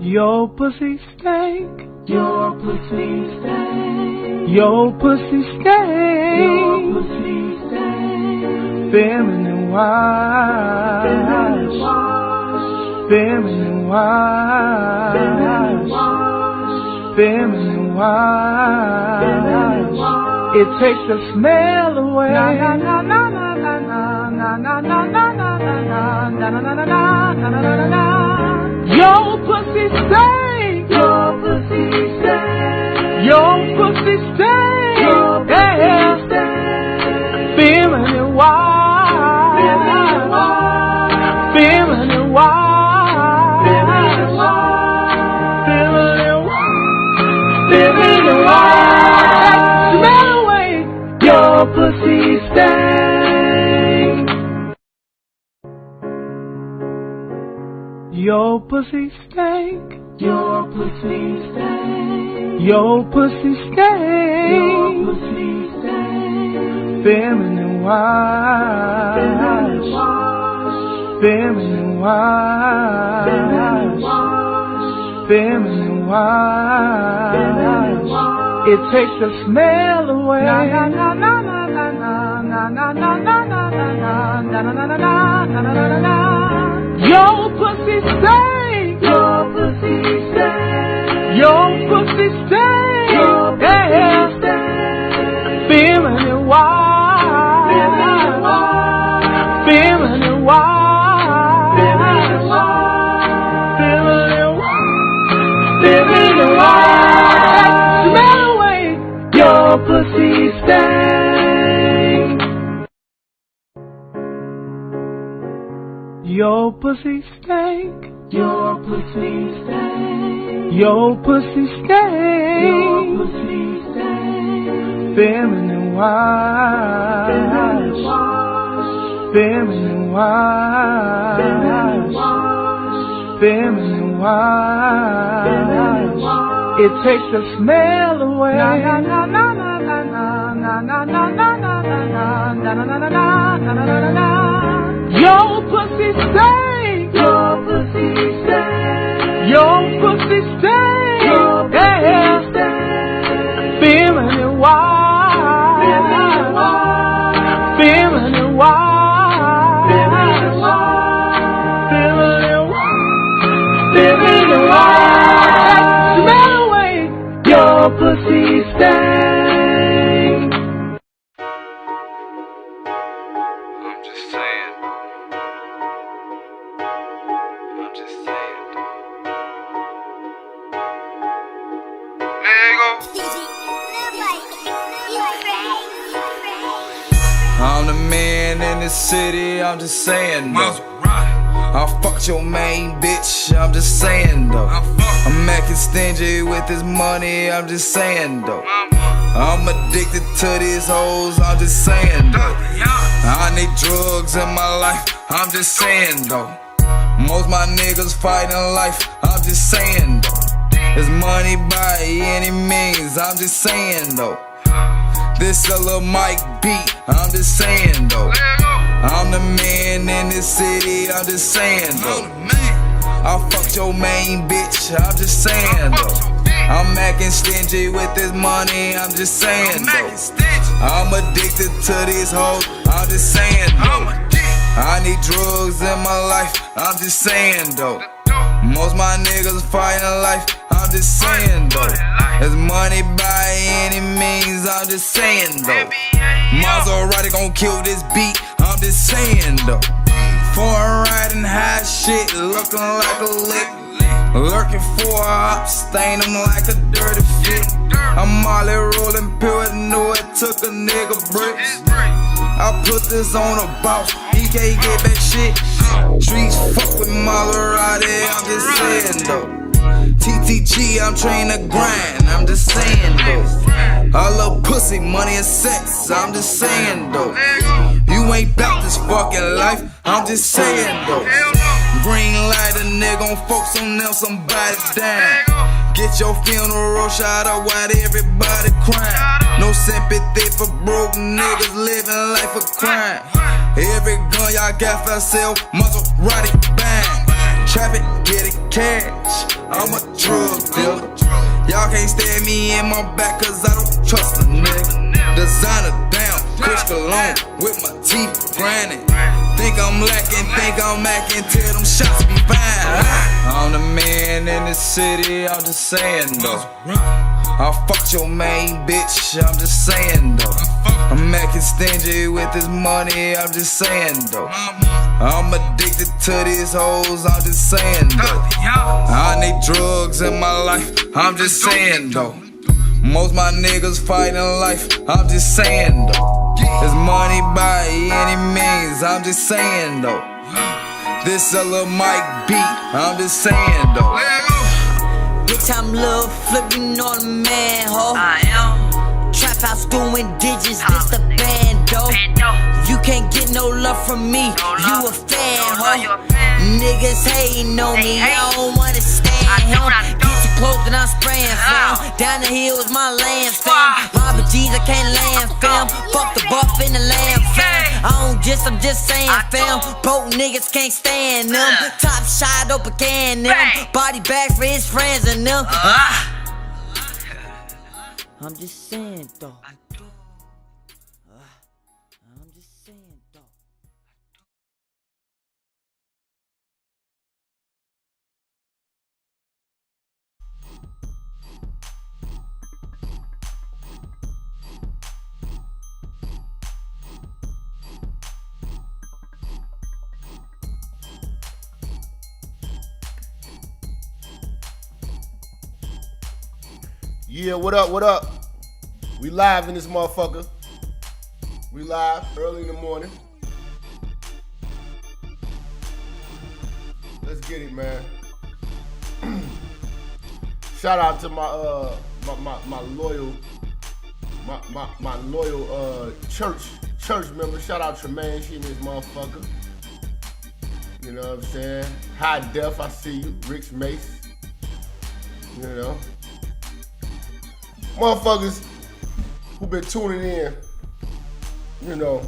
Your pussy stank. Your pussy stank. Your pussy stank. Your pussy stank. Feminine wash. Feminine wash. Feminine wash. It takes the smell away. Na na na na na na na na na na na na na na na. Your pussy stank. Your pussy stank. Your pussy stank. Your pussy stank. Feminine wash. Feminine wash. Feminine wash. Feminine wash. Feminine wash. Smell away. Your pussy stank. Your pussy stank. Your pussy stank. Your pussy stank. Your pussy stank. Feminine wash. Feminine wash. Feminine wash. It takes the smell away. Na na na na na na na na na na na na na na. Your pussy stank. Your pussy stank. Your pussy stank. Your pussy stank. Feminine wash. Feminine wash. Feminine wash. Feminine wash. Feminine wash. Smell away. Your pussy stank. Your pussy stank. Your pussy stank. Your pussy stank. Your pussy stank. Feminine wash. Feminine wash. Feminine wash. It takes the smell away. Na na na na na na na na na na na na. Your pussy stank. Your pussy stank. Your pussy stank. Your pussy stank. Feminine wash. Feminine wash. Feminine wash. Feminine wash. Feminine wash. Smell away. Your pussy stank. I'm just saying. I'm just saying. Nigga. I'm the man in the city, I'm just saying though. I fucked your main bitch, I'm just saying though. I'm acting stingy with this money, I'm just saying though. I'm addicted to these hoes, I'm just saying though. I need drugs in my life, I'm just saying though. Most my niggas fighting life, I'm just saying though. It's money by any means, I'm just saying though. This a little mic beat, I'm just saying though. I'm the man in this city, I'm just saying though. I fucked your main bitch, I'm just saying though. I'm acting stingy with this money, I'm just saying though. I'm addicted to these hoes, I'm just saying though. I need drugs in my life, I'm just saying though. Most my niggas fighting life, I'm just saying though. It's money by any means, I'm just saying though. Maserati gon' kill this beat, I'm just saying though. Foreign riding high shit, looking like a lick. Lurking for a op, stain them like a dirty fit. I'm Molly rolling pure, knew it took a nigga bricks. I put this on a boss, he can't get that shit. Streets fuck with Maserati, I'm just saying though. TTG, I'm trained to grind, I'm just saying though. I love pussy, money and sex, I'm just saying though. You ain't bout this fucking life, I'm just saying though. Green light, a nigga gon' focus on them, somebody dying. Get your funeral shot up while everybody crying. No sympathy for broke niggas living life of crime. Every gun y'all got for sale, Maserati bang. trap it, get it cash. I'm a drug dealer. Y'all can't stand me in my back cause I don't trust a nigga. Designer down, Chris Cologne with my teeth grinding. Think I'm lacking, think I'm macking till them shots be fine. I'm the man in the city, I'm just saying though. I fucked your main bitch, I'm just saying though. I'm acting stingy with this money, I'm just saying though. I'm addicted to these hoes, I'm just saying though. I need drugs in my life, I'm just saying though. Most my niggas fighting life, I'm just saying though. There's money by any means, I'm just saying though. This a little mic beat, I'm just saying though. Bitch, I'm Lil Flip, you know the man, ho. I am. Trap house doing digits, this the bando. You can't get no love from me, you a fan, ho. Niggas hating on me, I don't wanna stand him. Get too close and I'm spraying, fam. Down the hill is my land, fam. Robert G's, I can't land, fam. Fuck the buff in the land, fam. I'm just saying, fam. Broke niggas can't stand them. Top shot, open can them. Body bags for his friends and them. I'm just saying, though. I'm just saying, though. Yeah, what up, what up? We live in this motherfucker. We live early in the morning. Let's get it, man. Shout out to my loyal church member. Shout out Tremaine, she in this motherfucker. You know what I'm saying? High Def, I see you. Rich Mace. You know. Motherfuckers who been tuning in, you know,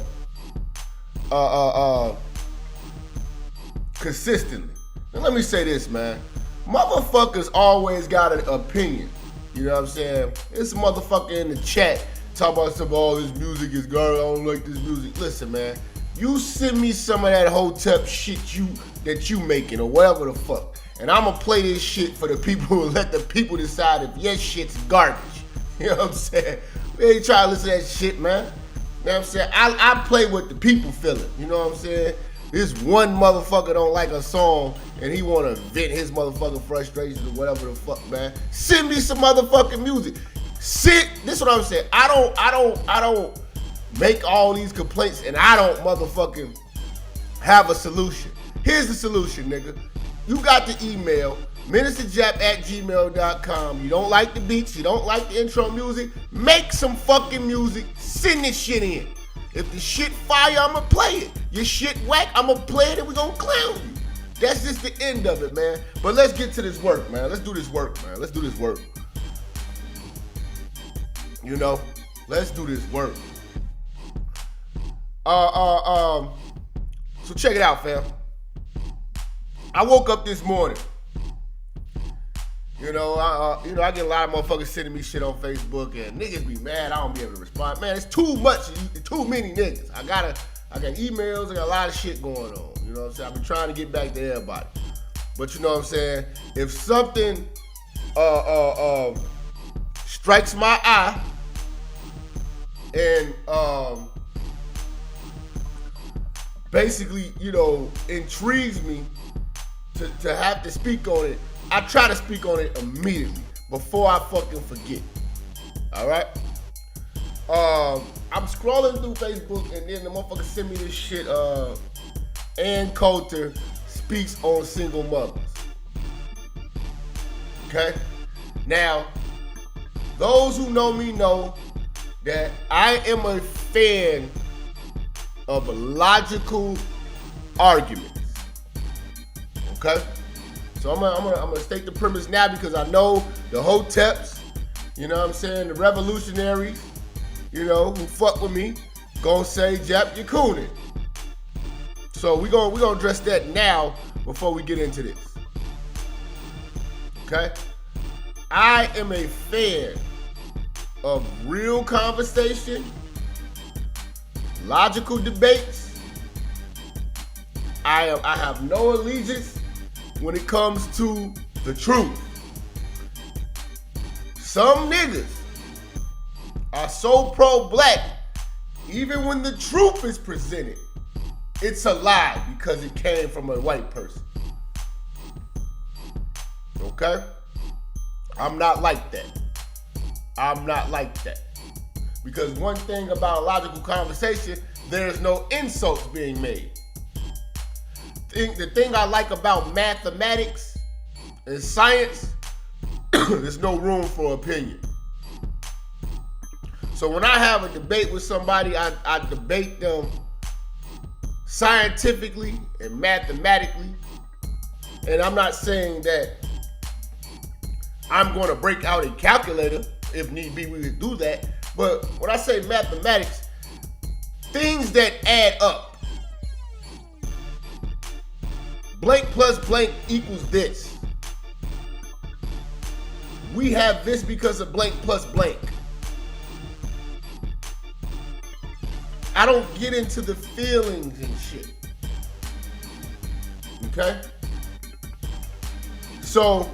consistently. Now let me say this, man. Motherfuckers always got an opinion. You know what I'm saying? It's a motherfucker in the chat talking about some, oh, this music is garbage, I don't like this music. Listen, man, you send me some of that hotep shit that you making or whatever the fuck. And I'ma play this shit for the people and let the people decide if your shit's garbage. You know what I'm saying? We ain't trying to listen to that shit, man. You know what I'm saying? I play what the people feeling. You know what I'm saying? This one motherfucker don't like a song and he wanna vent his motherfucking frustrations or whatever the fuck, man. Send me some motherfucking music. This is what I'm saying. I don't make all these complaints and I don't motherfucking have a solution. Here's the solution, nigga. You got the email, ministerjap@gmail.com. You don't like the beats, you don't like the intro music, make some fucking music, send this shit in. If the shit fire, I'ma play it. Your shit whack, I'ma play it and we gonna clown you. That's just the end of it, man. But let's get to this work, man. Let's do this work, man. Let's do this work. You know, let's do this work. So check it out, fam. I woke up this morning. You know, I get a lot of motherfuckers sending me shit on Facebook and niggas be mad I don't be able to respond. Man, it's too much, too many niggas. I got emails, I got a lot of shit going on. You know what I'm saying? I've been trying to get back to everybody. But you know what I'm saying? If something strikes my eye and basically, you know, intrigues me to have to speak on it, I try to speak on it immediately before I fucking forget. All right? I'm scrolling through Facebook and then the motherfucker send me this shit. And Coulter speaks on single mothers. Okay? Now, those who know me know that I am a fan of logical arguments. Okay? So I'm gonna state the premise now because I know the hoteps, you know what I'm saying, the revolutionaries, you know, who fuck with me, gonna say, Jap, you're cooning. So we gonna address that now before we get into this. Okay? I am a fan of real conversation, logical debates. I have no allegiance when it comes to the truth. Some niggas are so pro-black, even when the truth is presented, it's a lie because it came from a white person. Okay? I'm not like that. I'm not like that. Because one thing about a logical conversation, there's no insults being made. The thing I like about mathematics and science, there's no room for opinion. So when I have a debate with somebody, I debate them scientifically and mathematically. And I'm not saying that I'm going to break out a calculator. If need be, we could do that. But when I say mathematics, things that add up. Blank plus blank equals this. We have this because of blank plus blank. I don't get into the feelings and shit. Okay? So,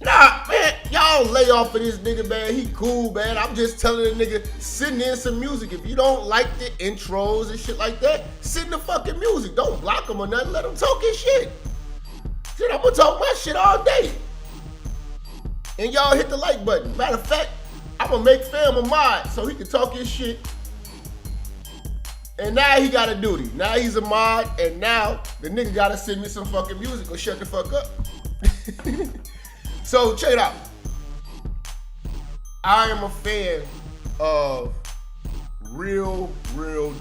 nah, man, y'all lay off of this nigga, man. He cool, man. I'm just telling the nigga, send in some music. If you don't like the intros and shit like that, send the fucking music. Don't block him or nothing. Let him talk his shit. Shit, I'm gonna talk my shit all day. And y'all hit the like button. Matter of fact, I'm gonna make Fam a mod so he can talk his shit. And now he got a duty. Now he's a mod, and now the nigga gotta send me some fucking music or shut the fuck up. So check it out. I am a fan of real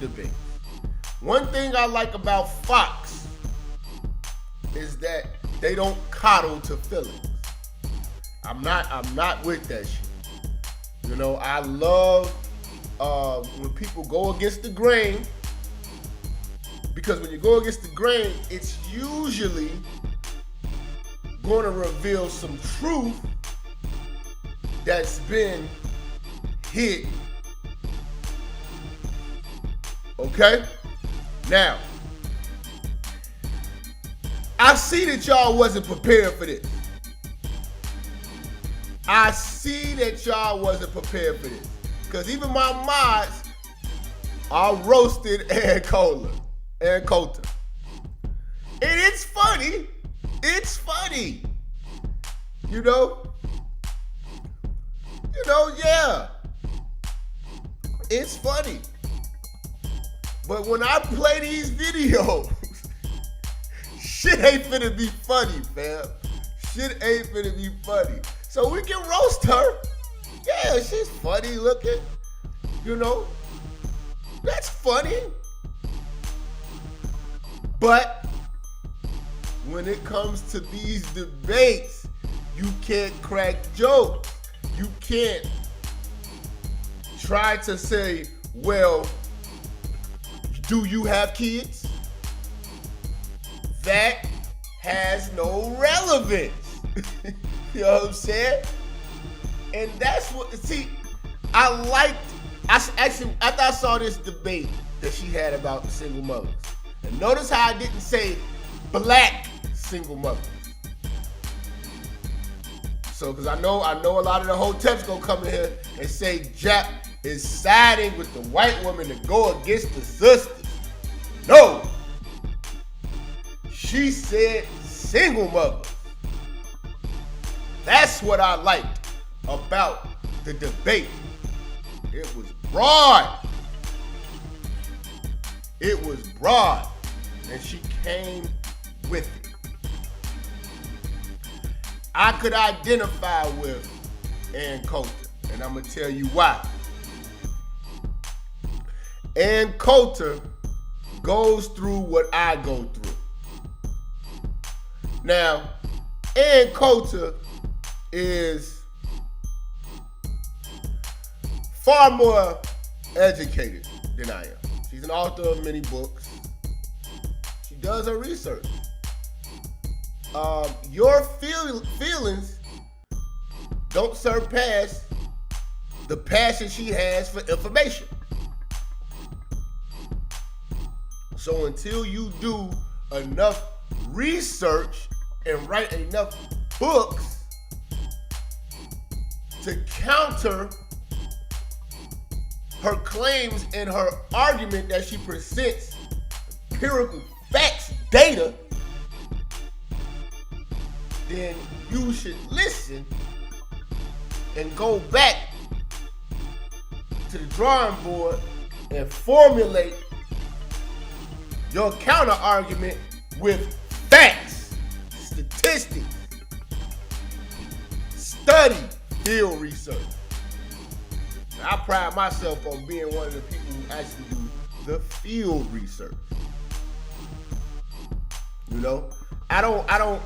debate. One thing I like about Fox is that they don't coddle to feelings. I'm not with that shit. You know, I love when people go against the grain, because when you go against the grain, it's usually going to reveal some truth that's been hidden. Okay? Now, I see that y'all wasn't prepared for this. I see that y'all wasn't prepared for this. Because even my mods are roasted and Coulter. And Coulter. And it's funny. It's funny. You know? Yeah. It's funny. But when I play these videos, shit ain't finna be funny, fam. Shit ain't finna be funny. So we can roast her. Yeah, she's funny looking. You know? That's funny. But when it comes to these debates, you can't crack jokes. You can't try to say, well, do you have kids? That has no relevance. You know what I'm saying? And that's what, see, actually, after I saw this debate that she had about the single mothers, and notice how I didn't say black single mothers. So, because I know a lot of the hoteps gonna come in here and say Jap is siding with the white woman to go against the sisters. No. She said single mothers. That's what I liked about the debate. It was broad. It was broad. And she came with it. I could identify with Ann Coulter, and I'm gonna tell you why. Ann Coulter goes through what I go through. Now, Ann Coulter is far more educated than I am. She's an author of many books. She does her research. Your feelings don't surpass the passion she has for information. So until you do enough research and write enough books to counter her claims and her argument that she presents empirical facts, data, then you should listen and go back to the drawing board and formulate your counter argument with facts, statistics, study, field research. I pride myself on being one of the people who actually do the field research. You know, I don't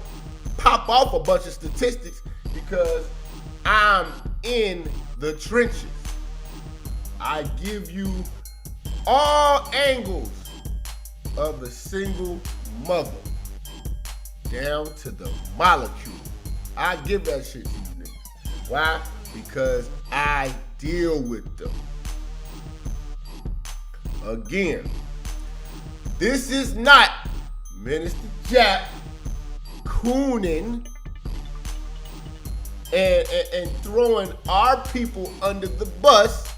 pop off a bunch of statistics because I'm in the trenches. I give you all angles of a single mother down to the molecule. I give that shit to you niggas. Why? Because I deal with them. Again, this is not Minister Jap cooning and throwing our people under the bus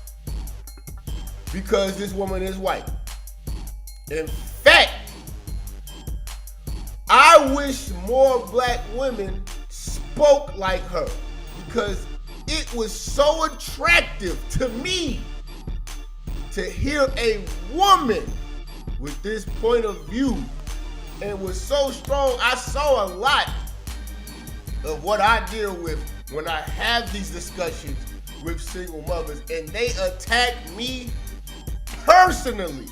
because this woman is white. In fact, I wish more black women spoke like her because it was so attractive to me to hear a woman with this point of view, and it was so strong. I saw a lot of what I deal with when I have these discussions with single mothers, and they attack me personally.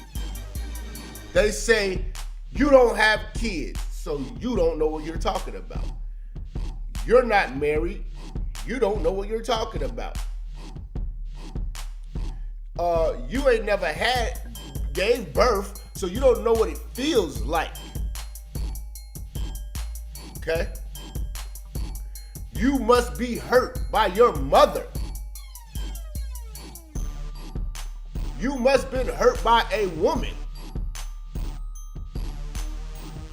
They say, you don't have kids, so you don't know what you're talking about. You're not married. You don't know what you're talking about. You ain't never gave birth, so you don't know what it feels like. Okay? You must be hurt by your mother. You must have been hurt by a woman.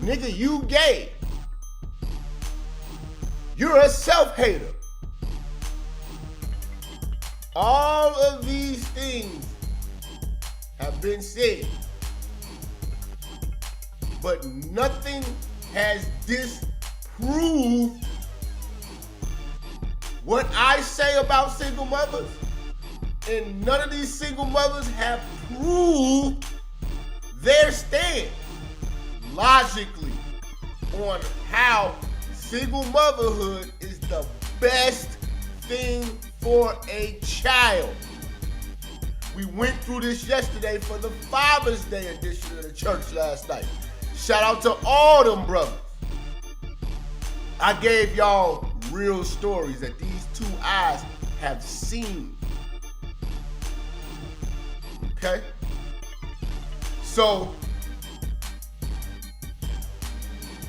Nigga, you gay. You're a self-hater. All of these things have been said, but nothing has disproved what I say about single mothers, and none of these single mothers have proved their stand logically on how single motherhood is the best thing for a child. We went through this yesterday for the Father's Day edition of the church last night. Shout out to all them brothers. I gave y'all real stories that these two eyes have seen. Okay? So,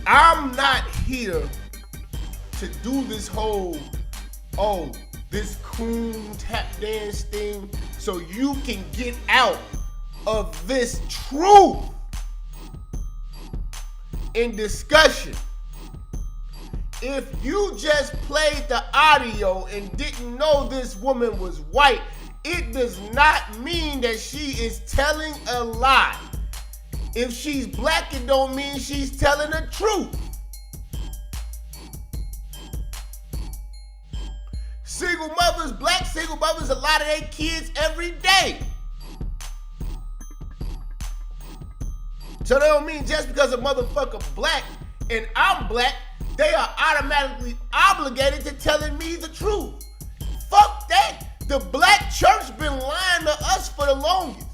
I'm not here to do this whole, this coon tap dance thing so you can get out of this truth in discussion. If you just played the audio and didn't know this woman was white, it does not mean that she is telling a lie. If she's black, it don't mean she's telling the truth. Single mothers, black single mothers, a lot of their kids every day. So that don't mean just because a motherfucker black and I'm black, they are automatically obligated to telling me the truth. Fuck that. The black church been lying to us for the longest.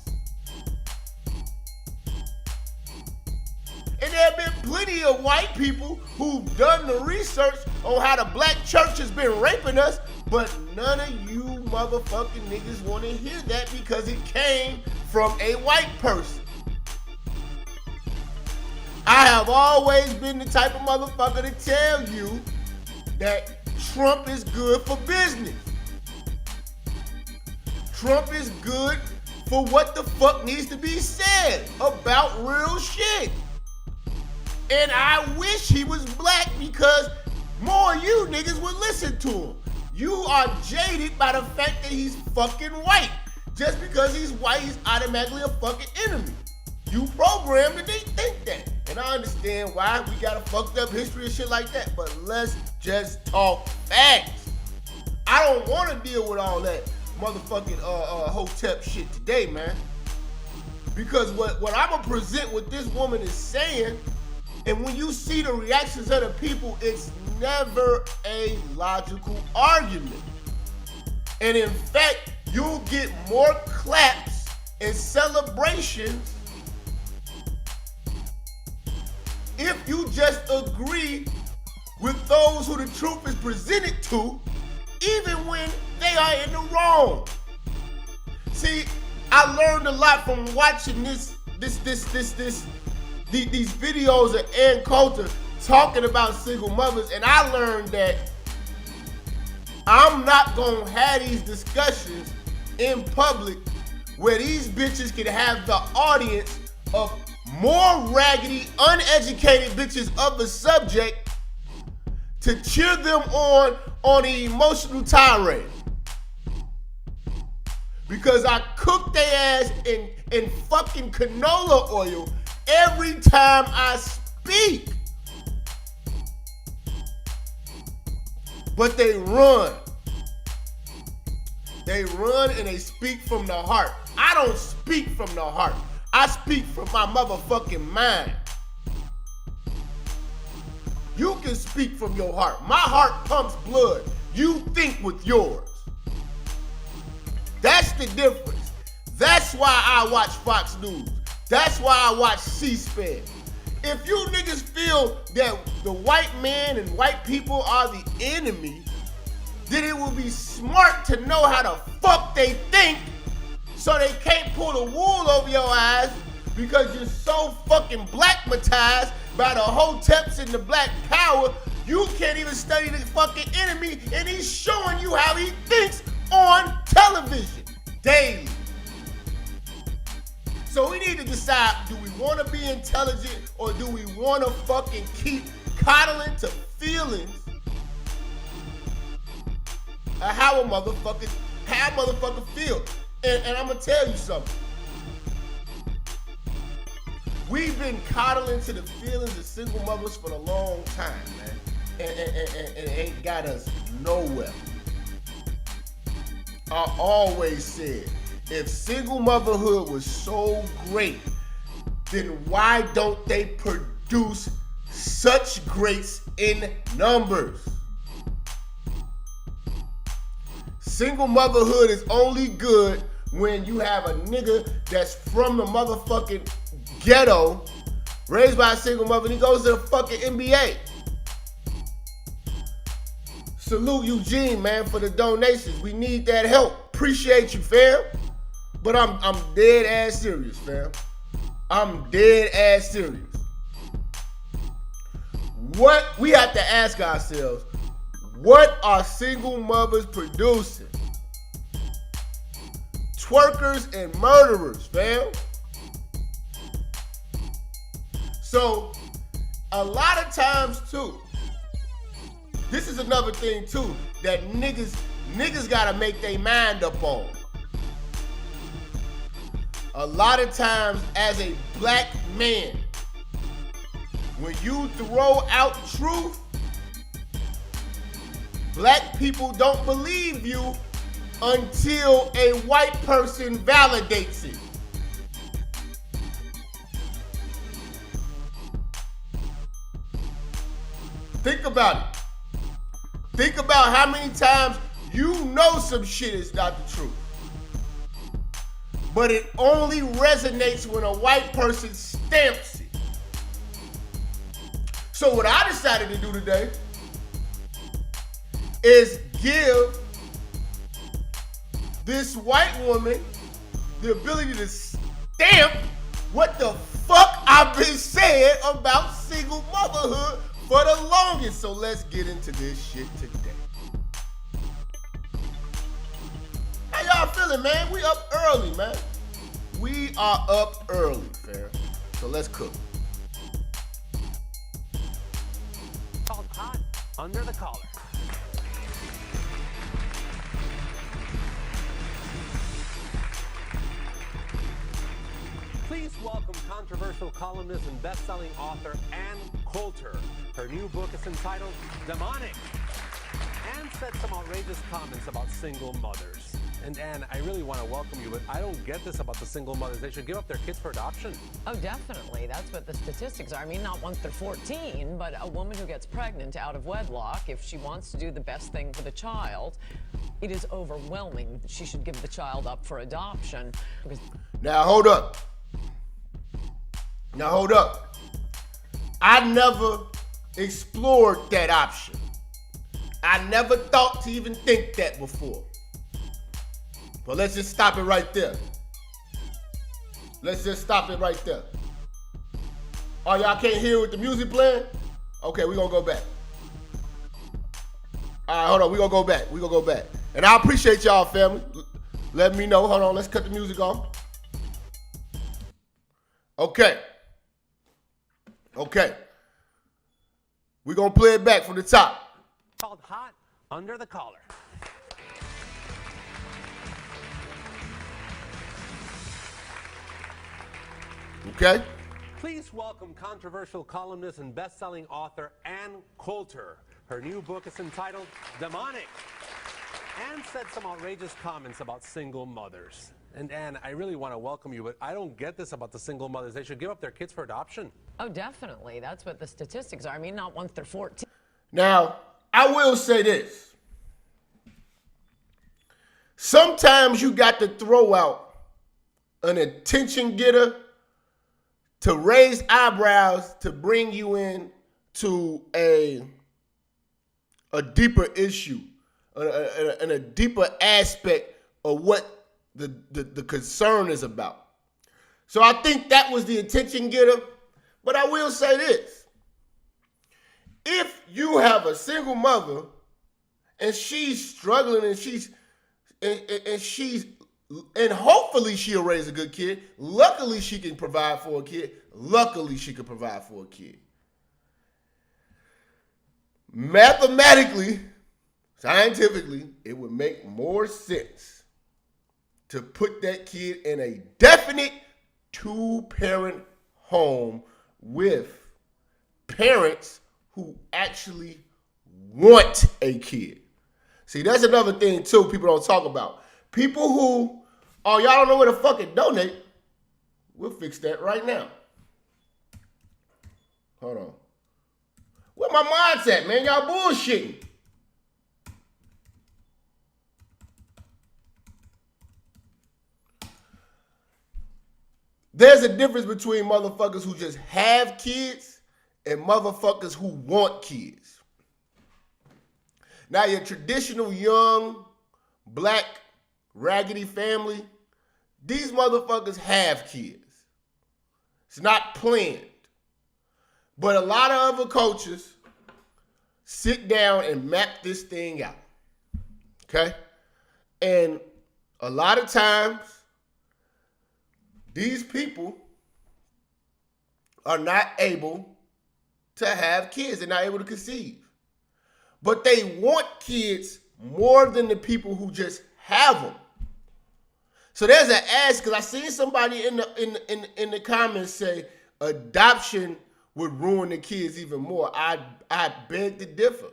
And there have been plenty of white people who've done the research on how the black church has been raping us, but none of you motherfucking niggas want to hear that because it came from a white person. I have always been the type of motherfucker to tell you that Trump is good for business. Trump is good for what the fuck needs to be said about real shit. And I wish he was black because more of you niggas would listen to him. You are jaded by the fact that he's fucking white. Just because he's white, he's automatically a fucking enemy. You programmed to think that. And I understand why we got a fucked up history and shit like that, but let's just talk facts. I don't want to deal with all that motherfucking Hotep shit today, man. Because what I'm gonna present what this woman is saying, and when you see the reactions of the people, it's never a logical argument. And in fact, you'll get more claps and celebrations if you just agree with those who the truth is presented to, even when they are in the wrong. See, I learned a lot from watching these videos of Ann Coulter talking about single mothers, and I learned that I'm not gonna have these discussions in public where these bitches can have the audience of more raggedy, uneducated bitches of the subject to cheer them on an emotional tirade. Because I cook their ass in fucking canola oil every time I speak. But they run. They run and they speak from the heart. I don't speak from the heart. I speak from my motherfucking mind. You can speak from your heart. My heart pumps blood. You think with yours. That's the difference. That's why I watch Fox News. That's why I watch C-SPAN. If you niggas feel that the white man and white people are the enemy, then it would be smart to know how the fuck they think so they can't pull the wool over your eyes because you're so fucking blackmatized by the Hoteps and the black power, you can't even study the fucking enemy, and he's showing you how he thinks on television daily. So we need to decide, do we want to be intelligent or do we want to fucking keep coddling to feelings of how a motherfucker feel? And I'm going to tell you something. We've been coddling to the feelings of single mothers for a long time, man. And it ain't got us nowhere. I always said, if single motherhood was so great, then why don't they produce such greats in numbers? Single motherhood is only good when you have a nigga that's from the motherfucking ghetto, raised by a single mother, and he goes to the fucking NBA. Salute Eugene, man, for the donations. We need that help. Appreciate you, fam. But I'm dead ass serious, fam. I'm dead ass serious. What we have to ask ourselves, what are single mothers producing? Twerkers and murderers, fam. So, a lot of times too, this is another thing too, that niggas gotta make their mind up on. A lot of times as a black man, when you throw out truth, black people don't believe you until a white person validates it. Think about it. Think about how many times you know some shit is not the truth. But it only resonates when a white person stamps it. So what I decided to do today is give this white woman the ability to stamp what the fuck I've been saying about single motherhood for the longest. So let's get into this shit today. y'all feeling, man? We up early, man. We are up early, fam. So let's cook. Called hot under the collar. Please welcome controversial columnist and best-selling author Ann Coulter. Her new book is entitled Demonic. Ann said some outrageous comments about single mothers. And Ann, I really want to welcome you, but I don't get this about the single mothers. They should give up their kids for adoption. Oh, definitely. That's what the statistics are. I mean, not once they're 14, but a woman who gets pregnant out of wedlock, if she wants to do the best thing for the child, it is overwhelming. She should give the child up for adoption. Because Now, hold up. I never explored that option. I never thought to even think that before. But let's just stop it right there. Oh, y'all can't hear with the music playing? Okay, we're gonna go back. All right, hold on, we're gonna go back. And I appreciate y'all, family. Let me know. Hold on, let's cut the music off. Okay. We're gonna play it back from the top. Called hot under the collar. Okay? Please welcome controversial columnist and best-selling author Ann Coulter. Her new book is entitled Demonic. Ann said some outrageous comments about single mothers. And Ann, I really want to welcome you, but I don't get this about the single mothers. They should give up their kids for adoption. oh, definitely. That's what the statistics are. I mean, not once they're 14. Now, I will say this. Sometimes you got to throw out an attention getter to raise eyebrows to bring you in to a deeper issue, and a deeper aspect of what the concern is about. So I think that was the attention getter. But I will say this. If you have a single mother and she's struggling and hopefully she'll raise a good kid. Luckily she can provide for a kid. Mathematically, scientifically, it would make more sense to put that kid in a definite 2-parent home with parents who actually want a kid. See, that's another thing too people don't talk about. People who, oh, y'all don't know where to fucking donate. We'll fix that right now. Hold on. Where my mind's at, man? Y'all bullshitting. There's a difference between motherfuckers who just have kids and motherfuckers who want kids. Now, your traditional young, black, raggedy family, these motherfuckers have kids. It's not planned. But a lot of other cultures sit down and map this thing out. Okay? And a lot of times, these people are not able to have kids. They're not able to conceive. But they want kids more than the people who just have them. So there's an ask, because I seen somebody in the comments say adoption would ruin the kids even more. I beg to differ.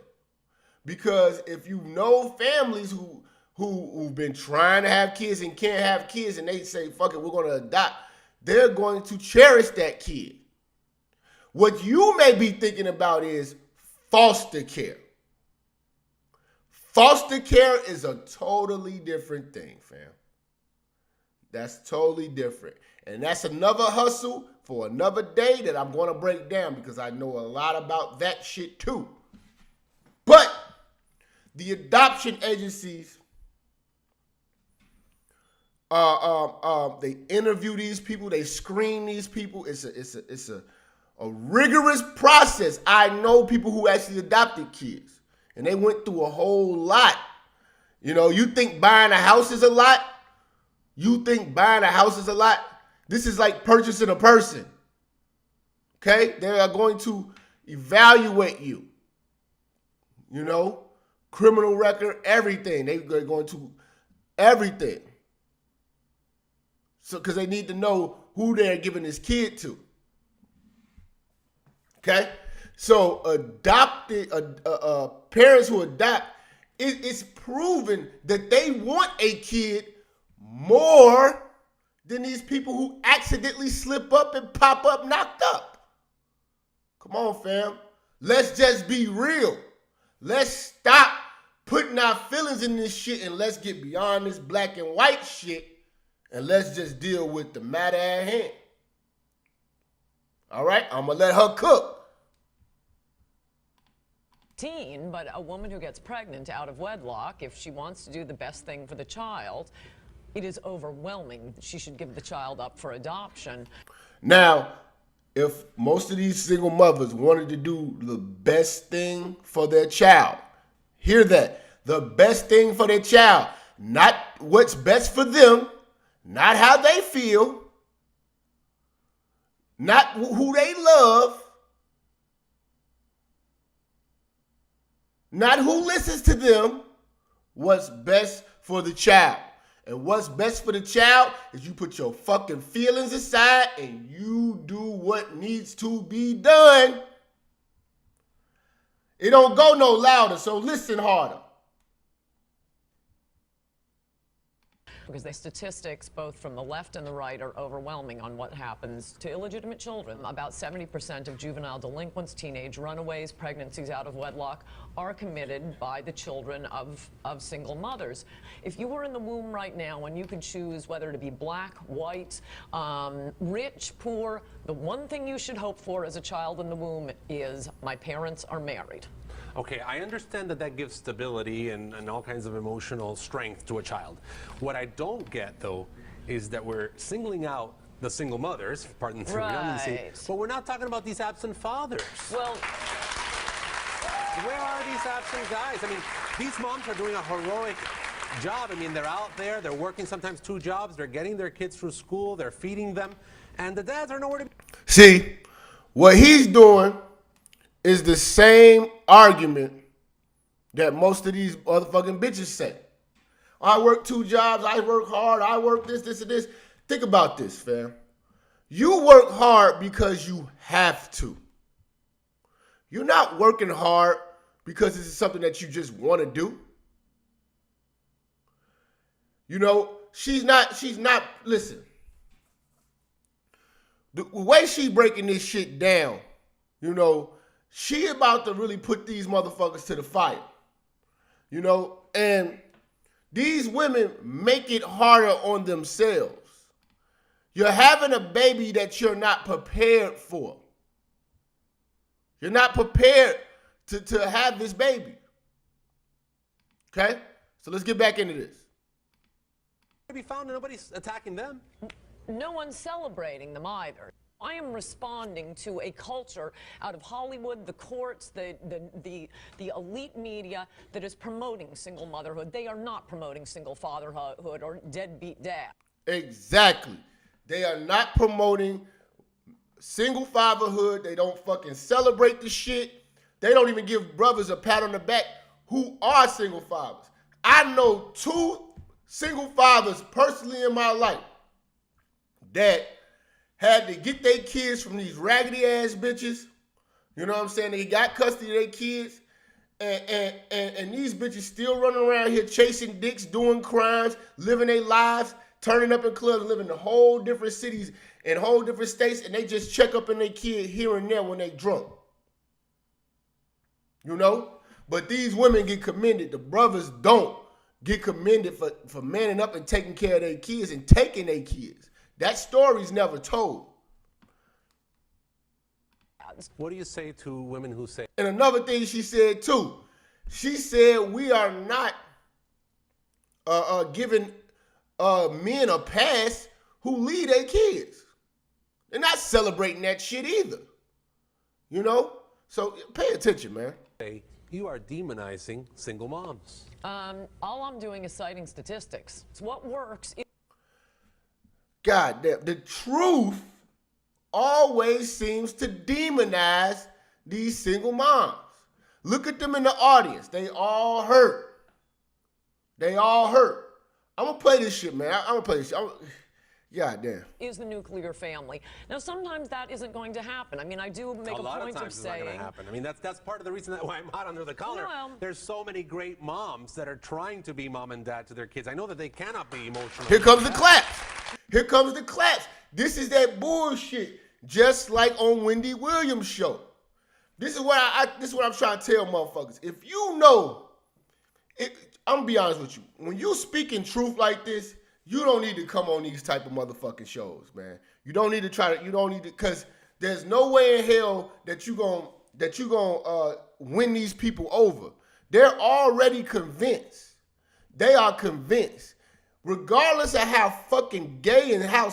Because if you know families who've been trying to have kids and can't have kids, and they say, fuck it, we're going to adopt, they're going to cherish that kid. What you may be thinking about is foster care. Foster care is a totally different thing, fam. That's totally different. And that's another hustle for another day that I'm going to break down, because I know a lot about that shit too. But the adoption agencies, they interview these people, they screen these people. It's a rigorous process. I know people who actually adopted kids, and they went through a whole lot. You know, you think buying a house is a lot? You think buying a house is a lot? This is like purchasing a person. Okay? They are going to evaluate you. You know, criminal record, everything. They're going to everything. So, because they need to know who they're giving this kid to. Okay? So, parents who adopt, it's proven that they want a kid more than these people who accidentally slip up and pop up knocked up. Come on, fam. Let's just be real. Let's stop putting our feelings in this shit and let's get beyond this black and white shit and let's just deal with the matter at hand. All right? I'm going to let her cook. But a woman who gets pregnant out of wedlock, if she wants to do the best thing for the child, it is overwhelming. She should give the child up for adoption. Now, if most of these single mothers wanted to do the best thing for their child, hear that, the best thing for their child, not what's best for them, not how they feel, not who they love, not who listens to them, what's best for the child. And what's best for the child is you put your fucking feelings aside and you do what needs to be done. It don't go no louder, so listen harder. Because the statistics, both from the left and the right, are overwhelming on what happens to illegitimate children. About 70% of juvenile delinquents, teenage runaways, pregnancies out of wedlock are committed by the children of single mothers. If you were in the womb right now and you could choose whether to be black, white, rich, poor, the one thing you should hope for as a child in the womb is my parents are married. Okay, I understand that gives stability and all kinds of emotional strength to a child. What I don't get, though, is that we're singling out the single mothers, pardon the redundancy, but we're not talking about these absent fathers. Well, where are these absent guys? I mean, these moms are doing a heroic job. I mean, they're out there, they're working sometimes 2 jobs, they're getting their kids through school, they're feeding them, and the dads are nowhere to be. See, what he's doing is the same argument that most of these motherfucking bitches say. I work 2 jobs, I work hard, I work this, and this. Think about this, fam. You work hard because you have to. You're not working hard because this is something that you just want to do. You know, she's not, listen. The way she breaking this shit down, you know, she about to really put these motherfuckers to the fire. You know, and these women make it harder on themselves. You're having a baby that you're not prepared for. You're not prepared to have this baby. Okay? So let's get back into this. To be found and nobody's attacking them. no one's celebrating them either. I am responding to a culture out of Hollywood, the courts, the elite media that is promoting single motherhood. They are not promoting single fatherhood or deadbeat dad. Exactly. They are not promoting single fatherhood. They don't fucking celebrate the shit. They don't even give brothers a pat on the back who are single fathers. I know 2 single fathers personally in my life that had to get their kids from these raggedy ass bitches. You know what I'm saying? They got custody of their kids. And these bitches still running around here chasing dicks, doing crimes, living their lives, turning up in clubs, living in whole different cities and whole different states, and they just check up on their kid here and there when they drunk. You know? But these women get commended. The brothers don't get commended for manning up and taking care of their kids and taking their kids. That story's never told. What do you say to women who say? And another thing she said too, she said we are not giving men a pass who lead their kids. They're not celebrating that shit either. You know? So pay attention, man. You are demonizing single moms. All I'm doing is citing statistics. It's what works. God damn, the truth always seems to demonize these single moms. Look at them in the audience. They all hurt. They all hurt. I'm going to play this shit, man. I'm going to play this shit. God damn. Is the nuclear family. Now, sometimes that isn't going to happen. I mean, I do make a lot point of times of saying. it's not going to happen. I mean, that's part of the reason why I'm hot under the collar. Well, there's so many great moms that are trying to be mom and dad to their kids. I know that they cannot be emotional. Here comes the claps. Here comes the claps. This is that bullshit. Just like on Wendy Williams' show. This is what I'm trying to tell motherfuckers. If you know, I'm gonna be honest with you. When you speaking truth like this, you don't need to come on these type of motherfucking shows, man. You don't need to because there's no way in hell that you gonna win these people over. They're already convinced. They are convinced. Regardless of how fucking gay and how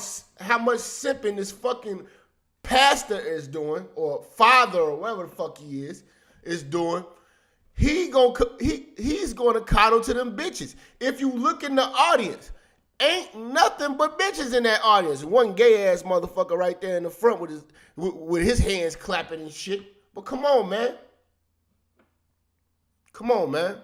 much simping this fucking pastor is doing, or father, or whatever the fuck he is doing, he's gonna coddle to them bitches. If you look in the audience, ain't nothing but bitches in that audience. One gay ass motherfucker right there in the front with his hands clapping and shit. But come on, man. Come on, man.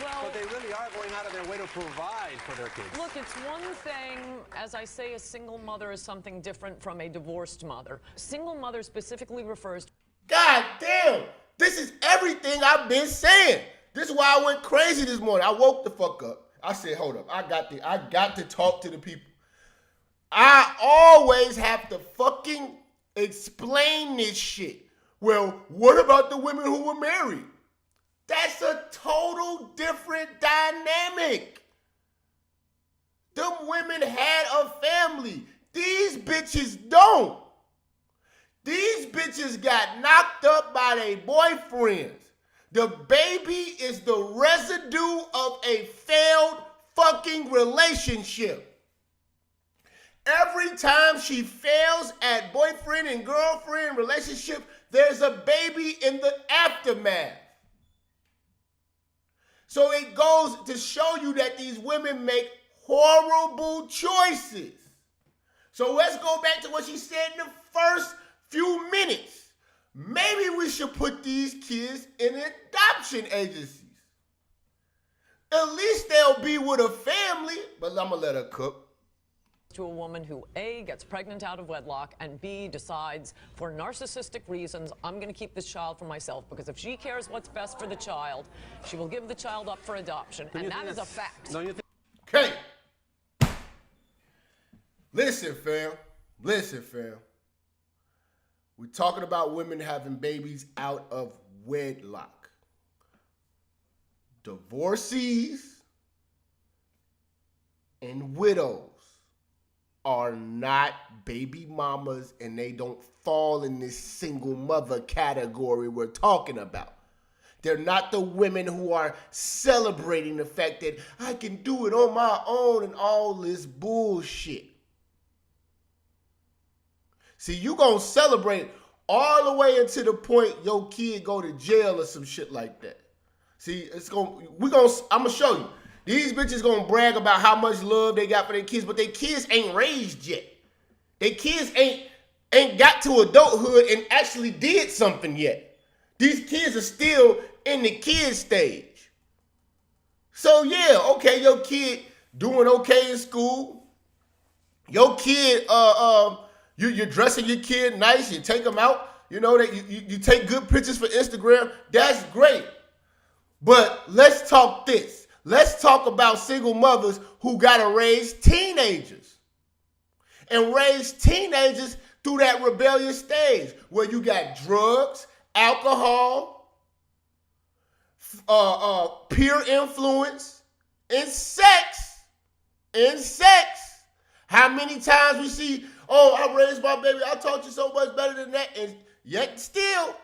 Well, but they really are going out of their way to provide for their kids. Look, it's one thing, as I say, a single mother is something different from a divorced mother. Single mother specifically refers to... God damn! This is everything I've been saying. This is why I went crazy this morning. I woke the fuck up. I said, hold up. I got to talk to the people. I always have to fucking explain this shit. Well, what about the women who were married? That's a total different dynamic. Them women had a family. These bitches don't. These bitches got knocked up by their boyfriends. The baby is the residue of a failed fucking relationship. Every time she fails at boyfriend and girlfriend relationship, there's a baby in the aftermath. So it goes to show you that these women make horrible choices. So let's go back to what she said in the first few minutes. Maybe we should put these kids in adoption agencies. At least they'll be with a family, but I'm gonna let her cook. To a woman who A, gets pregnant out of wedlock, and B, decides for narcissistic reasons, I'm going to keep this child for myself, because if she cares what's best for the child, she will give the child up for adoption. And that is a fact. Okay. Listen, fam. Listen, fam. We're talking about women having babies out of wedlock. Divorcees and widows are not baby mamas, and they don't fall in this single mother category we're talking about. They're not the women who are celebrating the fact that I can do it on my own and all this bullshit. See, you gonna celebrate all the way until the point your kid go to jail or some shit like that. See, I'm gonna show you. These bitches gonna brag about how much love they got for their kids, but their kids ain't raised yet. Their kids ain't got to adulthood and actually did something yet. These kids are still in the kid stage. So yeah, okay, your kid doing okay in school. Your kid, you're dressing your kid nice. You take them out. You know that you take good pictures for Instagram. That's great. But let's talk this. Let's talk about single mothers who gotta raise teenagers. And raise teenagers through that rebellious stage where you got drugs, alcohol, peer influence, and sex. How many times we see, oh, I raised my baby, I taught you so much better than that, and yet still,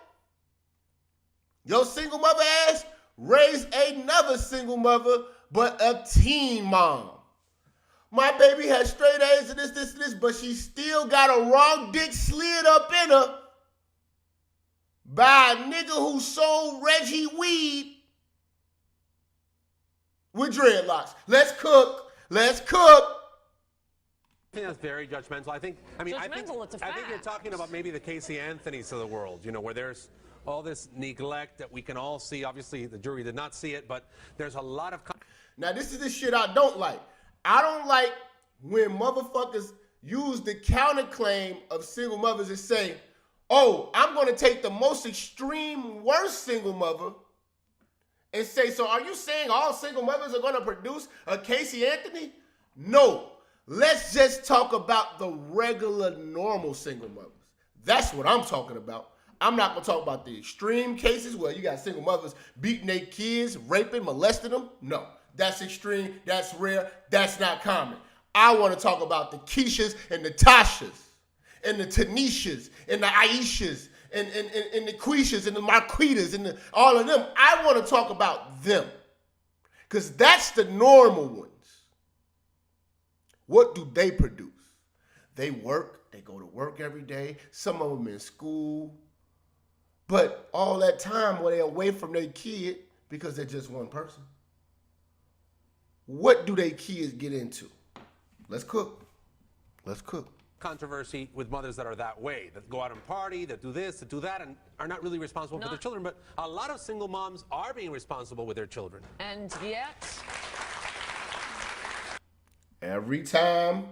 your single mother ass raised another single mother, but a teen mom. My baby has straight A's and this, but she still got a wrong dick slid up in her by a nigga who sold Reggie weed with dreadlocks. Let's cook. Let's cook. I think that's very judgmental. I think It's a fact. I think you're talking about maybe the Casey Anthonys of the world, you know, where there's all this neglect that we can all see. Obviously, the jury did not see it, but there's a lot of... Now, this is the shit I don't like. I don't like when motherfuckers use the counterclaim of single mothers and say, oh, I'm going to take the most extreme, worst single mother and say, so are you saying all single mothers are going to produce a Casey Anthony? No. Let's just talk about the regular, normal single mothers. That's what I'm talking about. I'm not going to talk about the extreme cases where you got single mothers beating their kids, raping, molesting them. No, that's extreme. That's rare. That's not common. I want to talk about the Keishas and the Tashas and the Tanishas and the Aishas and the Quishas and the Marquitas and all of them. I want to talk about them because that's the normal ones. What do they produce? They work. They go to work every day. Some of them in school. But all that time where they're away from their kid because they're just one person. What do their kids get into? Let's cook. Let's cook. Controversy with mothers that are that way, that go out and party, that do this, that do that, and are not really responsible for their children. But a lot of single moms are being responsible with their children. And yet... Every time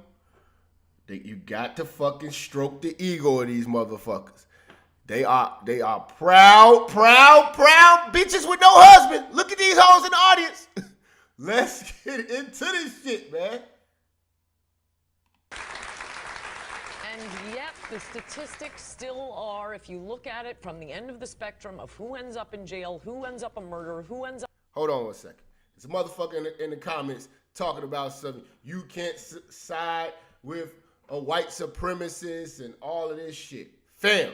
that you got to fucking stroke the ego of these motherfuckers. They are proud bitches with no husband. Look at these hoes in the audience. Let's get into this shit, man. And yet the statistics still are, if you look at it from the end of the spectrum of who ends up in jail, who ends up a murderer, who ends up... Hold on one second. There's a motherfucker in the comments talking about something. You can't side with a white supremacist and all of this shit. Fam,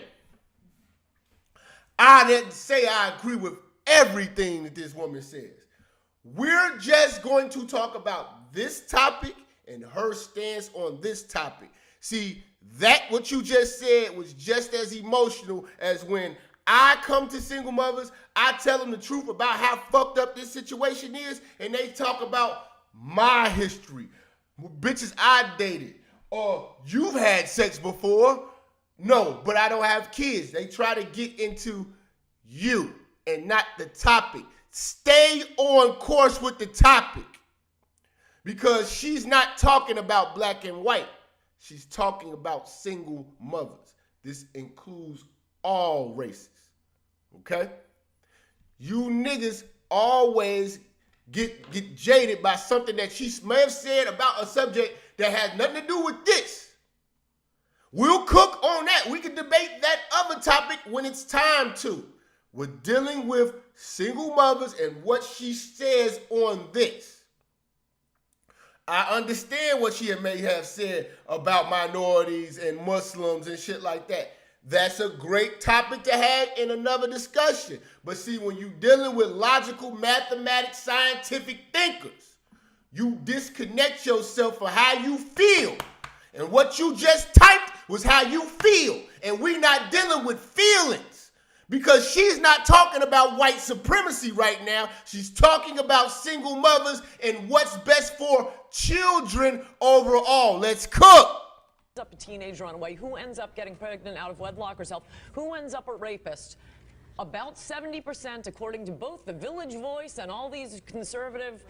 I didn't say I agree with everything that this woman says. We're just going to talk about this topic and her stance on this topic. See, that what you just said was just as emotional as when I come to single mothers, I tell them the truth about how fucked up this situation is, and they talk about my history, bitches I dated, or you've had sex before. No, but I don't have kids. They try to get into you and not the topic. Stay on course with the topic because she's not talking about black and white. She's talking about single mothers. This includes all races, okay? You niggas always get jaded by something that she may have said about a subject that has nothing to do with this. We'll cook on that. We can debate that other topic when it's time to. We're dealing with single mothers and what she says on this. I understand what she may have said about minorities and Muslims and shit like that. That's a great topic to have in another discussion. But see, when you're dealing with logical, mathematics, scientific thinkers, you disconnect yourself for how you feel. And what you just typed was how you feel. And we're not dealing with feelings. Because she's not talking about white supremacy right now. She's talking about single mothers and what's best for children overall. Let's cook. Up a teenager on a way, who ends up getting pregnant out of wedlock herself, who ends up a rapist. About 70%, according to both the Village Voice and all these conservative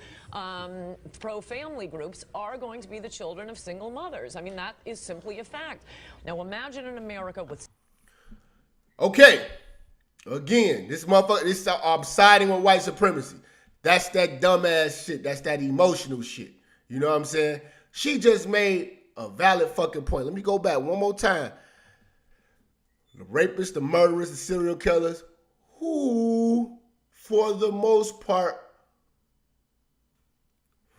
pro-family groups, are going to be the children of single mothers. I mean, that is simply a fact. Now, imagine in America with... Okay. Again, this motherfucker, I'm siding with white supremacy. That's that dumbass shit. That's that emotional shit. You know what I'm saying? She just made a valid fucking point. Let me go back one more time. The rapists, the murderers, the serial killers, who, for the most part,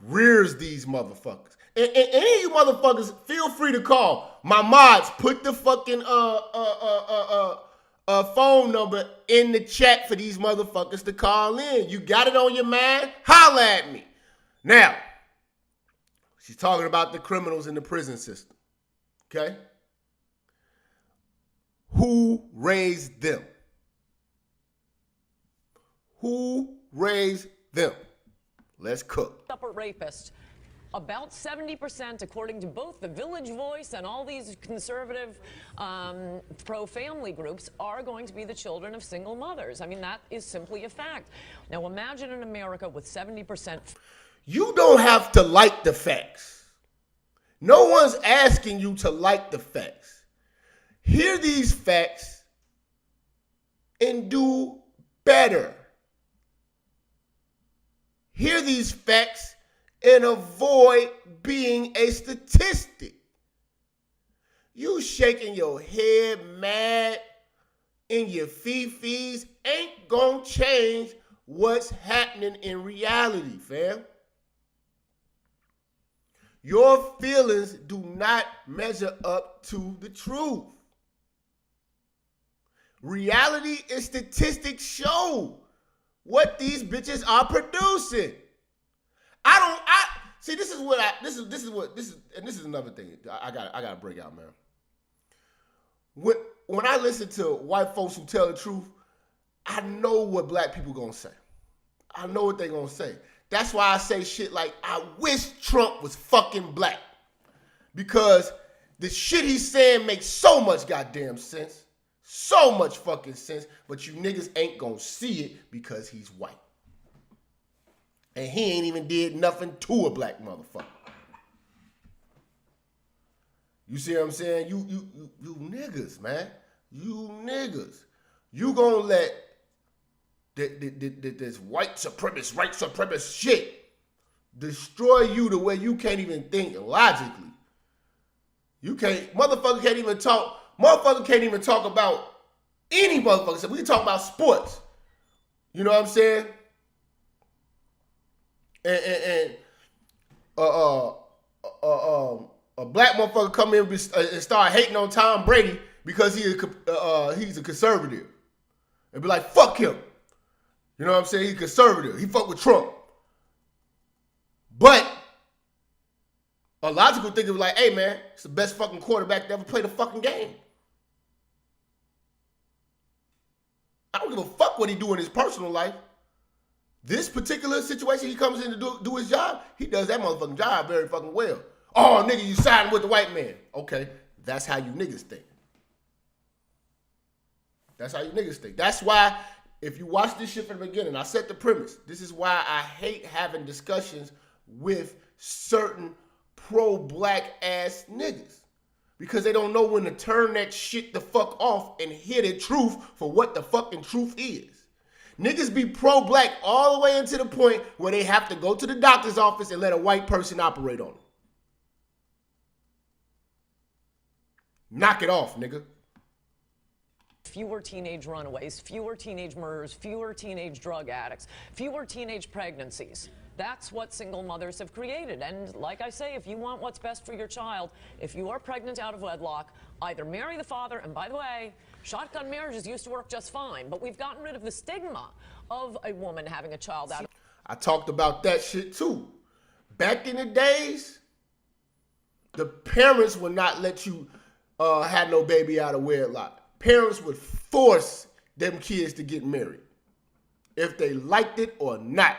rears these motherfuckers. And any of you motherfuckers, feel free to call. My mods, put the fucking phone number in the chat for these motherfuckers to call in. You got it on your mind? Holla at me. Now, she's talking about the criminals in the prison system. Okay? Who raised them? Who raised them? Let's cook. Upper rapist. About 70%, according to both the Village Voice and all these conservative pro-family groups, are going to be the children of single mothers. I mean, that is simply a fact. Now, imagine in America with 70%. You don't have to like the facts. No one's asking you to like the facts. Hear these facts and do better. Hear these facts and avoid being a statistic. You shaking your head mad in your fifis ain't gonna change what's happening in reality, fam. Your feelings do not measure up to the truth. Reality and statistics show what these bitches are producing. This is another thing I gotta break out, man. When I listen to white folks who tell the truth, I know what black people gonna say. I know what they gonna say. That's why I say shit like, I wish Trump was fucking black. Because the shit he's saying makes so much goddamn sense. So much fucking sense. But you niggas ain't gonna see it because he's white. And he ain't even did nothing to a black motherfucker. You see what I'm saying? You niggas, man. You niggas. You gonna let this white supremacist shit destroy you to where you can't even think logically. Motherfucker can't even talk about any motherfucker. So we can talk about sports. You know what I'm saying? And a black motherfucker come in and start hating on Tom Brady because he's a conservative. And be like, fuck him. You know what I'm saying? He's conservative. He fuck with Trump. But a logical thing is like, hey man, it's the best fucking quarterback to ever play the fucking game. I don't give a fuck what he do in his personal life. This particular situation he comes in to do his job, he does that motherfucking job very fucking well. Oh, nigga, you siding with the white man. Okay, that's how you niggas think. That's how you niggas think. That's why, if you watch this shit from the beginning, I set the premise. This is why I hate having discussions with certain pro-black ass niggas. Because they don't know when to turn that shit the fuck off and hear the truth for what the fucking truth is. Niggas be pro-black all the way into the point where they have to go to the doctor's office and let a white person operate on them. Knock it off, nigga. Fewer teenage runaways, fewer teenage murders, fewer teenage drug addicts, fewer teenage pregnancies. That's what single mothers have created. And like I say, if you want what's best for your child, if you are pregnant out of wedlock, either marry the father, and by the way, shotgun marriages used to work just fine, but we've gotten rid of the stigma of a woman having a child out of... I talked about that shit too. Back in the days, the parents would not let you have no baby out of wedlock. Parents would force them kids to get married, if they liked it or not.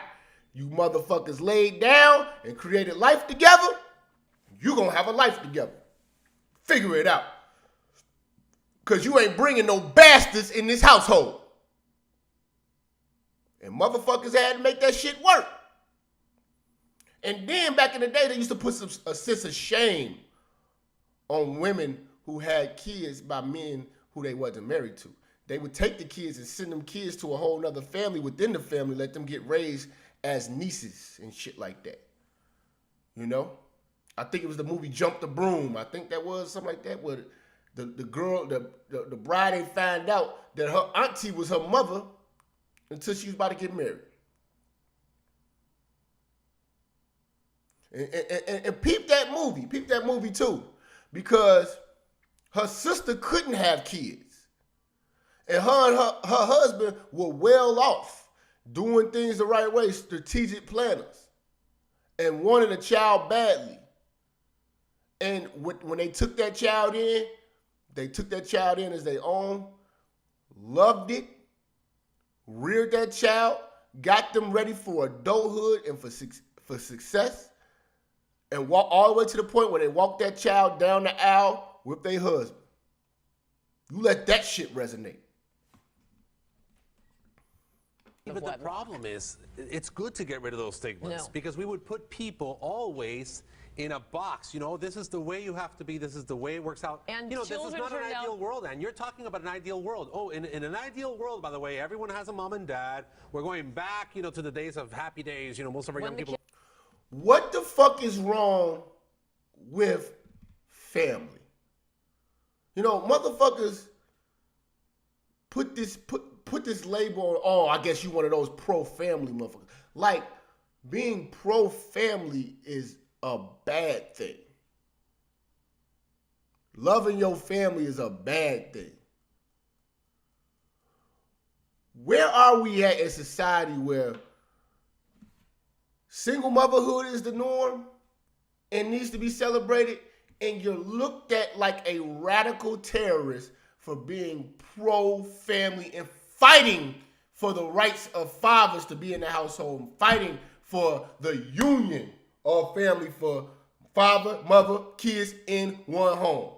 You motherfuckers laid down and created life together, you gonna have a life together. Figure it out. Because you ain't bringing no bastards in this household. And motherfuckers had to make that shit work. And then back in the day, they used to put a sense of shame on women who had kids by men who they wasn't married to. They would take the kids and send them kids to a whole nother family within the family, let them get raised as nieces and shit like that. You know? I think it was the movie Jump the Broom. I think that was something like that, where the girl, the bride ain't find out that her auntie was her mother until she was about to get married. And peep that movie too, because her sister couldn't have kids. And her and her husband were well off, doing things the right way, strategic planners, and wanted a child badly. And when they took that child in, they took that child in as their own, loved it, reared that child, got them ready for adulthood and for success, and walk all the way to the point where they walk that child down the aisle with their husband. You let that shit resonate. But the problem is, it's good to get rid of those stigmas because we would put people always in a box. You know, this is the way you have to be. This is the way it works out. And you know, this is not an ideal world. And you're talking about an ideal world. Oh, in an ideal world, by the way, everyone has a mom and dad. We're going back, you know, to the days of happy days. You know, most of our young people. What the fuck is wrong with family? You know, motherfuckers put this label on, oh, I guess you one of those pro-family motherfuckers. Like, being pro-family is a bad thing. Loving your family is a bad thing. Where are we at in society where single motherhood is the norm and needs to be celebrated, and you're looked at like a radical terrorist for being pro-family and fighting for the rights of fathers to be in the household, fighting for the union of family for father, mother, kids in one home?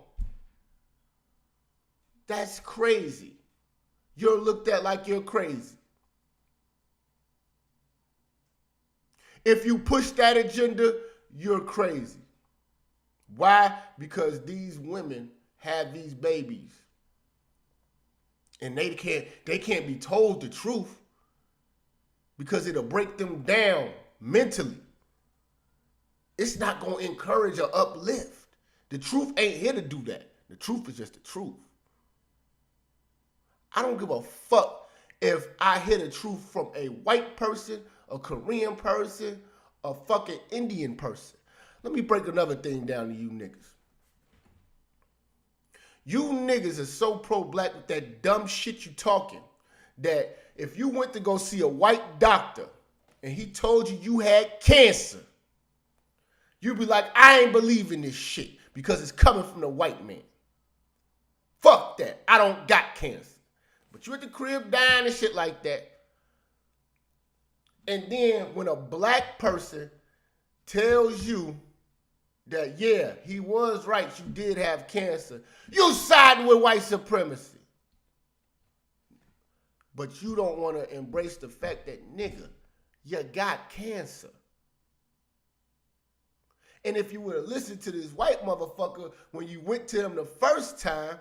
That's crazy. You're looked at like you're crazy. If you push that agenda, you're crazy. Why? Because these women have these babies. And they can't be told the truth because it'll break them down mentally. It's not going to encourage or uplift. The truth ain't here to do that. The truth is just the truth. I don't give a fuck if I hear the truth from a white person, a Korean person, a fucking Indian person. Let me break another thing down to you niggas. You niggas are so pro-black with that dumb shit you talking that if you went to go see a white doctor and he told you you had cancer, you'd be like, I ain't believing this shit because it's coming from the white man. Fuck that. I don't got cancer. But you at the crib dying and shit like that. And then when a black person tells you that, yeah, he was right, you did have cancer, you siding with white supremacy. But you don't want to embrace the fact that, nigga, you got cancer. And if you would have listened to this white motherfucker when you went to him the first time,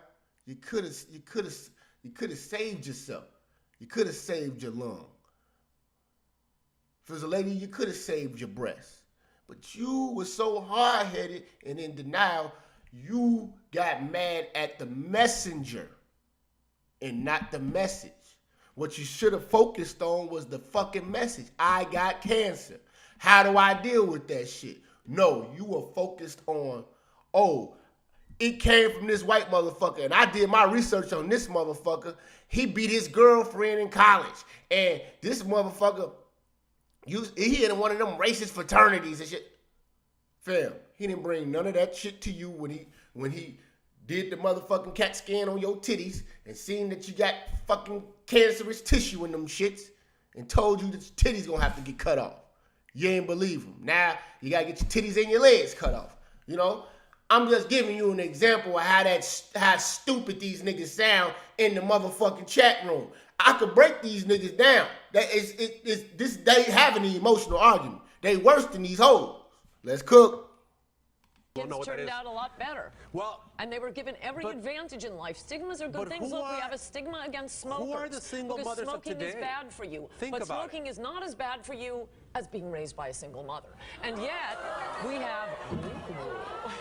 you could have saved yourself. You could have saved your lung. If it was a lady, you could have saved your breast. But you were so hard-headed and in denial, you got mad at the messenger and not the message. What you should have focused on was the fucking message. I got cancer. How do I deal with that shit? No, you were focused on, oh, it came from this white motherfucker, and I did my research on this motherfucker. He beat his girlfriend in college, and this motherfucker, he in one of them racist fraternities and shit. Fam, he didn't bring none of that shit to you when he did the motherfucking CAT scan on your titties and seen that you got fucking cancerous tissue in them shits and told you that your titties gonna have to get cut off. You ain't believe him. Now you gotta get your titties and your legs cut off. You know, I'm just giving you an example of how stupid these niggas sound in the motherfucking chat room. I could break these niggas down. They having an emotional argument. They worse than these hoes. Let's cook. Kids turned out a lot better. Well, and they were given every advantage in life. Stigmas are good things. Look, we have a stigma against smokers. Who are the single mothers of today? Smoking is bad for you. But smoking is not as bad for you as being raised by a single mother. And yet,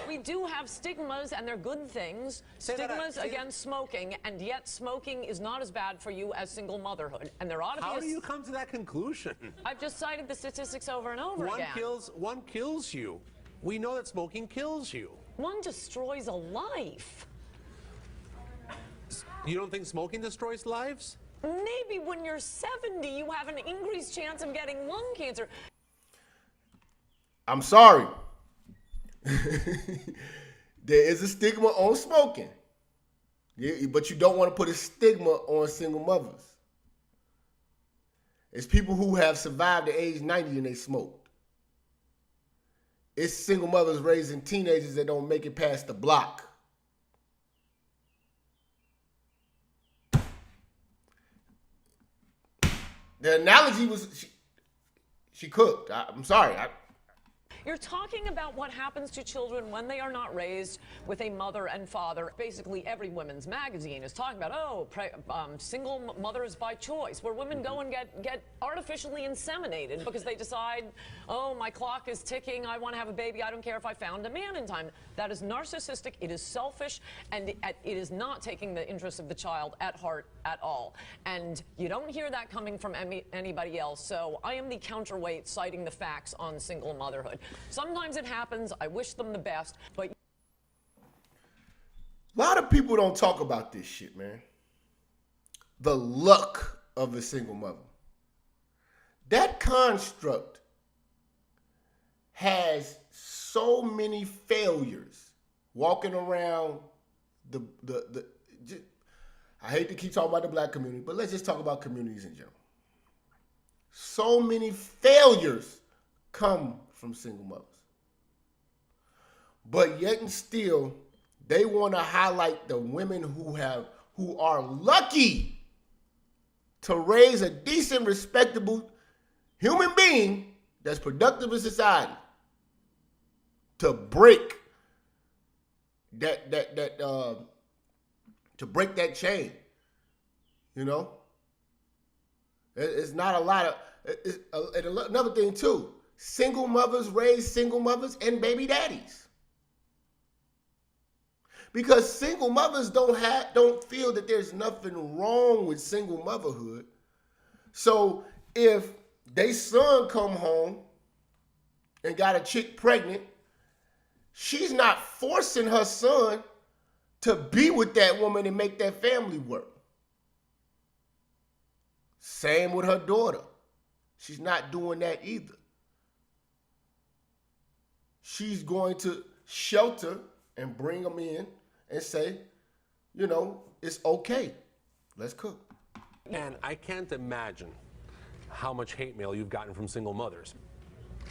we do have stigmas, and they're good things. Stigmas against smoking, and yet smoking is not as bad for you as single motherhood. And there ought to be. How do you come to that conclusion? I've just cited the statistics over and over again. One kills you. We know that smoking kills you. One destroys a life. You don't think smoking destroys lives? Maybe when you're 70, you have an increased chance of getting lung cancer. I'm sorry. There is a stigma on smoking. Yeah, but you don't want to put a stigma on single mothers. It's people who have survived the age 90 and they smoked. It's single mothers raising teenagers that don't make it past the block. The analogy was she cooked. I'm sorry. You're talking about what happens to children when they are not raised with a mother and father. Basically, every women's magazine is talking about, single mothers by choice, where women go and get artificially inseminated because they decide, oh, my clock is ticking, I want to have a baby, I don't care if I found a man in time. That is narcissistic, it is selfish, and it is not taking the interests of the child at heart at all. And you don't hear that coming from anybody else, so I am the counterweight citing the facts on single motherhood. Sometimes it happens. I wish them the best, but... A lot of people don't talk about this shit, man. The luck of a single mother. That construct has so many failures walking around I hate to keep talking about the black community, but let's just talk about communities in general. So many failures come from single mothers. But yet and still, they want to highlight the women who are lucky to raise a decent, respectable human being that's productive in society. To break that chain. You know? It's not a lot of another thing too. Single mothers raise single mothers and baby daddies. Because single mothers don't feel that there's nothing wrong with single motherhood. So if they son come home and got a chick pregnant, she's not forcing her son to be with that woman and make that family work. Same with her daughter. She's not doing that either. She's going to shelter and bring them in and say, it's okay. Let's cook. And I can't imagine how much hate mail you've gotten from single mothers.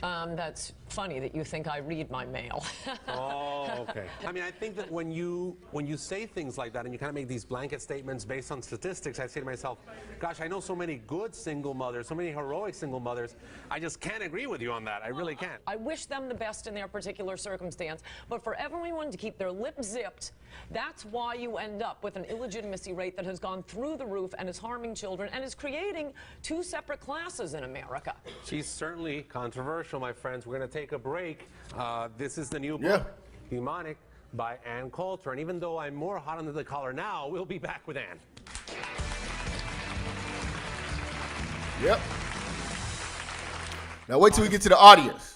That's funny that you think I read my mail. Oh, okay. I mean, I think that when you say things like that and you kind of make these blanket statements based on statistics, I say to myself, gosh, I know so many good single mothers, so many heroic single mothers. I just can't agree with you on that. I really can't. I wish them the best in their particular circumstance, but for everyone to keep their lips zipped, that's why you end up with an illegitimacy rate that has gone through the roof and is harming children and is creating two separate classes in America. She's certainly controversial, my friends. We're going to take a break. This is the new book, Demonic, by Coulter. And even though I'm more hot under the collar now, we'll be back with Ann. Yep. Now wait till we get to the audience.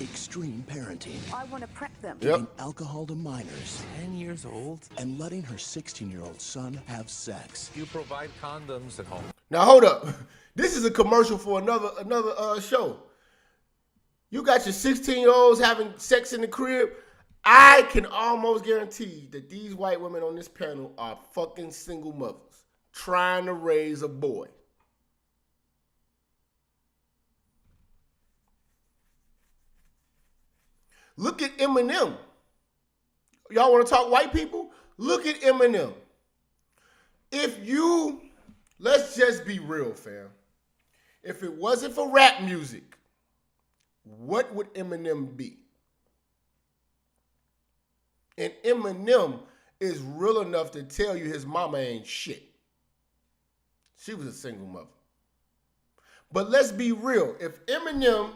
Extreme parenting. I want to prep them. Giving alcohol to minors. 10 years old. And letting her 16-year-old son have sex. You provide condoms at home. Now hold up. This is a commercial for another show. You got your 16-year-olds having sex in the crib. I can almost guarantee that these white women on this panel are fucking single mothers trying to raise a boy. Look at Eminem. Y'all want to talk white people? Look at Eminem. Let's just be real, fam. If it wasn't for rap music, what would Eminem be? And Eminem is real enough to tell you his mama ain't shit. She was a single mother. But let's be real. If Eminem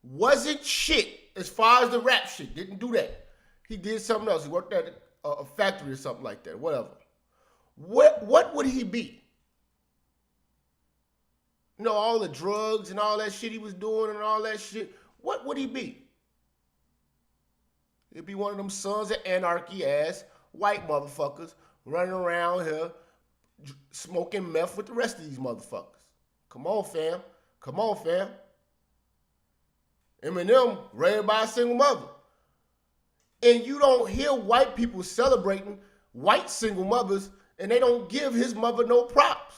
wasn't shit as far as the rap shit, didn't do that. He did something else. He worked at a factory or something like that, whatever. What would he be? All the drugs and all that shit he was doing and all that shit. What would he be? He'd be one of them sons of anarchy ass white motherfuckers running around here smoking meth with the rest of these motherfuckers. Come on, fam. Come on, fam. Eminem raised by a single mother. And you don't hear white people celebrating white single mothers, and they don't give his mother no props.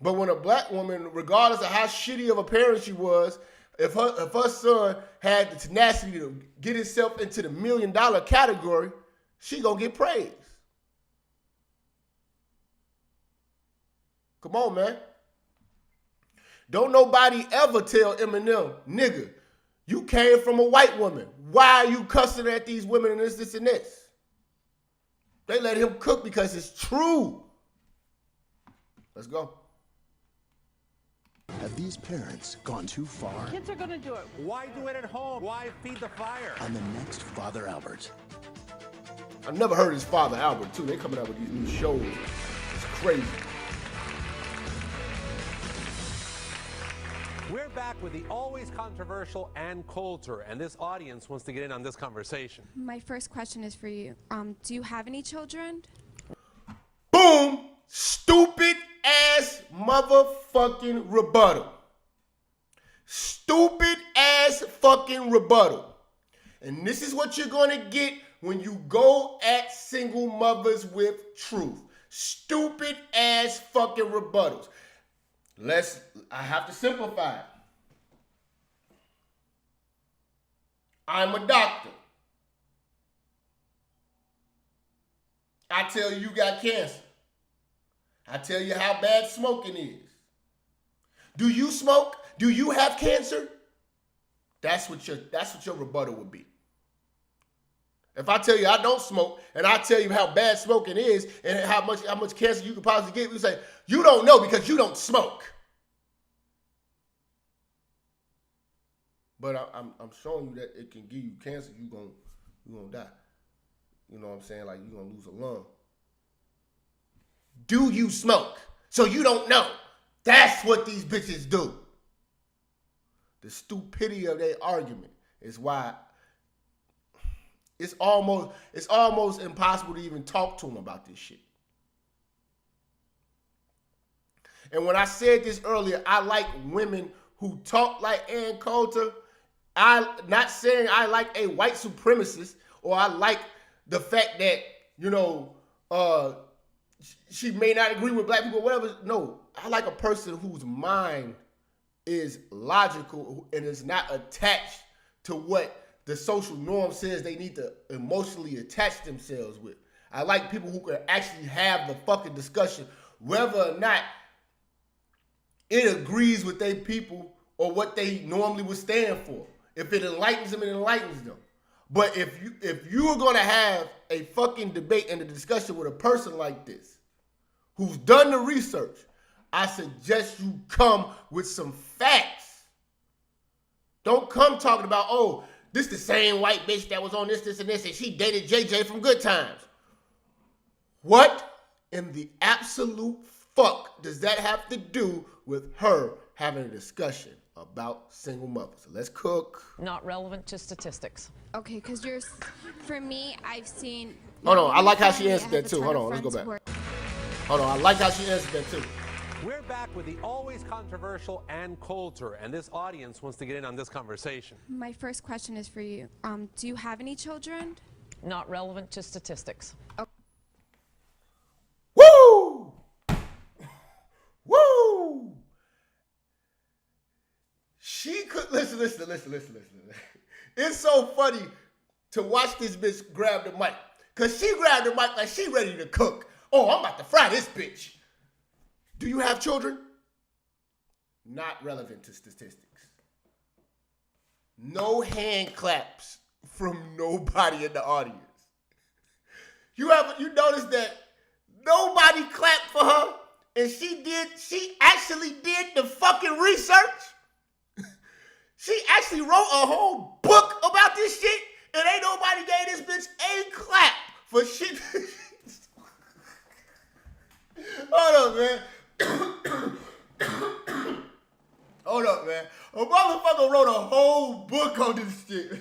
But when a black woman, regardless of how shitty of a parent she was, if her son had the tenacity to get himself into the $1 million category, she gonna get praise. Come on, man. Don't nobody ever tell Eminem, nigga, you came from a white woman. Why are you cussing at these women and this, and this? They let him cook because it's true. Let's go. Have these parents gone too far? Kids are going to do it. Why do it at home? Why feed the fire? On the next Father Albert. I've never heard his father Albert too. They coming out with these new shows. It's crazy. We're back with the always controversial Ann Coulter, and this audience wants to get in on this conversation. My first question is for you. Do you have any children? Boom! Stupid ass motherfucking rebuttal. Stupid ass fucking rebuttal. And this is what you're gonna get when you go at single mothers with truth. Stupid ass fucking rebuttals. I have to simplify it. I'm a doctor. I tell you got cancer. I tell you how bad smoking is. Do you smoke? Do you have cancer? That's what your rebuttal would be. If I tell you I don't smoke and I tell you how bad smoking is and how much cancer you could possibly get, you say, you don't know because you don't smoke. But I'm showing you that it can give you cancer, you gonna die. You know what I'm saying? Like you're gonna lose a lung. Do you smoke? So you don't know. That's what these bitches do. The stupidity of their argument is why it's almost impossible to even talk to them about this shit. And when I said this earlier, I like women who talk like Ann Coulter. I'm not saying I like a white supremacist or I like the fact that, she may not agree with black people, whatever. No, I like a person whose mind is logical and is not attached to what the social norm says they need to emotionally attach themselves with. I like people who can actually have the fucking discussion, whether or not it agrees with their people or what they normally would stand for. If it enlightens them, it enlightens them. But if you are gonna have a fucking debate and a discussion with a person like this, who's done the research, I suggest you come with some facts. Don't come talking about, oh, this the same white bitch that was on this, and this, and she dated JJ from Good Times. What in the absolute fuck does that have to do with her having a discussion about single mothers? So let's cook. Not relevant to statistics. Okay, because for me, I've seen. Hold on, I like how she answered that too. Hold on, let's go back. Hold on, I like how she answered that too. We're back with the always controversial Ann Coulter, and this audience wants to get in on this conversation. My first question is for you. Do you have any children? Not relevant to statistics. Okay. Woo! Woo! She could listen. It's so funny to watch this bitch grab the mic. Cause she grabbed the mic like she ready to cook. Oh, I'm about to fry this bitch. Do you have children? Not relevant to statistics. No hand claps from nobody in the audience. You noticed that nobody clapped for her, and she actually did the fucking research. She actually wrote a whole book about this shit, and ain't nobody gave this bitch a clap for shit. Hold up, man. Hold up, man. A motherfucker wrote a whole book on this shit.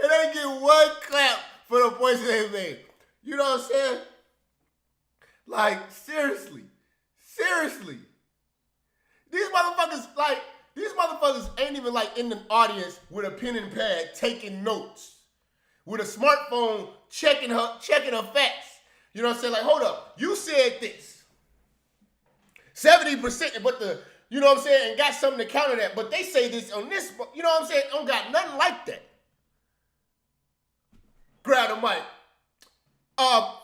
And they get one clap for the points they made. You know what I'm saying? Like, seriously. These motherfuckers ain't even like in the audience with a pen and pad taking notes. With a smartphone checking her facts. You know what I'm saying? Like, hold up. You said this. 70%, but you know what I'm saying? And got something to counter that. But they say this on this, you know what I'm saying? Don't got nothing like that. Grab the mic.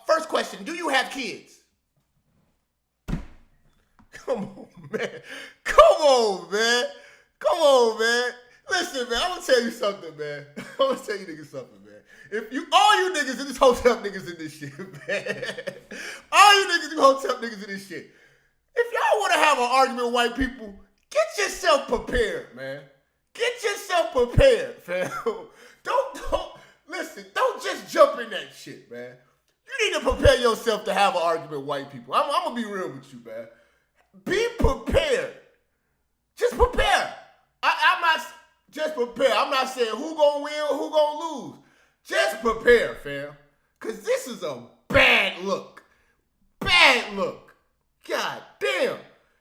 First question, do you have kids? Come on, man. Come on, man. Come on, man. Listen, man, I'm gonna tell you something, man. I'm gonna tell you niggas something, man. If you, all you niggas in this hotel niggas in this shit, man. All you niggas, you hotel niggas in this shit. If y'all wanna have an argument with white people, get yourself prepared, man. Get yourself prepared, fam. Listen, don't just jump in that shit, man. You need to prepare yourself to have an argument with white people. I'm gonna be real with you, man. Be prepared. Just prepare. I'm not just prepare. I'm not saying who gonna win or who gonna lose. Just prepare, fam. Cause this is a bad look. Bad look. God damn.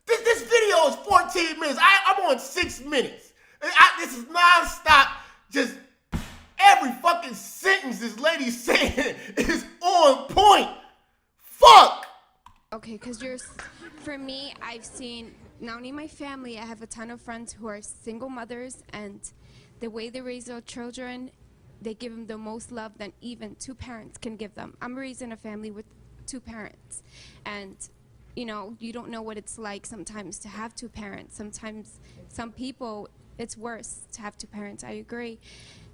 This video is 14 minutes. I'm on 6 minutes. This is non-stop. Just every fucking sentence this lady's saying is on point. Fuck. Okay, because for me, I've seen, not only my family, I have a ton of friends who are single mothers, and the way they raise their children, they give them the most love than even two parents can give them. I'm raising a family with two parents, and you know, you don't know what it's like sometimes to have two parents. Sometimes, some people, it's worse to have two parents. I agree.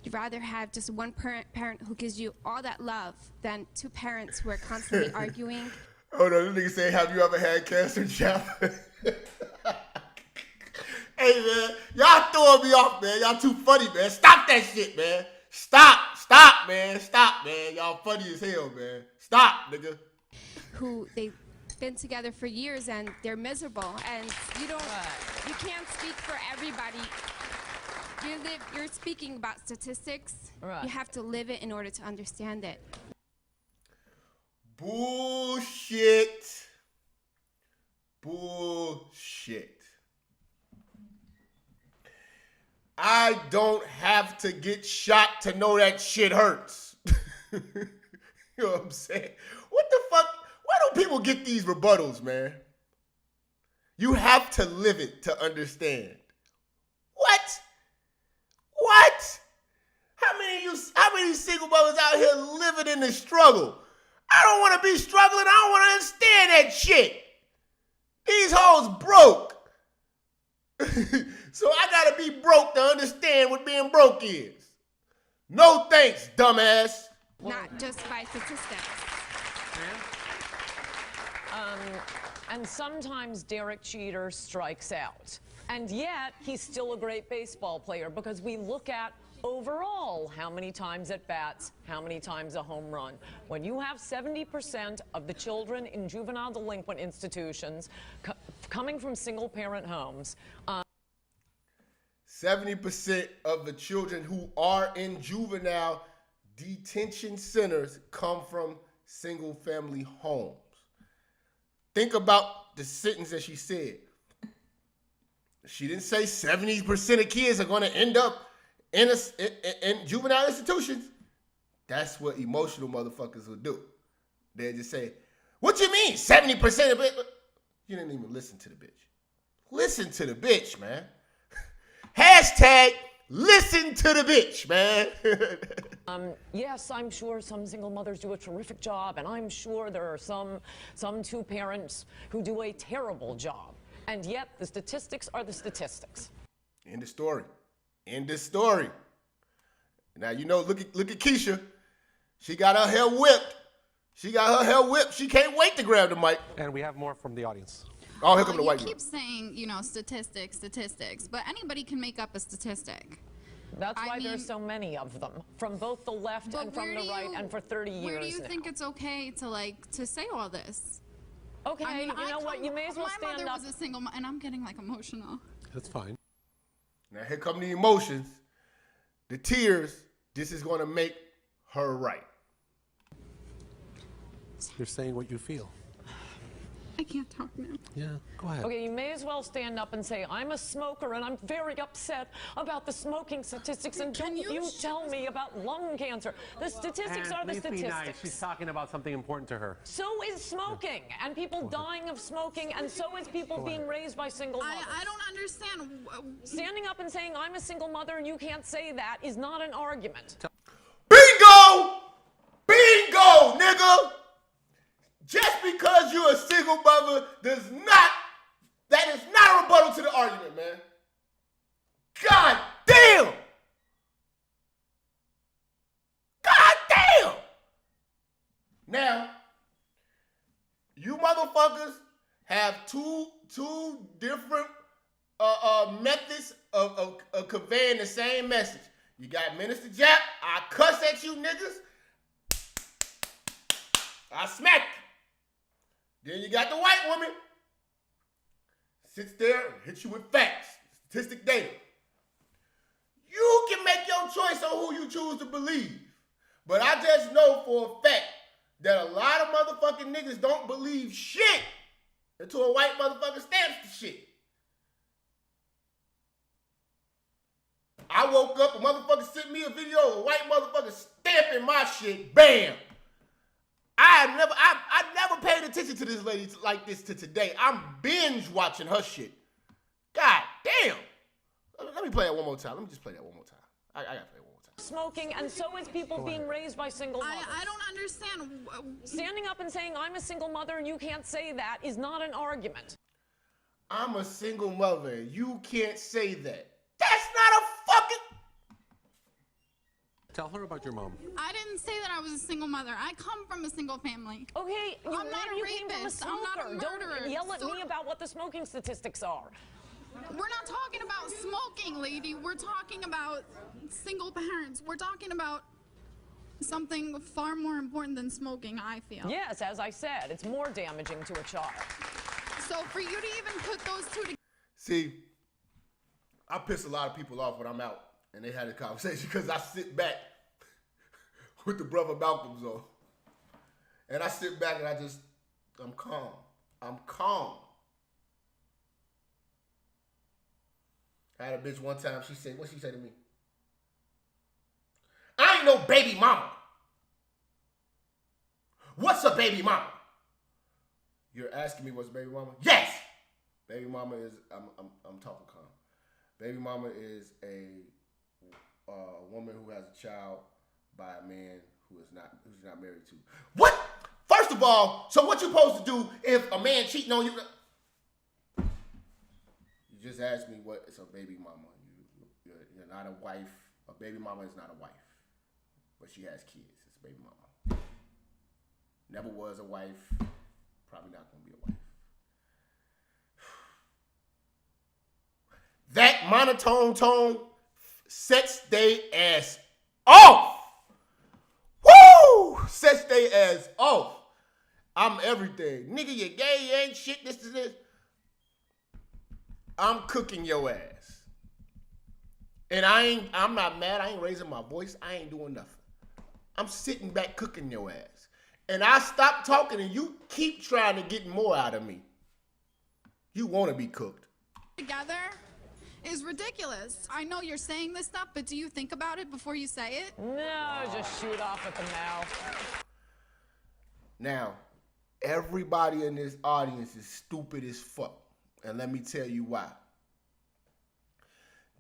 You'd rather have just one parent who gives you all that love than two parents who are constantly arguing. Hold on, this nigga say, have you ever had cancer, Jap? Hey, man, y'all throwing me off, man. Y'all too funny, man. Stop that shit, man. Stop, man. Stop, man. Y'all funny as hell, man. Stop, nigga. Who they've been together for years and they're miserable, and you can't speak for everybody. You're speaking about statistics. Right. You have to live it in order to understand it. Bullshit. I don't have to get shot to know that shit hurts. You know what I'm saying? What the fuck? Why don't people get these rebuttals, man? You have to live it to understand. What? How many single mothers out here living in the struggle? I don't want to be struggling. I don't want to understand that shit. These hoes broke. So I gotta be broke to understand what being broke is. No thanks, dumbass. Not just by statistics. And sometimes Derek Jeter strikes out. And yet, he's still a great baseball player because we look at overall how many times at bats, how many times a home run. When you have 70% of the children in juvenile delinquent institutions coming from single-parent homes. 70% of the children who are in juvenile detention centers come from single-family homes. Think about the sentence that she said. She didn't say 70% of kids are going to end up in juvenile institutions. That's what emotional motherfuckers will do. They just say, what you mean 70% of it? You didn't even listen to the bitch. Listen to the bitch, man. Hashtag listen to the bitch, man. Yes, I'm sure some single mothers do a terrific job, and I'm sure there are some two parents who do a terrible job. And yet the statistics are the statistics. End of story. Now, you know, look at Keisha. She got her hair whipped. She can't wait to grab the mic. And we have more from the audience. Oh, here come the white You girl. keep saying, you know, statistics, but anybody can make up a statistic. That's why there's so many of them, from both the left and from the right, and for 30 years now. Where do you think it's okay to say all this? Okay, I mean, you know what? You may as well stand up. My mother was a single mother, and I'm getting like emotional. That's fine. Now here come the emotions, the tears. This is going to make her right. You're saying what you feel. I can't talk now. Yeah, go ahead. Okay, you may as well stand up and say, I'm a smoker and I'm very upset about the smoking statistics, and don't you tell me about lung cancer. The statistics are the Please be statistics. nice. She's talking about something important to her. So is smoking, and people dying of smoking, and so is people being raised by single mothers. I don't understand. Standing up and saying, I'm a single mother and you can't say that is not an argument. Bingo! Bingo, nigga! Just because you're a single mother that is not a rebuttal to the argument, man. God damn! God damn! Now, you motherfuckers have two different methods of conveying the same message. You got Minister Jap, I cuss at you niggas. I smack you. Then you got the white woman. Sits there and hits you with facts, statistic data. You can make your choice on who you choose to believe. But I just know for a fact that a lot of motherfucking niggas don't believe shit until a white motherfucker stamps the shit. I woke up, a motherfucker sent me a video of a white motherfucker stamping my shit. Bam! I never paid attention to this lady like this to today. I'm binge watching her shit. God damn. Let me play it one more time. Let me just play that one more time. I gotta play it one more time. Smoking, and so is people being raised by single mothers. I don't understand. Standing up and saying, I'm a single mother and you can't say that is not an argument. I'm a single mother and you can't say that. That's not a fucking... Tell her about your mom. I didn't say that I was a single mother. I come from a single family. Okay, I'm not a came from a rapist. I'm not a murderer. Don't yell at me about what the smoking statistics are. We're not talking about smoking, lady. We're talking about single parents. We're talking about something far more important than smoking, I feel. Yes, as I said, it's more damaging to a child. So for you to even put those two together... See, I piss a lot of people off when I'm out and they had a conversation because I sit back with the Brother Malcolm's on. And I sit back and I'm calm. I'm calm. I had a bitch one time, she said, what'd she say to me? I ain't no baby mama. What's a baby mama? You're asking me what's a baby mama? Yes! Baby mama is, I'm talking calm. Baby mama is a woman who has a child by a man who's not married to. What? First of all, so what you supposed to do if a man cheating on you? You just asked me what is a baby mama. You're not a wife. A baby mama is not a wife, but she has kids. It's a baby mama. Never was a wife. Probably not gonna be a wife. That monotone tone sets they ass off. Woo! Sets they ass off. I'm everything. Nigga, you gay, you ain't shit, this. I'm cooking your ass. And I'm not mad. I ain't raising my voice. I ain't doing nothing. I'm sitting back cooking your ass. And I stop talking and you keep trying to get more out of me. You want to be cooked. Together is ridiculous. I know you're saying this stuff, but do you think about it before you say it? No, just shoot off at the mouth. Now, everybody in this audience is stupid as fuck. And let me tell you why.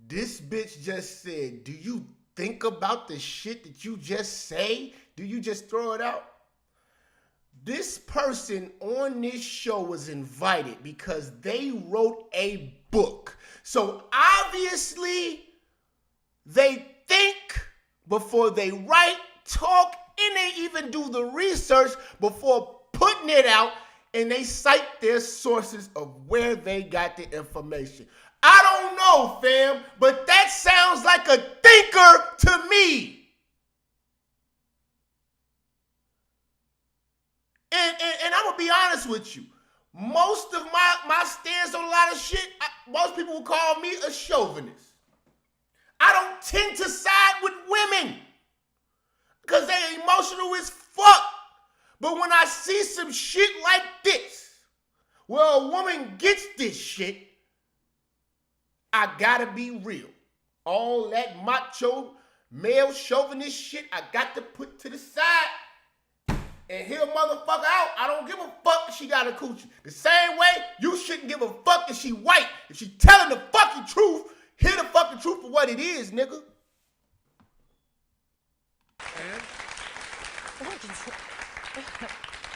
This bitch just said, do you think about the shit that you just say? Do you just throw it out? This person on this show was invited because they wrote a book. So obviously, they think before they write, talk, and they even do the research before putting it out, and they cite their sources of where they got the information. I don't know, fam, but that sounds like a thinker to me. And I'm going to be honest with you. Most of my stance on a lot of shit, most people will call me a chauvinist. I don't tend to side with women because they're emotional as fuck. But when I see some shit like this, well, a woman gets this shit, I gotta be real. All that macho, male chauvinist shit, I got to put to the side and hear a motherfucker out. I don't give a fuck if she got a coochie. The same way you shouldn't give a fuck if she white. If she telling the fucking truth, hear the fucking truth for what it is, nigga.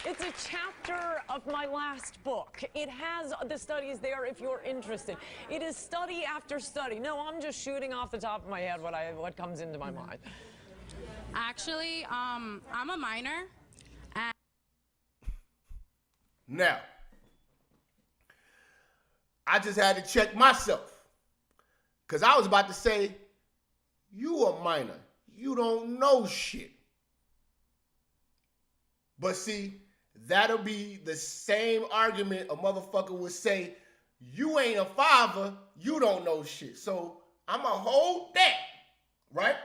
It's a chapter of my last book. It has the studies there if you're interested. It is study after study. No, I'm just shooting off the top of my head what comes into my mind. Actually, I'm a minor. Now, I just had to check myself. Because I was about to say, you a minor. You don't know shit. But see, that'll be the same argument a motherfucker would say, you ain't a father, you don't know shit. So I'm going to hold that, right?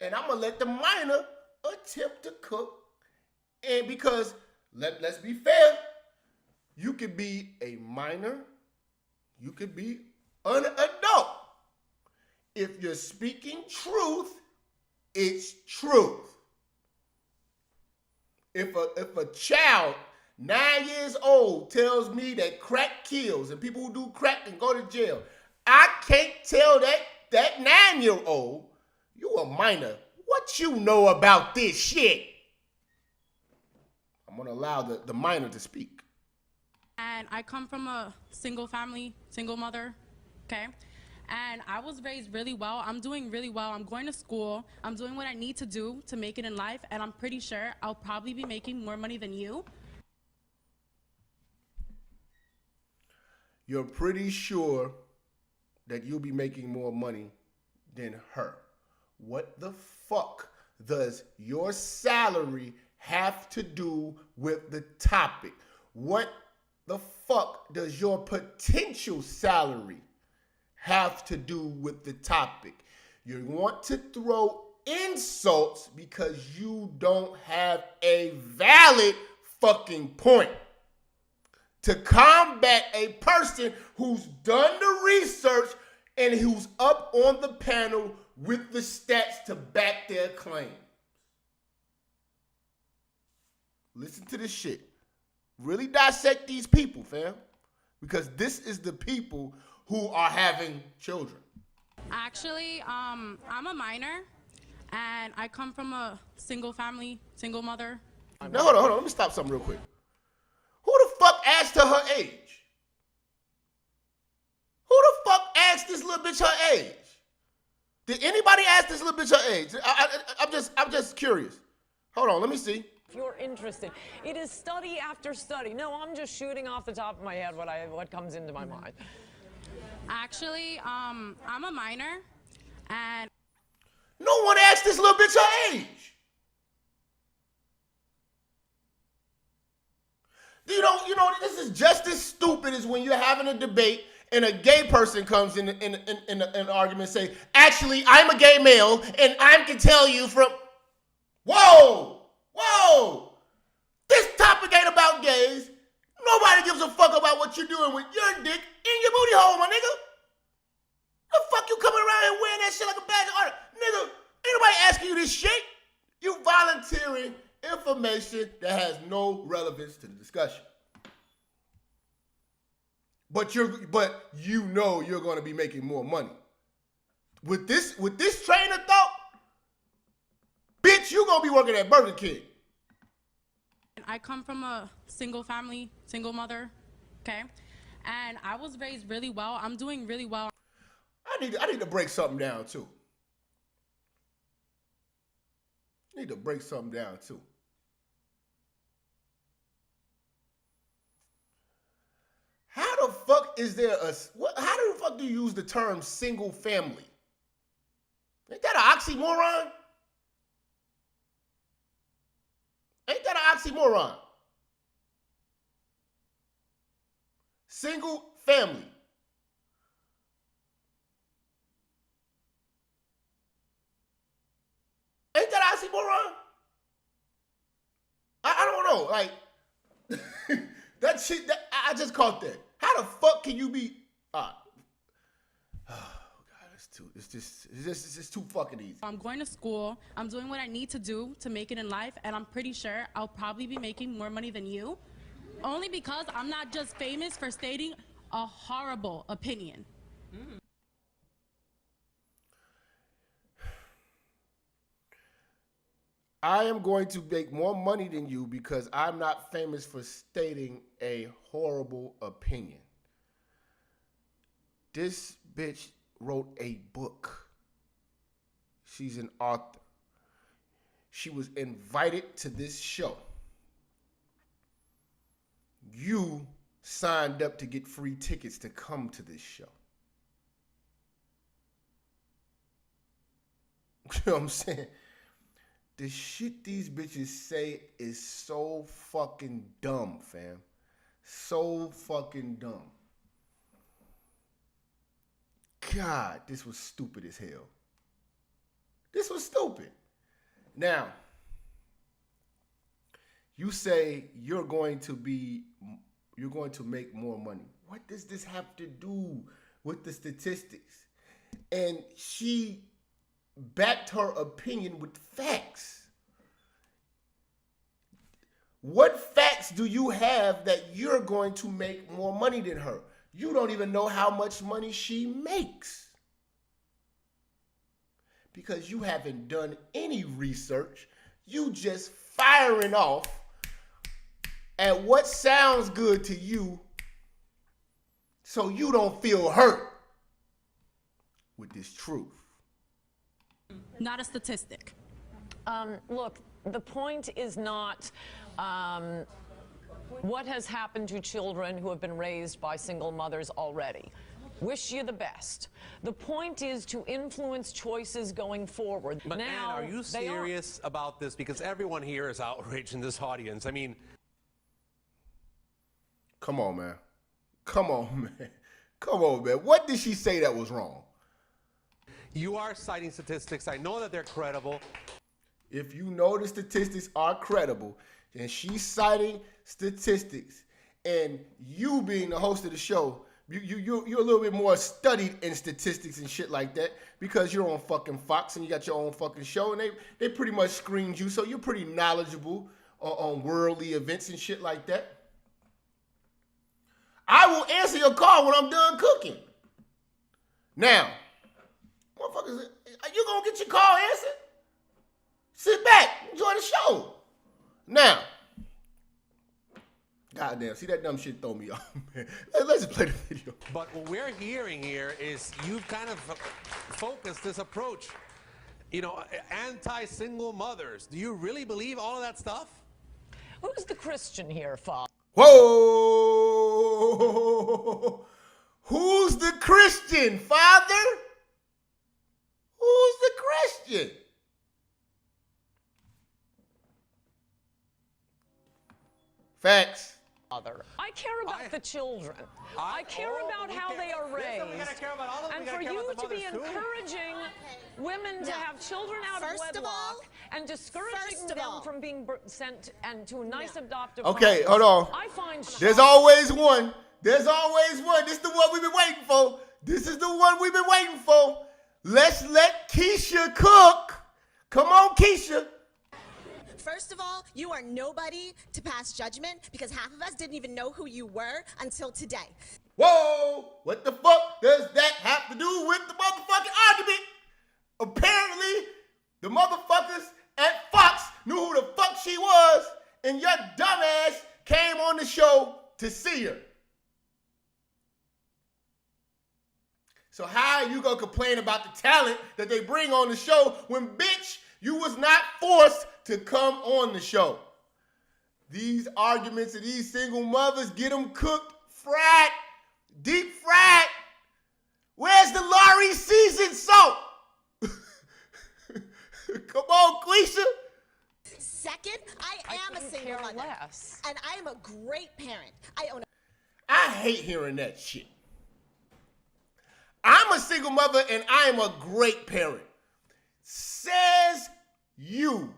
And I'm going to let the minor attempt to cook. And because, let's be fair, you could be a minor, you could be an adult. If you're speaking truth, it's truth. If a child 9 years old tells me that crack kills and people who do crack can go to jail, I can't tell that 9-year-old, you a minor, what you know about this shit? I'm gonna allow the minor to speak. And I come from a single family, single mother, okay? And I was raised really well. I'm doing really well. I'm going to school. I'm doing what I need to do to make it in life. And I'm pretty sure I'll probably be making more money than you. You're pretty sure that you'll be making more money than her. What the fuck does your salary have to do with the topic? What the fuck does your potential salary have to do with the topic? You want to throw insults because you don't have a valid fucking point to combat a person who's done the research and who's up on the panel with the stats to back their claim. Listen to this shit. Really dissect these people, fam. Because this is the people who are having children. Actually, I'm a minor, and I come from a single family, single mother. Now, hold on. Let me stop something real quick. Who the fuck asked her age? Who the fuck asked this little bitch her age? Did anybody ask this little bitch her age? I'm just curious. Hold on, let me see. If you're interested, it is study after study. No, I'm just shooting off the top of my head what comes into my mind. Actually, I'm a minor, and no one asked this little bitch her age. You know, this is just as stupid as when you're having a debate and a gay person comes in an argument and say, actually, I'm a gay male, and I can tell you from... Whoa! This topic ain't about gays. Nobody gives a fuck about what you're doing with your dick in your booty hole, my nigga. The fuck you coming around here wearing that shit like a badge of honor? Nigga, ain't nobody asking you this shit. You volunteering information that has no relevance to the discussion. But you know you're gonna be making more money. With this train of thought, bitch, you gonna be working at Burger King. I come from a single family, single mother, okay? And I was raised really well. I'm doing really well. I need to break something down too. How the fuck is there how the fuck do you use the term single family? Ain't that an oxymoron? Single family. Ain't that oxymoron? I don't know. Like, That shit, I just caught that. How the fuck can you be? Oh God, it's just too fucking easy. I'm going to school. I'm doing what I need to do to make it in life, and I'm pretty sure I'll probably be making more money than you, only because I'm not just famous for stating a horrible opinion. I am going to make more money than you because I'm not famous for stating a horrible opinion. This bitch wrote a book. She's an author. She was invited to this show. You signed up to get free tickets to come to this show. You know what I'm saying? The shit these bitches say is so fucking dumb, fam. So fucking dumb. God, this was stupid as hell. This was stupid. Now, you say you're going to make more money. What does this have to do with the statistics? And she backed her opinion with facts. What facts do you have that you're going to make more money than her? You don't even know how much money she makes. Because you haven't done any research. You just firing off at what sounds good to you so you don't feel hurt with this truth. Not a statistic. Look, the point is not what has happened to children who have been raised by single mothers already. Wish you the best. The point is to influence choices going forward. But now, Ann, are you serious about this? Because everyone here is outraged in this audience. I mean, come on, man. Come on, man. Come on, man. What did she say that was wrong? You are citing statistics. I know that they're credible. If you know the statistics are credible, and she's citing statistics, and you being the host of the show, you're a little bit more studied in statistics and shit like that because you're on fucking Fox and you got your own fucking show, and they pretty much screened you, so you're pretty knowledgeable on worldly events and shit like that. I will answer your call when I'm done cooking. Now, motherfuckers, you gonna get your call answered? Sit back, enjoy the show. Now, goddamn, see that dumb shit throw me off, man. Let's just play the video. But what we're hearing here is you've kind of focused this approach, you know, anti-single mothers. Do you really believe all of that stuff? who's the Christian here, Father? Whoa! Who's the Christian, Father? Who's the Christian? Facts. I care about the children. I care about how they are raised. And for you to be encouraging women to have children out of wedlock and discouraging them from being sent and to a nice adoptive home. Okay, hold on. I find There's always one. There's always one. This is the one we've been waiting for. This is the one we've been waiting for. Let's let Keisha cook. Come on, Keisha. First of all, you are nobody to pass judgment because half of us didn't even know who you were until today. Whoa! What the fuck does that have to do with the motherfucking argument? Apparently, the motherfuckers at Fox knew who the fuck she was, and your dumbass came on the show to see her. So how are you gonna complain about the talent that they bring on the show when, bitch, you was not forced to come on the show? These arguments of these single mothers, get them cooked, fried, deep fried. Where's the Lorry seasoned salt? Come on, Quisha. Second, I am a single mother, and I am a great parent. I hate hearing that shit. I'm a single mother and I am a great parent. Says you.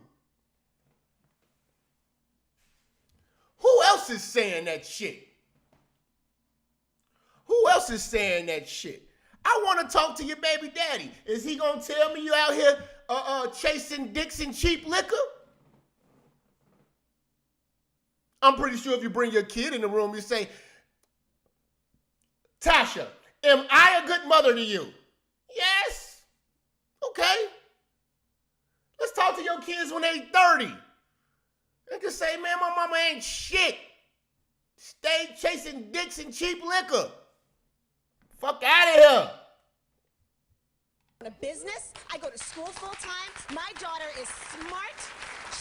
Who else is saying that shit? Who else is saying that shit? I want to talk to your baby daddy. Is he going to tell me you out here chasing dicks and cheap liquor? I'm pretty sure if you bring your kid in the room, you say, Tasha, am I a good mother to you? Yes. Okay. Let's talk to your kids when they 30. They can say, man, my mama ain't shit. Stay chasing dicks and cheap liquor. Fuck out of here. A business. I go to school full time. My daughter is smart.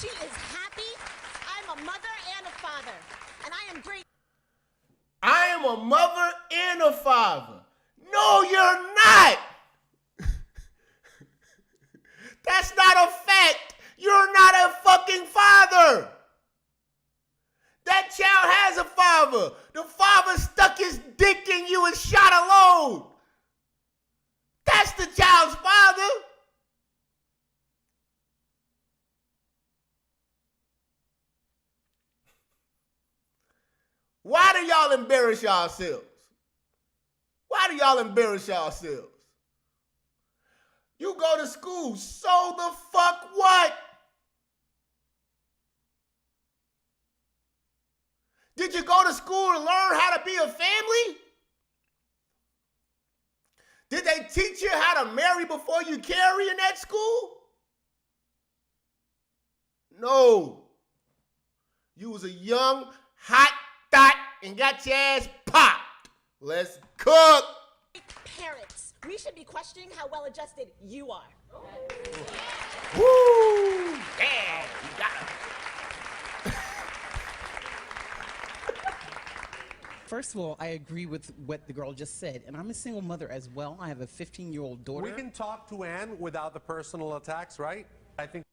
She is happy. I'm a mother and a father. And I am great. I am a mother and a father. No, you're not. That's not a fact. You're not a fucking father. That child has a father. The father stuck his dick in you and shot a load. That's the child's father. Why do y'all embarrass yourselves? Why do y'all embarrass yourselves? You go to school, so the fuck what? Did you go to school to learn how to be a family? Did they teach you how to marry before you carry in that school? No. You was a young, hot thot and got your ass popped. Let's cook. Parents, we should be questioning how well-adjusted you are. Woo! Yeah, you got it. First of all, I agree with what the girl just said, and I'm a single mother as well. I have a 15-year-old daughter. We can talk to Ann without the personal attacks, right? I think.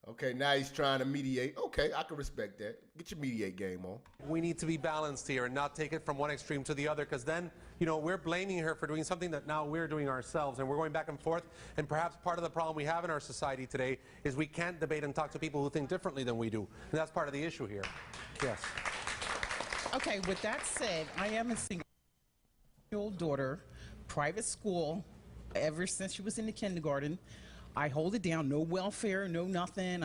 Okay, now he's trying to mediate. Okay, I can respect that. Get your mediate game on. We need to be balanced here and not take it from one extreme to the other, because then, you know, we're blaming her for doing something that now we're doing ourselves, and we're going back and forth. And perhaps part of the problem we have in our society today is we can't debate and talk to people who think differently than we do. And that's part of the issue here. Yes. Okay, with that said, I am a single-year-old daughter, private school, ever since she was in the kindergarten. I hold it down, no welfare, no nothing.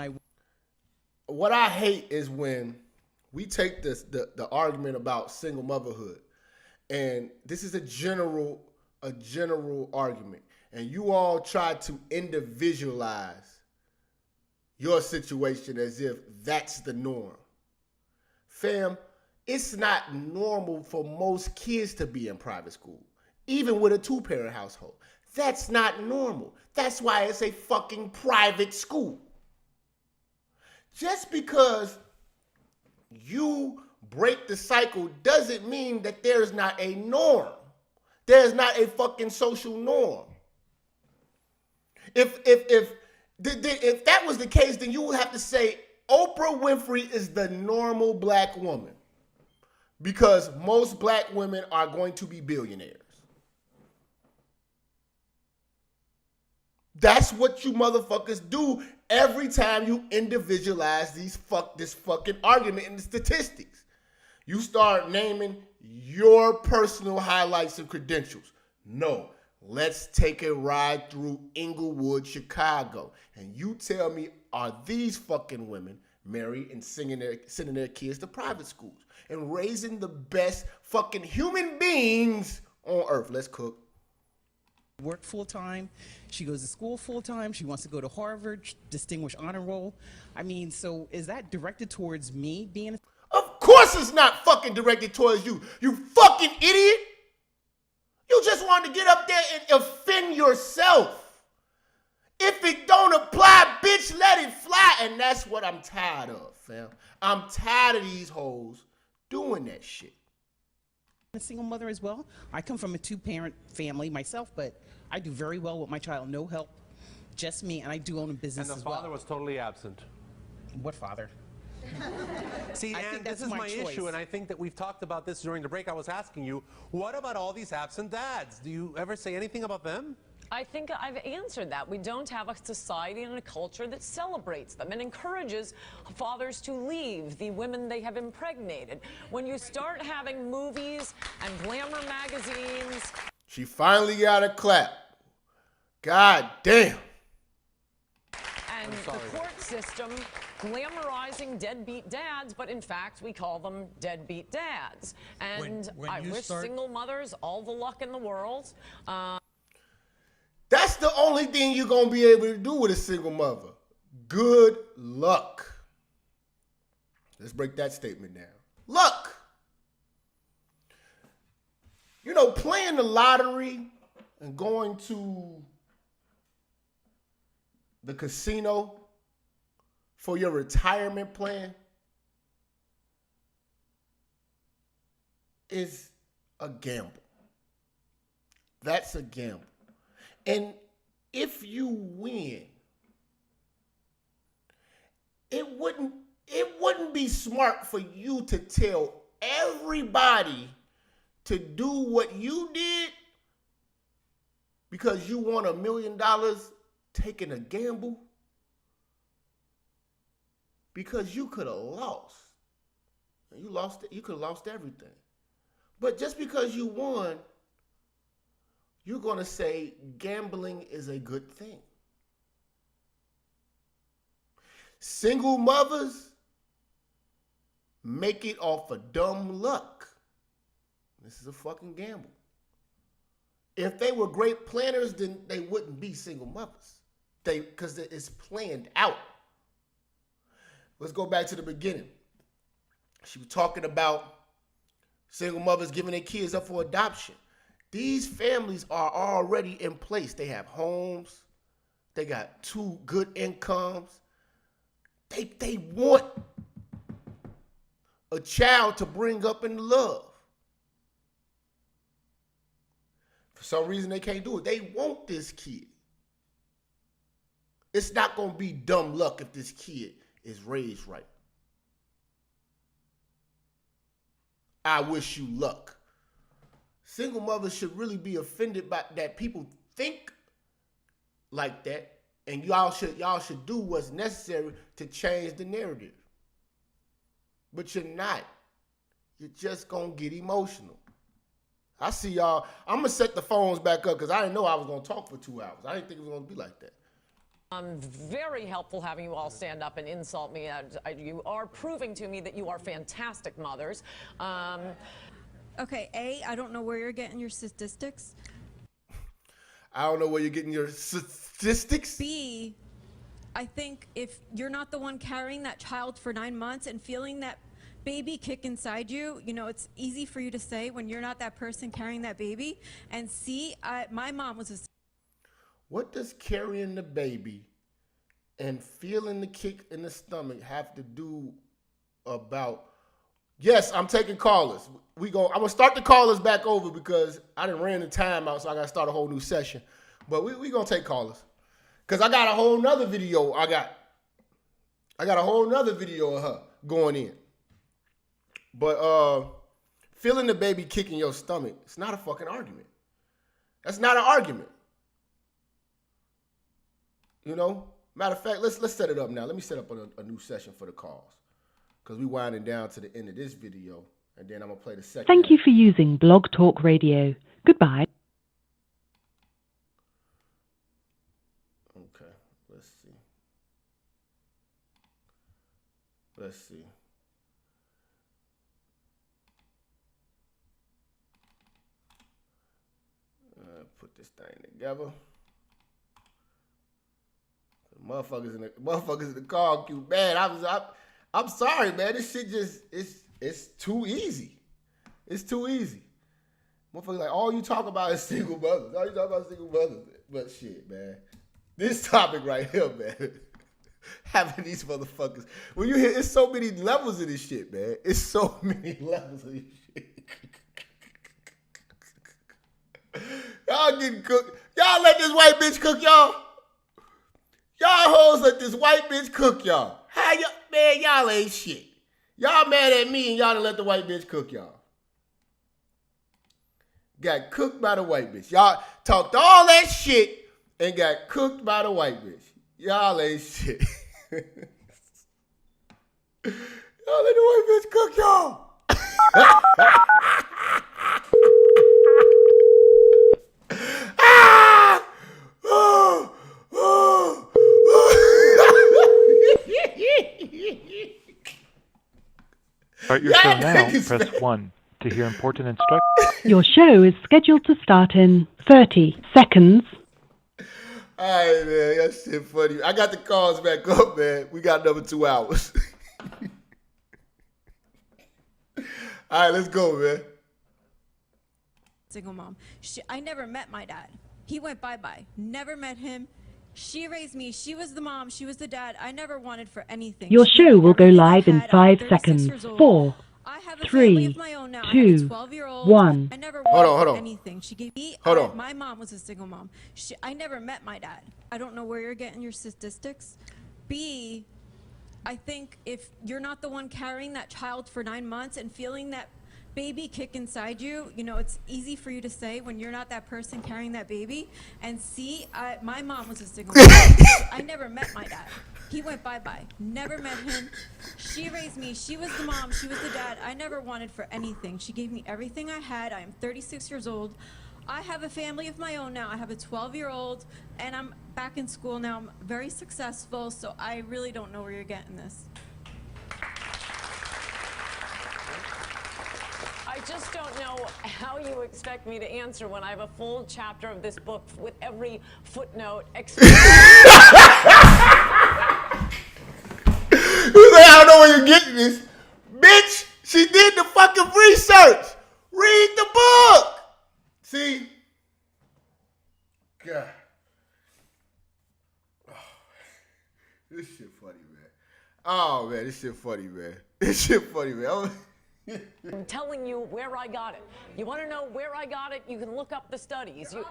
What I hate is when we take the argument about single motherhood, and this is a general argument, and you all try to individualize your situation as if that's the norm. Fam, it's not normal for most kids to be in private school, even with a two-parent household. That's not normal. That's why it's a fucking private school. Just because you break the cycle doesn't mean that there's not a norm. There's not a fucking social norm. If that was the case, then you would have to say Oprah Winfrey is the normal black woman, because most black women are going to be billionaires. That's what you motherfuckers do every time you individualize this fucking argument in the statistics. You start naming your personal highlights and credentials. No, let's take a ride through Inglewood, Chicago. And you tell me, are these fucking women married and sending their kids to private schools and raising the best fucking human beings on earth? Let's cook. Work full-time. She goes to school full-time. She wants to go to Harvard, distinguished honor roll. I mean, so is that directed towards me being Of course it's not fucking directed towards you, you fucking idiot. You just wanted to get up there and offend yourself. If it don't apply, bitch, let it fly. And that's what I'm tired of, fam. I'm tired of these hoes doing that shit. a single mother as well? I come from a two-parent family myself, but I do very well with my child. No help, just me, and I do own a business as well. And the father was totally absent. What father? See, and this is my issue, and I think that we've talked about this during the break. I was asking you, what about all these absent dads? Do you ever say anything about them? I think I've answered that. We don't have a society and a culture that celebrates them and encourages fathers to leave the women they have impregnated. When you start having movies and glamour magazines... She finally got a clap. God damn. And the court system glamorizing deadbeat dads, but in fact, we call them deadbeat dads. And when I wish single mothers all the luck in the world. That's the only thing you're going to be able to do with a single mother. Good luck. Let's break that statement down. Luck. You know, playing the lottery and going to the casino for your retirement plan is a gamble. That's a gamble. And if you win, it wouldn't be smart for you to tell everybody to do what you did because you won $1 million taking a gamble, because you could have lost. You could have lost everything. But just because you won, you're going to say gambling is a good thing. Single mothers make it off of dumb luck. This is a fucking gamble. If they were great planners, then they wouldn't be single mothers. Because it's planned out. Let's go back to the beginning. She was talking about single mothers giving their kids up for adoption. These families are already in place. They have homes. They got 2 good incomes. They want a child to bring up in love. For some reason, they can't do it. They want this kid. It's not going to be dumb luck if this kid is raised right. I wish you luck. Single mothers should really be offended by that people think like that, and y'all should do what's necessary to change the narrative. But you're not. You're just going to get emotional. I see y'all. I'm going to set the phones back up because I didn't know I was going to talk for 2 hours. I didn't think it was going to be like that. Very helpful having you all stand up and insult me. You are proving to me that you are fantastic mothers. Okay, A, I don't know where you're getting your statistics. I don't know where you're getting your statistics. B, I think if you're not the one carrying that child for 9 months and feeling that baby kick inside you, you know, it's easy for you to say when you're not that person carrying that baby. And C, my mom was a... What does carrying the baby and feeling the kick in the stomach have to do about... Yes, I'm taking callers. I'm going to start the callers back over because I done ran the time out, so I got to start a whole new session. But we going to take callers. Because I got a whole nother video. I got a whole nother video of her going in. But feeling the baby kick in your stomach, it's not a fucking argument. That's not an argument. You know? Matter of fact, let's set it up now. Let me set up a new session for the calls. Because we winding down to the end of this video. And then I'm going to play the second. Thank you for using Blog Talk Radio. Goodbye. Okay, let's see. Put this thing together. Motherfuckers in the call queue, man. I'm sorry, man. This shit just it's too easy. It's too easy. Motherfuckers like all you talk about is single mothers. All you talk about is single mothers. But shit, man. This topic right here, man. Having these motherfuckers. When you hear, it's so many levels of this shit, man. It's so many levels of this shit. Y'all getting cooked. Y'all let this white bitch cook y'all. Y'all hoes let this white bitch cook y'all. How y'all, man, y'all ain't shit. Y'all mad at me and y'all done let the white bitch cook y'all. got cooked by the white bitch. Y'all talked all that shit and got cooked by the white bitch. Y'all ain't shit. Y'all let the white bitch cook y'all. Start your show now. Press 1 to hear important instructions. Your show is scheduled to start in 30 seconds. All right, man. That shit funny. I got the calls back up, man. We got another 2 hours. All right, let's go, man. Single mom. I never met my dad. He went bye-bye. Never met him. She raised me. She was the mom. She was the dad. I never wanted for anything. Your show will go live in 5 seconds. 4, 3, 2, 1. I never Hold wanted on. anything. She gave me. Hold on. My mom was a single mom. I never met my dad. I don't know where you're getting your statistics. B, I think if you're not the one carrying that child for 9 months and feeling that baby kick inside you, you know, it's easy for you to say when you're not that person carrying that baby. And C, my mom was a single mom. I never met my dad. He went bye-bye. Never met him. She raised me. She was the mom. She was the dad. I never wanted for anything. She gave me everything I had. I am 36 years old. I have a family of my own now. I have a 12-year-old, and I'm back in school now. I'm very successful, so I really don't know where you're getting this. I just don't know how you expect me to answer when I have a full chapter of this book with every footnote. You say, I don't know where you're getting this. Bitch, she did the fucking research. Read the book. See? God. Oh, this shit funny, man. Oh, man, this shit funny, man. This shit funny, man. I'm telling you where I got it. You want to know where I got it? You can look up the studies. You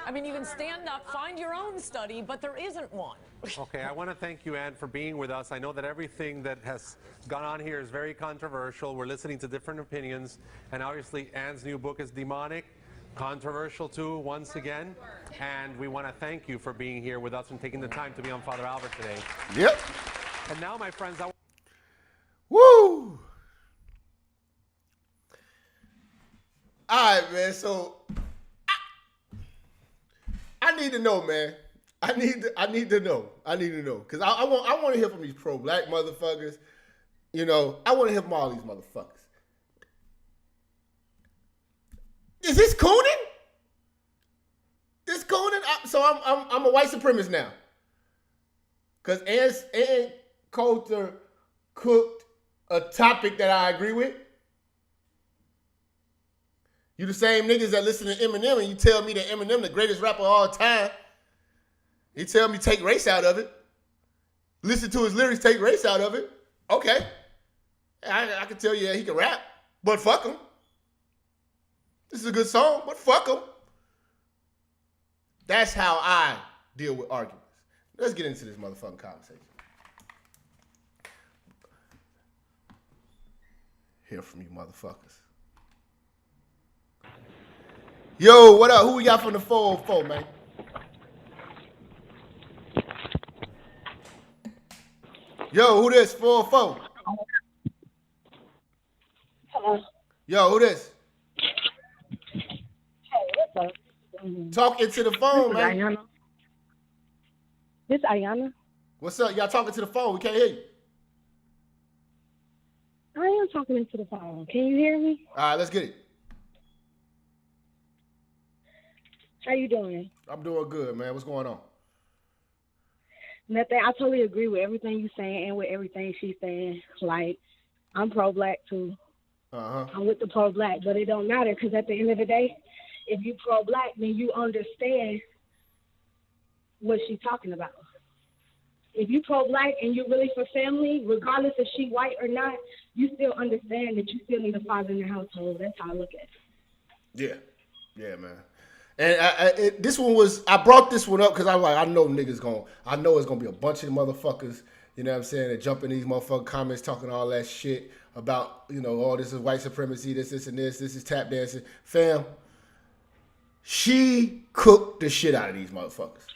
can stand up, find your own study, but there isn't one. Okay, I want to thank you, Ann, for being with us. I know that everything that has gone on here is very controversial. We're listening to different opinions, and obviously Ann's new book is demonic, controversial too, once again. And we want to thank you for being here with us and taking the time to be on Father Albert today. Yep. And now, my friends, Woo! All right, man. So I need to know, man. I need to know. Because I want to hear from these pro-black motherfuckers. You know, I want to hear from all these motherfuckers. Is this cooning? This cooning? So I'm a white supremacist now. Because Ann Coulter cooked a topic that I agree with. You the same niggas that listen to Eminem and you tell me that Eminem the greatest rapper of all time. You tell me take race out of it. Listen to his lyrics, take race out of it. Okay. I can tell you that he can rap, but fuck him. This is a good song, but fuck him. That's how I deal with arguments. Let's get into this motherfucking conversation. Hear from you motherfuckers. Yo, what up? Who we got from the 404, man? Yo, who this? 404. Hello. Yo, who this? Hey, what's up? Talk into the phone, man. Ayana. This Ayana. What's up? Y'all talking to the phone. We can't hear you. I am talking into the phone. Can you hear me? All right, let's get it. How you doing? I'm doing good, man. What's going on? Nothing. I totally agree with everything you're saying and with everything she's saying. Like, I'm pro-black too. I'm with the pro-black, but it don't matter because at the end of the day, if you pro-black, then you understand what she's talking about. If you pro-black and you're really for family, regardless if she white or not, you still understand that you still need a father in the household. That's how I look at it. Yeah, man. And this one was, I brought this one up because I'm like, I know it's going to be a bunch of motherfuckers, you know what I'm saying, that jump in these motherfucking comments talking all that shit about, you know, oh, this is white supremacy, this and this is tap dancing. Fam, she cooked the shit out of these motherfuckers.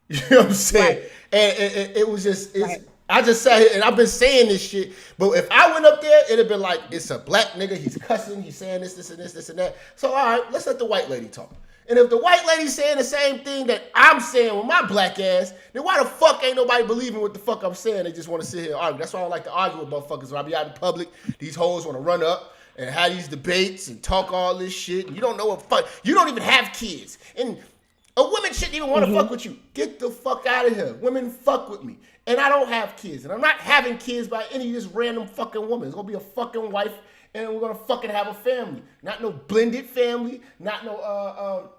You know what I'm saying? Right. And it was just, I just sat here and I've been saying this shit, but if I went up there, it'd have been like, it's a black nigga, he's cussing, he's saying this and this and that. So all right, let's let the white lady talk. And if the white lady's saying the same thing that I'm saying with my black ass, then why the fuck ain't nobody believing what the fuck I'm saying? They just want to sit here and argue. That's why I don't like to argue with motherfuckers. When I be out in public, these hoes want to run up and have these debates and talk all this shit. And you don't know what fuck. You don't even have kids. And a woman shouldn't even want to fuck with you. Get the fuck out of here. Women fuck with me. And I don't have kids. And I'm not having kids by any of this random fucking woman. It's going to be a fucking wife and we're going to fucking have a family. Not no blended family. Not no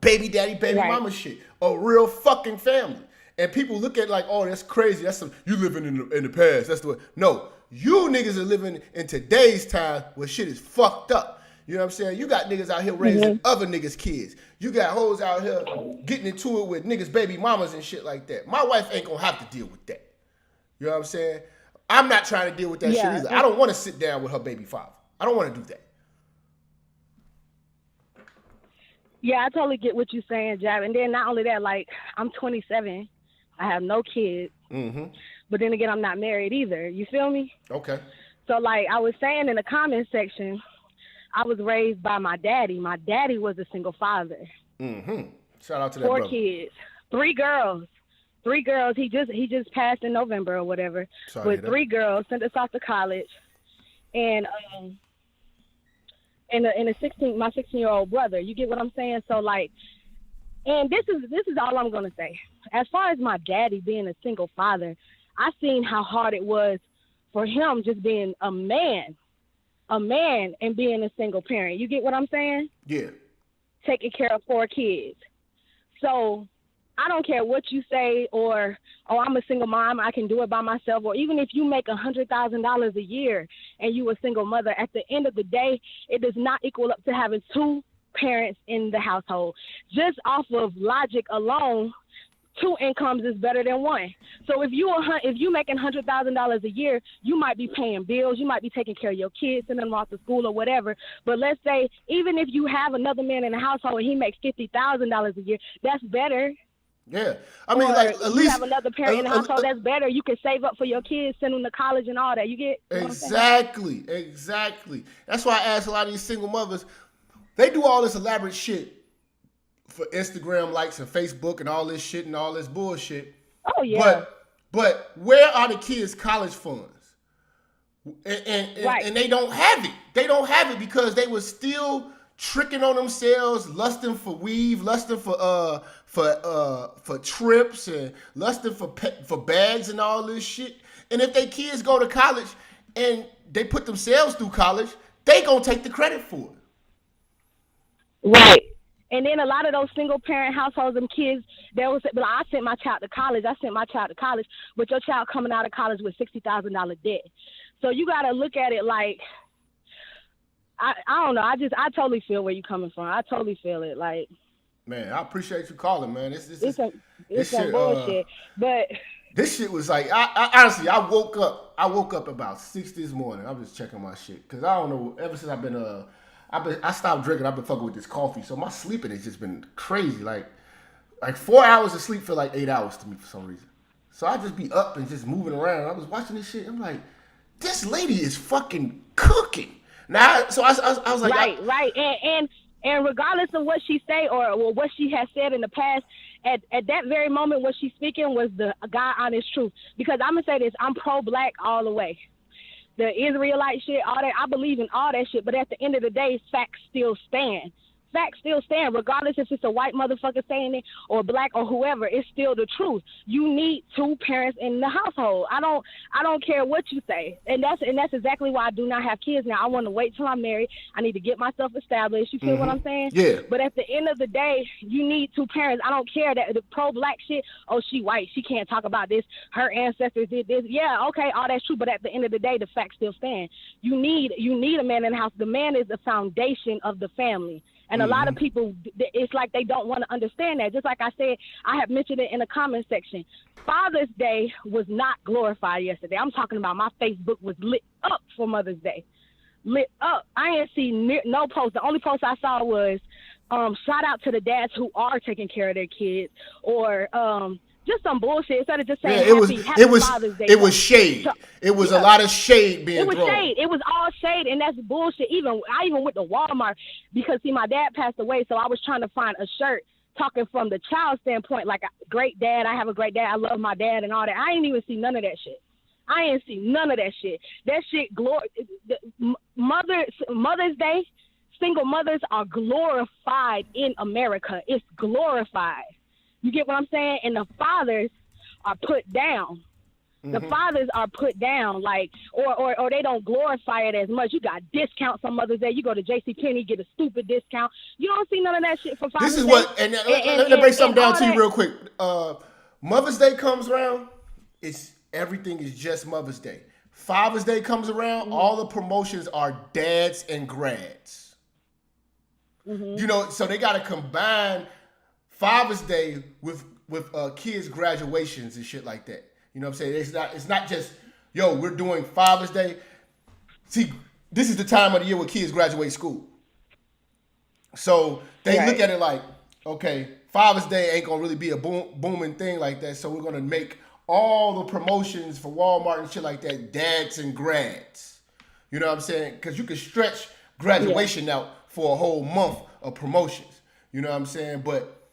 baby daddy, baby mama shit. A real fucking family. And people look at it like, oh, that's crazy. That's some, you living in the past. That's the way. No. You niggas are living in today's time where shit is fucked up. You know what I'm saying? You got niggas out here raising other niggas' kids. You got hoes out here getting into it with niggas' baby mamas and shit like that. My wife ain't gonna have to deal with that. You know what I'm saying? I'm not trying to deal with that shit either. I don't want to sit down with her baby father. I don't want to do that. Yeah, I totally get what you're saying, Jab. And then not only that, like, I'm 27. I have no kids. But then again, I'm not married either. You feel me? Okay. So, like I was saying in the comment section, I was raised by my daddy. My daddy was a single father. Shout out to that 4 brother. Kids, 3 girls. 3 girls. He just passed in November or whatever. Sorry with 3 girls, sent us off to college, and my 16-year-old brother. You get what I'm saying? So like, and this is all I'm gonna say. As far as my daddy being a single father, I seen how hard it was for him just being a man and being a single parent. You get what I'm saying? Yeah. Taking care of 4 kids. So I don't care what you say or, oh, I'm a single mom, I can do it by myself. Or even if you make $100,000 a year and you a single mother, at the end of the day, it does not equal up to having 2 parents in the household. Just off of logic alone, 2 incomes is better than 1. So if you making $100,000 a year, you might be paying bills, you might be taking care of your kids, sending them off to school or whatever. But let's say even if you have another man in the household and he makes $50,000 a year, that's better. Yeah, I mean, or like at least you have another parent in the household, that's better. You can save up for your kids, send them to college and all that. You get exactly. That's why I ask a lot of these single mothers. They do all this elaborate shit for Instagram likes and Facebook and all this shit and all this bullshit. Oh yeah. But where are the kids' college funds? And they don't have it. They don't have it because they were still tricking on themselves, lusting for weave, lusting for trips, and lusting for bags and all this shit. And if their kids go to college and they put themselves through college, they gonna take the credit for it. Right. And then a lot of those single parent households and kids, they will say, "But I sent my child to college. But your child coming out of college with $60,000 debt." So you got to look at it like, I don't know. I totally feel where you're coming from. I totally feel it. Like, man, I appreciate you calling, man. It's some bullshit. But this shit was like, I honestly, I woke up about 6 this morning. I was just checking my shit because I don't know. Ever since I stopped drinking, I've been fucking with this coffee. So my sleeping has just been crazy. Like 4 hours of sleep feel like 8 hours to me for some reason. So I just be up and just moving around. I was watching this shit. I'm like, this lady is fucking cooking. Now, so I was like, right. And regardless of what she say or what she has said in the past, at that very moment what she's speaking was the God honest truth. Because I'm gonna say this, I'm pro-black all the way. The Israelite shit, all that, I believe in all that shit, but at the end of the day, facts still stand. Facts still stand, regardless if it's a white motherfucker saying it or black or whoever. It's still the truth. You need 2 parents in the household. I don't care what you say, and that's exactly why I do not have kids now. I want to wait till I'm married. I need to get myself established. You feel what I'm saying? Yeah. But at the end of the day, you need 2 parents. I don't care that the pro-black shit. Oh, she white. She can't talk about this. Her ancestors did this. Yeah, okay, all that's true. But at the end of the day, the facts still stand. You need a man in the house. The man is the foundation of the family. And a lot of people, it's like they don't want to understand that. Just like I said, I have mentioned it in the comment section. Father's Day was not glorified yesterday. I'm talking about my Facebook was lit up for Mother's Day. Lit up. I ain't seen no post. The only post I saw was shout out to the dads who are taking care of their kids, or just some bullshit instead of just saying happy Father's Day. It was shade. It was a lot of shade being thrown. It was shade. It was all shade, and that's bullshit. I even went to Walmart because my dad passed away, so I was trying to find a shirt talking from the child standpoint, like great dad. I have a great dad. I love my dad and all that. I ain't even see none of that shit. I ain't see none of that shit. That shit Mother's Day. Single mothers are glorified in America. It's glorified. You get what I'm saying? And the fathers are put down. Mm-hmm. The fathers are put down, like, or they don't glorify it as much. You got discounts on Mother's Day. You go to JCPenney, get a stupid discount. You don't see none of that shit for Father's Day. This is what, and let me break something down to you real quick. Mother's Day comes around, everything is just Mother's Day. Father's Day comes around, all the promotions are dads and grads. Mm-hmm. So they got to combine Father's Day with kids' graduations and shit like that. You know what I'm saying? It's not just, we're doing Father's Day. See, this is the time of the year where kids graduate school. So they look at it like, okay, Father's Day ain't gonna really be a booming thing like that. So we're gonna make all the promotions for Walmart and shit like that dads and grads. You know what I'm saying? Because you can stretch graduation out for a whole month of promotions. You know what I'm saying? But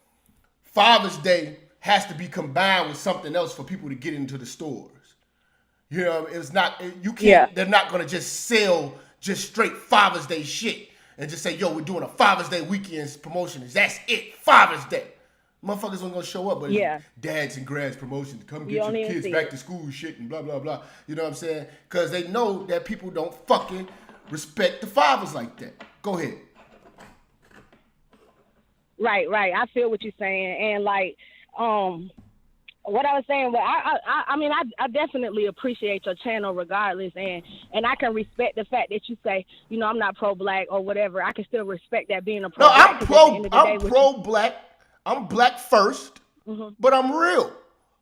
Father's Day has to be combined with something else for people to get into the stores. You know, it's not, you can't, they're not going to just sell just straight Father's Day shit and just say, we're doing a Father's Day weekend promotion. That's it, Father's Day. Motherfuckers aren't going to show up, but dads and grads promotion to come get your kids back to school shit and blah, blah, blah. You know what I'm saying? Because they know that people don't fucking respect the fathers like that. Go ahead. Right. I feel what you're saying. And like, what I was saying, but I definitely appreciate your channel regardless, and I can respect the fact that you say, I'm not pro-black or whatever. I can still respect that being a pro-black. No, I'm pro-black. I'm black first, but I'm real.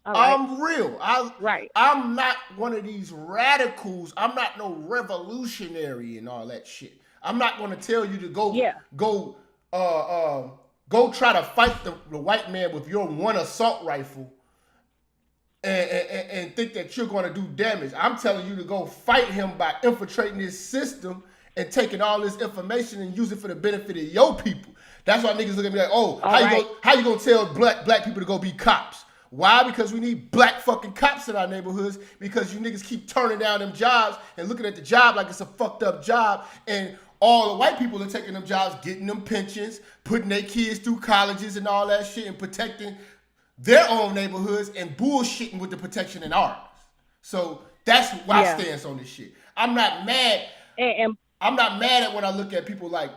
I'm real. I'm not one of these radicals. I'm not no revolutionary and all that shit. I'm not going to tell you to go try to fight the white man with your one assault rifle and think that you're going to do damage. I'm telling you to go fight him by infiltrating his system and taking all this information and use it for the benefit of your people. That's why niggas look at me like, how you gonna tell black people to go be cops? Why? Because we need black fucking cops in our neighborhoods, because you niggas keep turning down them jobs and looking at the job like it's a fucked up job, and all the white people are taking them jobs, getting them pensions, putting their kids through colleges and all that shit, and protecting their own neighborhoods and bullshitting with the protection in ours. So that's my stance on this shit. I'm not mad. I'm not mad at when I look at people like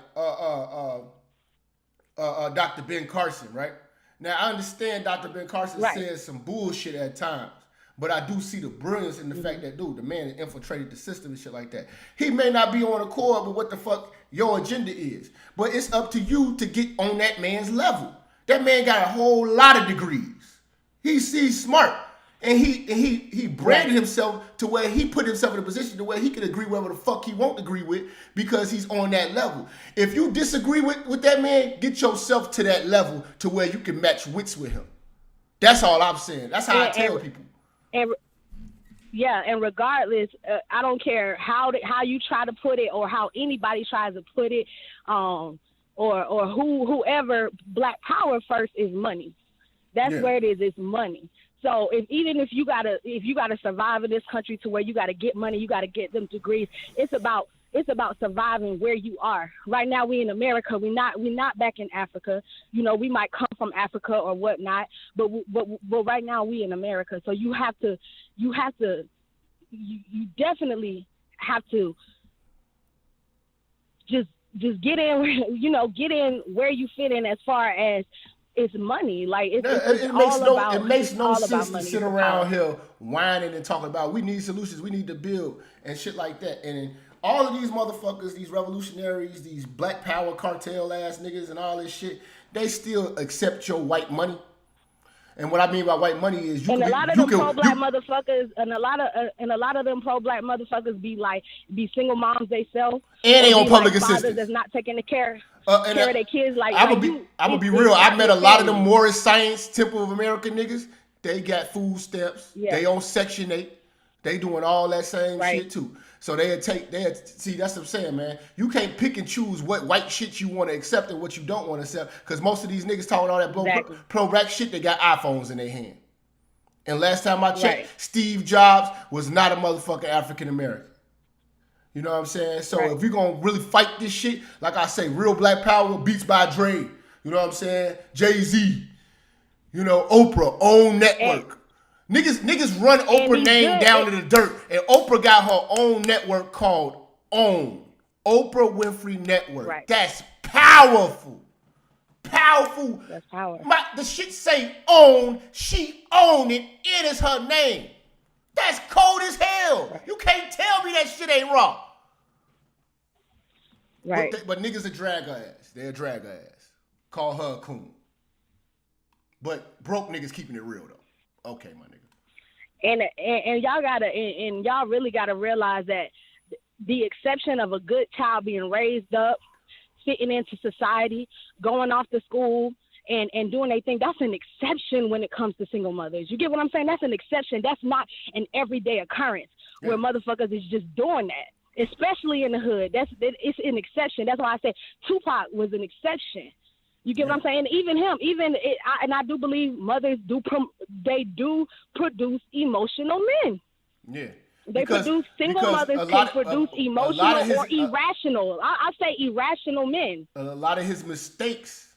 Dr. Ben Carson, right? Now, I understand Dr. Ben Carson says some bullshit at times, but I do see the brilliance in the fact that, dude, the man infiltrated the system and shit like that. He may not be on accord with what the fuck your agenda is, but it's up to you to get on that man's level. That man got a whole lot of degrees. He's smart. And he branded himself to where he put himself in a position to where he can agree whatever the fuck he won't agree with, because he's on that level. If you disagree with that man, get yourself to that level to where you can match wits with him. That's all I'm saying. That's how I tell people. And regardless, I don't care how you try to put it or how anybody tries to put it, or whoever. Black power first is money. That's where it is. It's money. So if you gotta survive in this country to where you gotta get money, you gotta get them degrees. It's about surviving where you are. Right now we in America. We not back in Africa. We might come from Africa or whatnot, but right now we in America. So you definitely have to just get in. Get in where you fit in as far as. It's money. Like it makes no sense to sit around here whining and talking about we need solutions, we need to build and shit like that. And all of these motherfuckers, these revolutionaries, these black power cartel ass niggas and all this shit, they still accept your white money. And what I mean by white money is a lot of them pro-black motherfuckers, and a lot of them pro-black motherfuckers be single moms themselves, and they on public like assistance. Fathers that's not taking care of their kids. Like I'm gonna be real. I met a lot of them Morris Science Temple of America niggas. They got food stamps. Yeah. They on Section 8. They doing all that same shit too. So see, that's what I'm saying, man. You can't pick and choose what white shit you want to accept and what you don't want to accept. Because most of these niggas talking all that pro-black shit, they got iPhones in their hand. And last time I checked, Steve Jobs was not a motherfucking African American. You know what I'm saying? So if you're going to really fight this shit, like I say, real black power, Beats by Dre. You know what I'm saying? Jay-Z. You know, Oprah, OWN network. Niggas run Oprah name down to the dirt. And Oprah got her own network called OWN. Oprah Winfrey Network. Right. That's powerful. Powerful. That's power. The shit say OWN. She own it. It is her name. That's cold as hell. Right. You can't tell me that shit ain't raw. Right. But niggas will drag her ass. They'll drag her ass. Call her a coon. But broke niggas keeping it real though. Okay, my nigga. And y'all really gotta realize that the exception of a good child being raised up, fitting into society, going off to school, and doing their thing, that's an exception when it comes to single mothers. You get what I'm saying? That's an exception. That's not an everyday occurrence where motherfuckers is just doing that, especially in the hood. It's an exception. That's why I say Tupac was an exception. You get what I'm saying? Even him, and I do believe mothers do produce emotional men. Yeah. They produce single mothers can produce emotional or irrational. I say irrational men. A lot of his mistakes,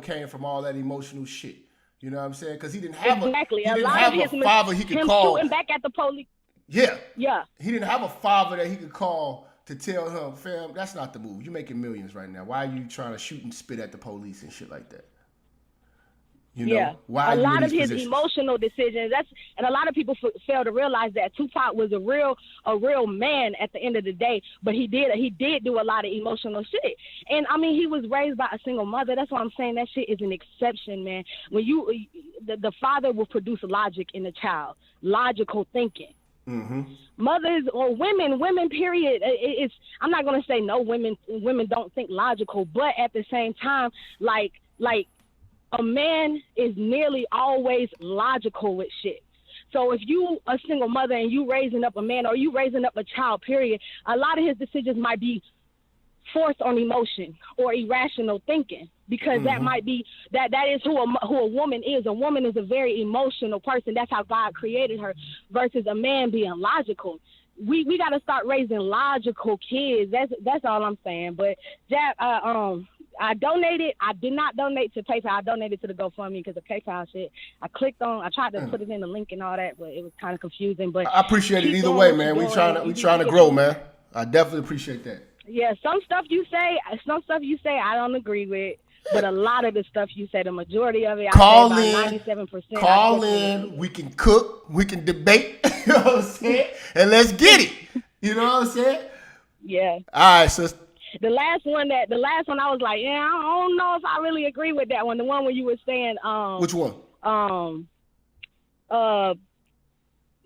came from all that emotional shit. You know what I'm saying? Because he didn't have a father he could call. Shooting back at the police. Yeah. Yeah. He didn't have a father that he could call to tell him, fam, that's not the move. You're making millions right now. Why are you trying to shoot and spit at the police and shit like that? Why a lot of his emotional decisions. And a lot of people fail to realize that Tupac was a real man at the end of the day. But he did do a lot of emotional shit. And I mean, he was raised by a single mother. That's why I'm saying that shit is an exception, man. When the father will produce logic in the child, logical thinking. Mm-hmm. Mothers or women, period. I'm not gonna say no, women don't think logical, but at the same time, like a man is nearly always logical with shit. So if you a single mother and you raising up a man or you raising up a child, period, a lot of his decisions might be forced on emotion or irrational thinking, because that might be that is who a woman is. A woman is a very emotional person. That's how God created her, versus a man being logical. We got to start raising logical kids. That's all I'm saying. But Jap, I donated. I did not donate to PayPal. I donated to the GoFundMe because of PayPal shit. I tried to put it in the link and all that, but it was kind of confusing. But I appreciate it either way, man. We trying to grow, man. I definitely appreciate that. Yeah, some stuff you say, I don't agree with. But a lot of the stuff you say, the majority of it, call I say about in, 97%. Call in. We can cook. We can debate. You know what I'm saying? And let's get it. You know what I'm saying? Yeah. All right, sister. The last one I was like, yeah, I don't know if I really agree with that one. The one where you were saying, which one?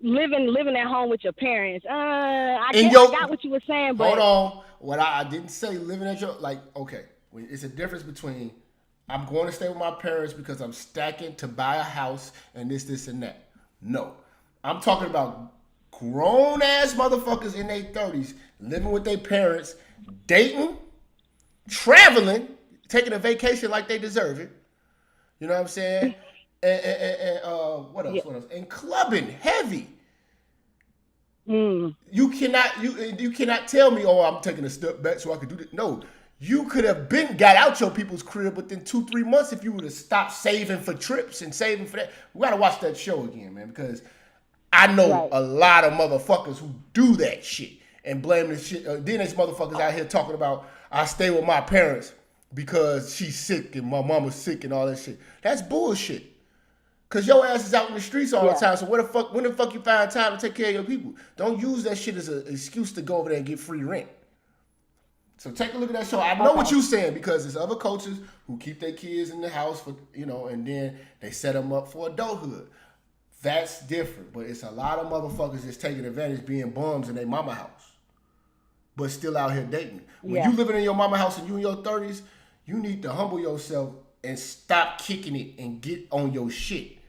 Living at home with your parents. I got what you were saying, but hold on. What I didn't say living at your, okay. It's a difference between I'm going to stay with my parents because I'm stacking to buy a house and this and that. No. I'm talking about grown ass motherfuckers in their 30s living with their parents, dating, traveling, taking a vacation like they deserve it. You know what I'm saying? And what else? Yeah. What else? And clubbing heavy. You cannot tell me, I'm taking a step back so I can do this. No. You could have got out your people's crib within 2-3 months if you would have stopped saving for trips and saving for that. We gotta watch that show again, man, because I know a lot of motherfuckers who do that shit and blame this shit. Then there's motherfuckers out here talking about I stay with my parents because she's sick and my mama's sick and all that shit. That's bullshit. Cause your ass is out in the streets all the time. So when the fuck you find time to take care of your people? Don't use that shit as an excuse to go over there and get free rent. So take a look at that show. I know what you're saying because there's other coaches who keep their kids in the house for, and then they set them up for adulthood. That's different, but it's a lot of motherfuckers that's taking advantage being bums in their mama house, but still out here dating. When you living in your mama house and you in your 30s, you need to humble yourself and stop kicking it and get on your shit.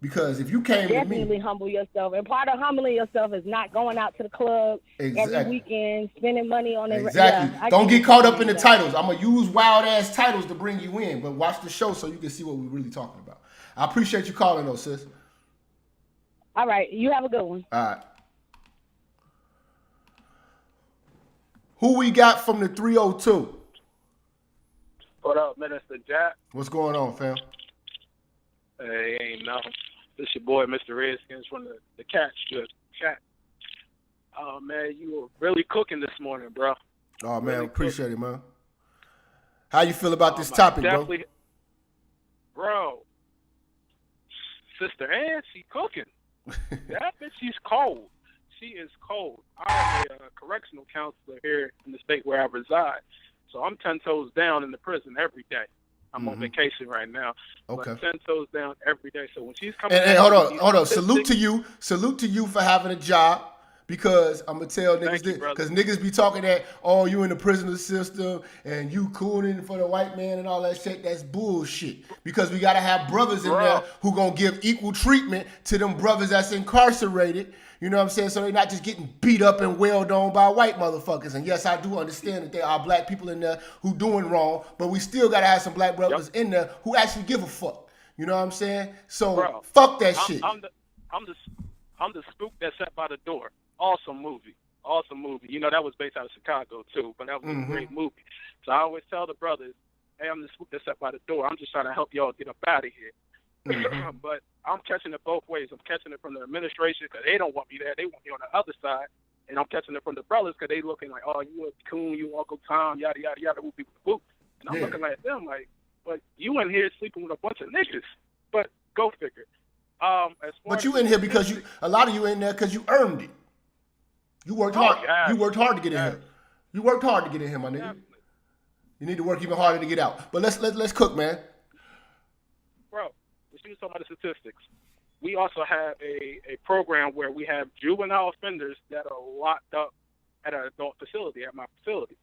Because if you came definitely humble yourself, and part of humbling yourself is not going out to the club every weekend, spending money on it. Exactly. Yeah, don't get caught up in the titles. I'm gonna use wild ass titles to bring you in, but watch the show so you can see what we're really talking about. I appreciate you calling though, sis. All right, you have a good one. All right. Who we got from the 302? What up, Minister Jap? What's going on, fam? Hey, ain't nothing. This your boy, Mr. Redskins from the Cat Strip chat. Oh, man, you were really cooking this morning, bro. Oh, man, really appreciate it, man. How you feel about this topic, bro? Bro, Sister Ann, she cooking. That bitch, she's cold. She is cold. I'm a correctional counselor here in the state where I reside. So I'm 10 toes down in the prison every day. I'm on vacation right now. Okay. But 10 toes down every day. So when she's coming... And hold on. Salute to you for having a job. Because I'm going to tell niggas this. Because niggas be talking that, oh, you in the prisoner system and you cooning for the white man and all that shit. That's bullshit. Because we got to have brothers in there who going to give equal treatment to them brothers that's incarcerated. You know what I'm saying? So they're not just getting beat up and wailed on by white motherfuckers. And yes, I do understand that there are black people in there who doing wrong, but we still got to have some black brothers in there who actually give a fuck. You know what I'm saying? So fuck that shit. I'm the spook that sat by the door. Awesome movie. You know, that was based out of Chicago, too, but that was a great movie. So I always tell the brothers, hey, I'm the spook that sat by the door. I'm just trying to help y'all get up out of here. But I'm catching it both ways. I'm catching it from the administration because they don't want me there. They want me on the other side. And I'm catching it from the brothers because they looking like, oh, you a coon, you Uncle Tom, yada, yada, yada, whoop, whoop, whoop. And I'm looking at them like, but you in here sleeping with a bunch of niggas. But go figure. But you in here because a lot of you in there because you earned it. You worked hard. You worked hard to get in here. You worked hard to get in here, my nigga. Definitely. You need to work even harder to get out. But let's cook, man. Bro, let's use some of the statistics. We also have a program where we have juvenile offenders that are locked up at an adult facility, at my facility.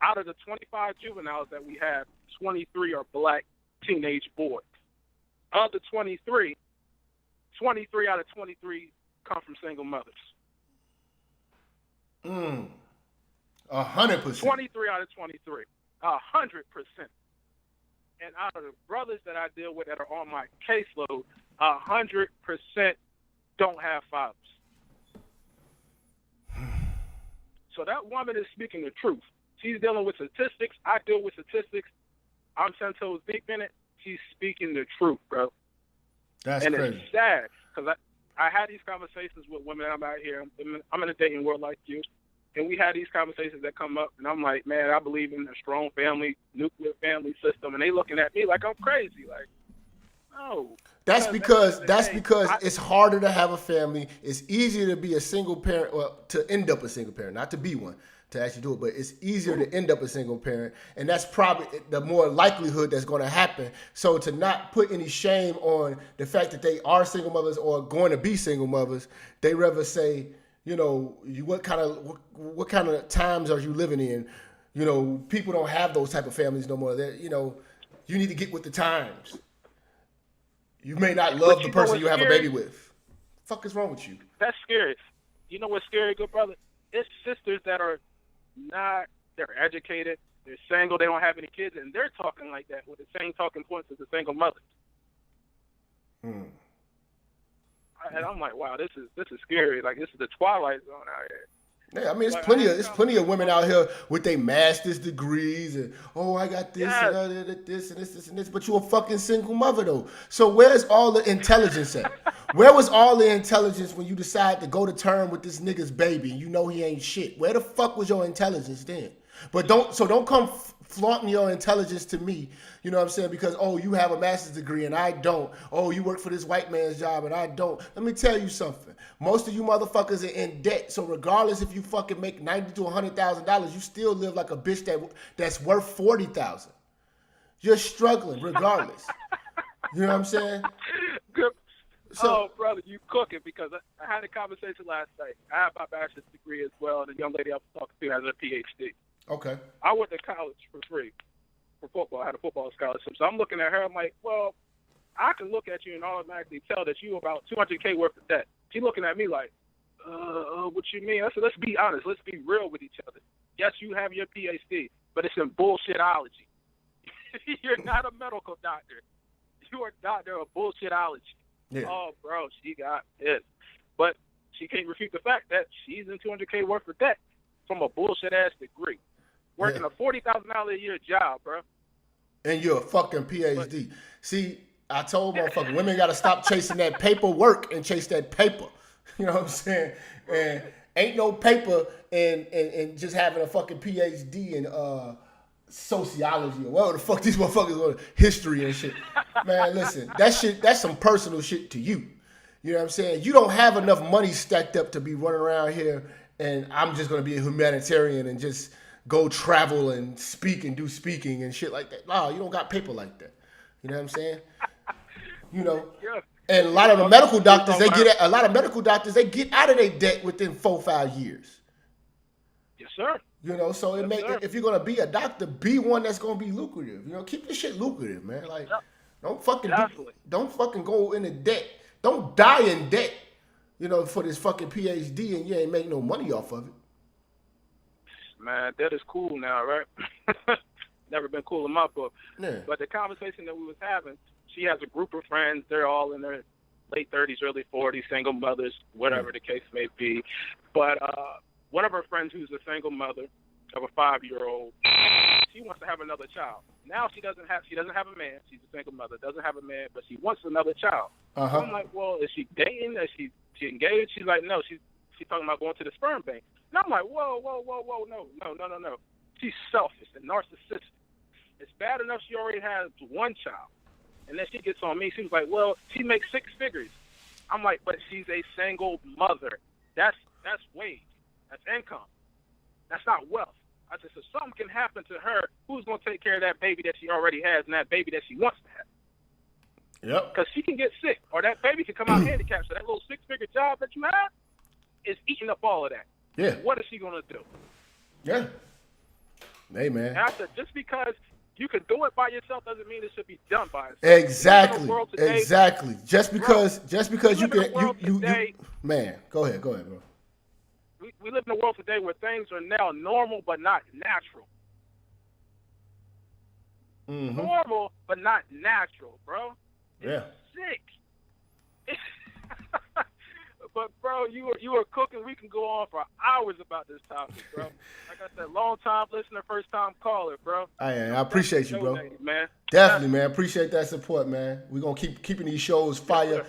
Out of the 25 juveniles that we have, 23 are black teenage boys. Of the 23 out of 23 come from single mothers. 100%. 23 out of 23. 100%. And out of the brothers that I deal with that are on my caseload, 100% don't have fathers. So that woman is speaking the truth. She's dealing with statistics. I deal with statistics. I'm 10 toes deep in it. She's speaking the truth, bro. That's crazy. And it's sad because I had these conversations with women. I'm out here. I'm in a dating world like you. And we had these conversations that come up. And I'm like, man, I believe in a strong family, nuclear family system. And they looking at me like I'm crazy. Like, no. That's because it's harder to have a family. It's easier to be a single parent, or to end up a single parent, not to be one, to actually do it. But it's easier to end up a single parent. And that's probably the more likelihood that's going to happen. So to not put any shame on the fact that they are single mothers or going to be single mothers, they rather say, you know, what kind of times are you living in? You know, people don't have those type of families no more. You know, you need to get with the times. You may not love the person you have a baby with. Fuck is wrong with you? That's scary. You know what's scary, good brother? It's sisters that are they're educated, they're single, they don't have any kids, and they're talking like that with the same talking points as the single mothers. And I'm like, wow, this is scary. Like, this is the Twilight Zone out here. Yeah, I mean, it's plenty of women out here with their master's degrees and I got this and this and this and this. But you're a fucking single mother though. So where's all the intelligence at? Where was all the intelligence when you decide to go to term with this nigga's baby and you know he ain't shit? Where the fuck was your intelligence then? But don't come flaunting your intelligence to me, you know what I'm saying? Because, oh, you have a master's degree and I don't. Oh, you work for this white man's job and I don't. Let me tell you something. Most of you motherfuckers are in debt. So regardless if you fucking make $90,000 to $100,000, you still live like a bitch that's worth $40,000. You're struggling regardless. You know what I'm saying? Good. So, oh, brother, you cooking, because I had a conversation last night. I have my bachelor's degree as well, and the young lady I was talking to has a PhD. Okay. I went to college for free for football. I had a football scholarship. So I'm looking at her. I'm like, well, I can look at you and automatically tell that you about $200K worth of debt. She's looking at me like, what you mean? I said, let's be honest. Let's be real with each other. Yes, you have your PhD, but it's in bullshitology. You're not a medical doctor. You're a doctor of bullshitology. Yeah. Oh, bro, she got it. But she can't refute the fact that she's in $200K worth of debt from a bullshit-ass degree. Working a $40,000 a year job, bro. And you're a fucking PhD. See, I told motherfuckers, women got to stop chasing that paperwork and chase that paper. You know what I'm saying? And ain't no paper and just having a fucking PhD in sociology or whatever the fuck these motherfuckers want, history and shit. Man, listen, that's some personal shit to you. You know what I'm saying? You don't have enough money stacked up to be running around here and I'm just going to be a humanitarian and just go travel and speak and do speaking and shit like that. No, you don't got paper like that. You know what I'm saying? You know, and a lot of the medical doctors, they get out of their debt within 4-5 years. Yes, sir. You know, so if you're gonna be a doctor, be one that's gonna be lucrative. You know, keep your shit lucrative, man. Like, don't fucking go into debt. Don't die in debt. You know, for this fucking PhD and you ain't make no money off of it. Man, that is cool now, right? Never been cool in my book. Yeah. But the conversation that we was having, she has a group of friends. They're all in their late 30s, early 40s, single mothers, whatever the case may be. But one of her friends who's a single mother of a 5-year-old, she wants to have another child. Now she doesn't have a man. She's a single mother, doesn't have a man, but she wants another child. So I'm like, well, is she dating? Is she engaged? She's like, no, she's talking about going to the sperm bank. And I'm like, whoa, no. She's selfish and narcissistic. It's bad enough she already has one child. And then she gets on me. She's like, well, she makes 6 figures. I'm like, but she's a single mother. That's wage. That's income. That's not wealth. I said, so something can happen to her. Who's going to take care of that baby that she already has and that baby that she wants to have? Yep. Because she can get sick, or that baby can come out handicapped. So that little 6-figure job that you have is eating up all of that. Yeah. What is she going to do? Yeah. Hey, man. And I said, just because you can do it by yourself doesn't mean it should be done by itself. Exactly. Just because you can, man, go ahead, bro. We live in a world today where things are now normal but not natural. Mm-hmm. Normal but not natural, bro. It's sick. But bro, you are cooking. We can go on for hours about this topic, bro. Like I said, long time listener, first time caller, bro. I appreciate you, bro. Man. Definitely, man. Appreciate that support, man. We're gonna keep keeping these shows fire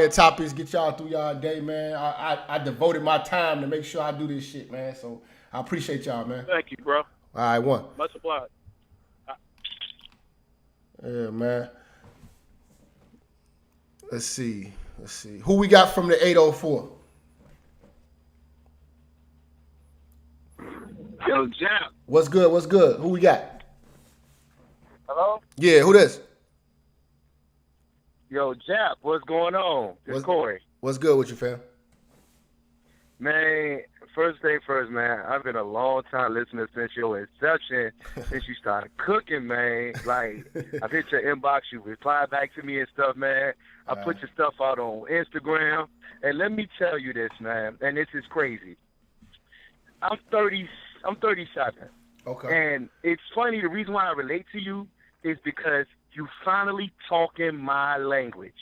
topics, get y'all through y'all day, man. I devoted my time to make sure I do this shit, man. So I appreciate y'all, man. Thank you, bro. All right, one. Much obliged. Yeah, man. Let's see. Who we got from the 804? Yo, Jap. What's good? Who we got? Hello? Yeah, who this? Yo, Jap, what's going on? It's Corey. What's good with you, fam? Man, first thing first, man. I've been a long time listener since your inception, since you started cooking, man. Like, I've hit your inbox, you reply back to me and stuff, man. I put your stuff out on Instagram. And let me tell you this, man, and this is crazy. I'm 37. Okay. And it's funny, the reason why I relate to you is because you finally talking my language.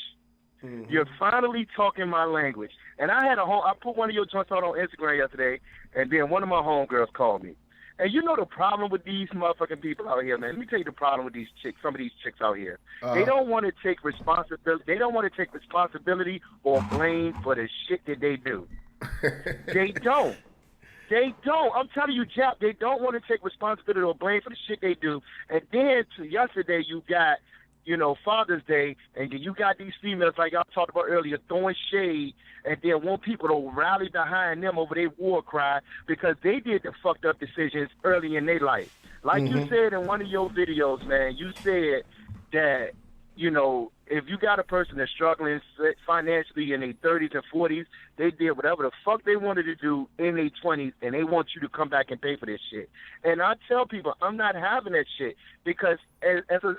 Mm-hmm. You're finally talking my language. And I put one of your joints out on Instagram yesterday, and then one of my homegirls called me. And you know the problem with these motherfucking people out here, man. Let me tell you the problem with these chicks, some of these chicks out here. They don't want to take responsibility. They don't want to take responsibility or blame for the shit that they do. They don't. They don't. I'm telling you, Jap, they don't want to take responsibility or blame for the shit they do. And then to yesterday, you got, Father's Day, and then you got these females, like y'all talked about earlier, throwing shade, and then want people to rally behind them over their war cry because they did the fucked up decisions early in their life. Like you said in one of your videos, man, you said that, if you got a person that's struggling financially in their 30s and 40s, they did whatever the fuck they wanted to do in their 20s, and they want you to come back and pay for this shit. And I tell people, I'm not having that shit because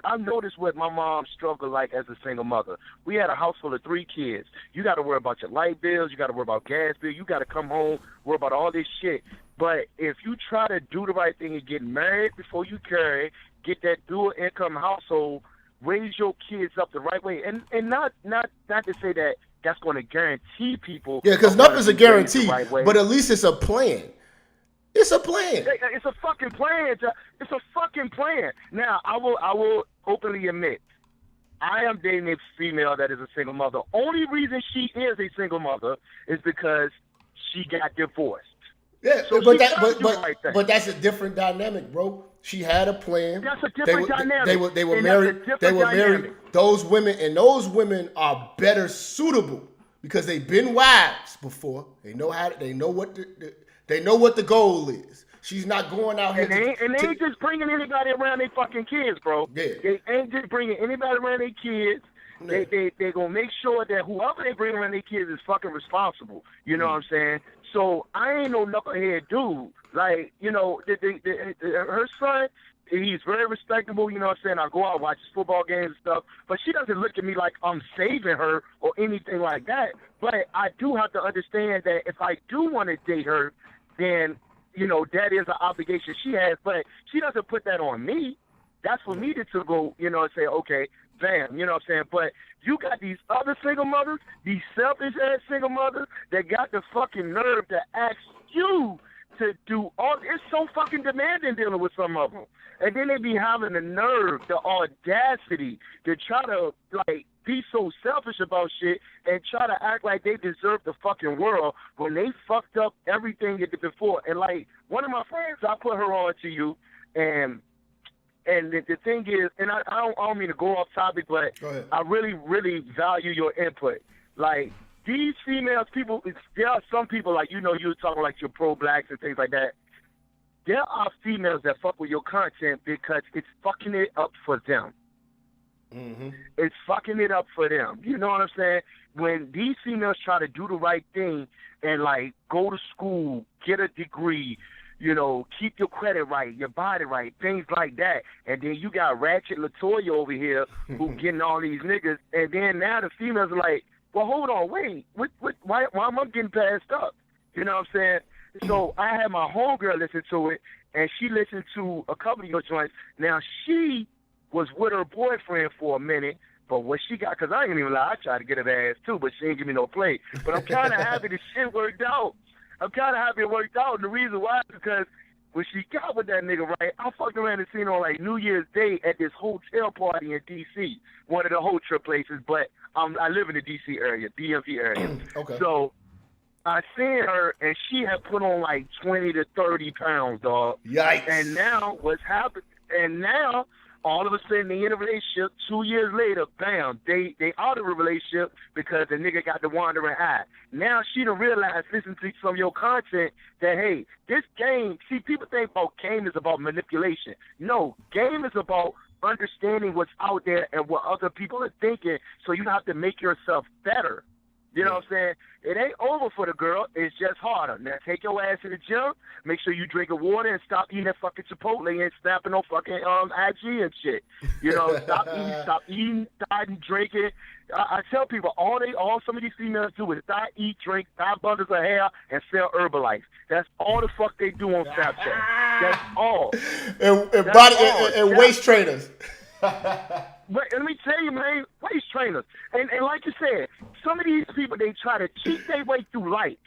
I've noticed what my mom struggled like as a single mother. We had a house full of 3 kids. You got to worry about your light bills. You got to worry about gas bill. You got to come home, worry about all this shit. But if you try to do the right thing and get married before you carry, get that dual income household, raise your kids up the right way, and not to say that that's going to guarantee people. Yeah, because nothing's a guarantee, right, but at least it's a plan. It's a plan. It's a fucking plan. It's a fucking plan. Now, I will openly admit, I am dating a female that is a single mother. Only reason she is a single mother is because she got divorced. Yeah, so but that's a different dynamic, bro. She had a plan. That's a different dynamic. They were married. They were married. Those women are better suitable because they've been wives before. They know what the goal is. She's not going out here. And they ain't just bringing anybody around their fucking kids, bro. Yeah. They ain't just bringing anybody around their kids. Yeah. They gonna make sure that whoever they bring around their kids is fucking responsible. You know what I'm saying? So I ain't no knucklehead dude. Like, her son, he's very respectable, you know what I'm saying? I go out and watch his football games and stuff, but she doesn't look at me like I'm saving her or anything like that. But I do have to understand that if I do want to date her, then, that is an obligation she has, but she doesn't put that on me. That's for me to go, say, okay, bam, you know what I'm saying? But you got these other single mothers, these selfish-ass single mothers that got the fucking nerve to ask you to do all. It's so fucking demanding dealing with some of them. And then they be having the nerve, the audacity to try to, be so selfish about shit and try to act like they deserve the fucking world when they fucked up everything they did before. And, one of my friends, I put her on to you, and the thing is, and I don't mean to go off topic, but I really, really value your input. These females, there are some people, you were talking like your pro-blacks and things like that. There are females that fuck with your content because it's fucking it up for them. Mm-hmm. It's fucking it up for them. You know what I'm saying? When these females try to do the right thing and, go to school, get a degree, keep your credit right, your body right, things like that. And then you got Ratchet LaToya over here who getting all these niggas. And then now the females are like, well, hold on, wait. Why am I getting passed up? You know what I'm saying? So I had my homegirl listen to it, and she listened to a couple of your joints. Now, she was with her boyfriend for a minute, but what she got, because I ain't even lie, I tried to get her ass too, but she ain't give me no play. But I'm kind of happy this shit worked out. And the reason why is because when she got with that nigga, right, I fucked around and seen her on New Year's Day at this hotel party in D.C., one of the hotel places, but I live in the D.C. area, DMV area. Okay. So I seen her, and she had put on 20 to 30 pounds, dog. Yikes. And now what's happened, all of a sudden they in a relationship. 2 years later, bam, they out of a relationship because the nigga got the wandering eye. Now she done realized, listen to some of your content, that, hey, this game, see, people think about game is about manipulation. No, game is about understanding what's out there and what other people are thinking, so you have to make yourself better. You know what I'm saying? It ain't over for the girl. It's just harder. Now, take your ass to the gym. Make sure you drink water and stop eating that fucking Chipotle and snapping on fucking IG and shit. Stop eating, stop drinking. I tell people, all some of these females do is stop, eat, drink, stop bundles of hair, and sell Herbalife. That's all the fuck they do on Snapchat. That's all. And waist trainers. But let me tell you, man, waist trainers. And like you said, some of these people, they try to cheat their way through life.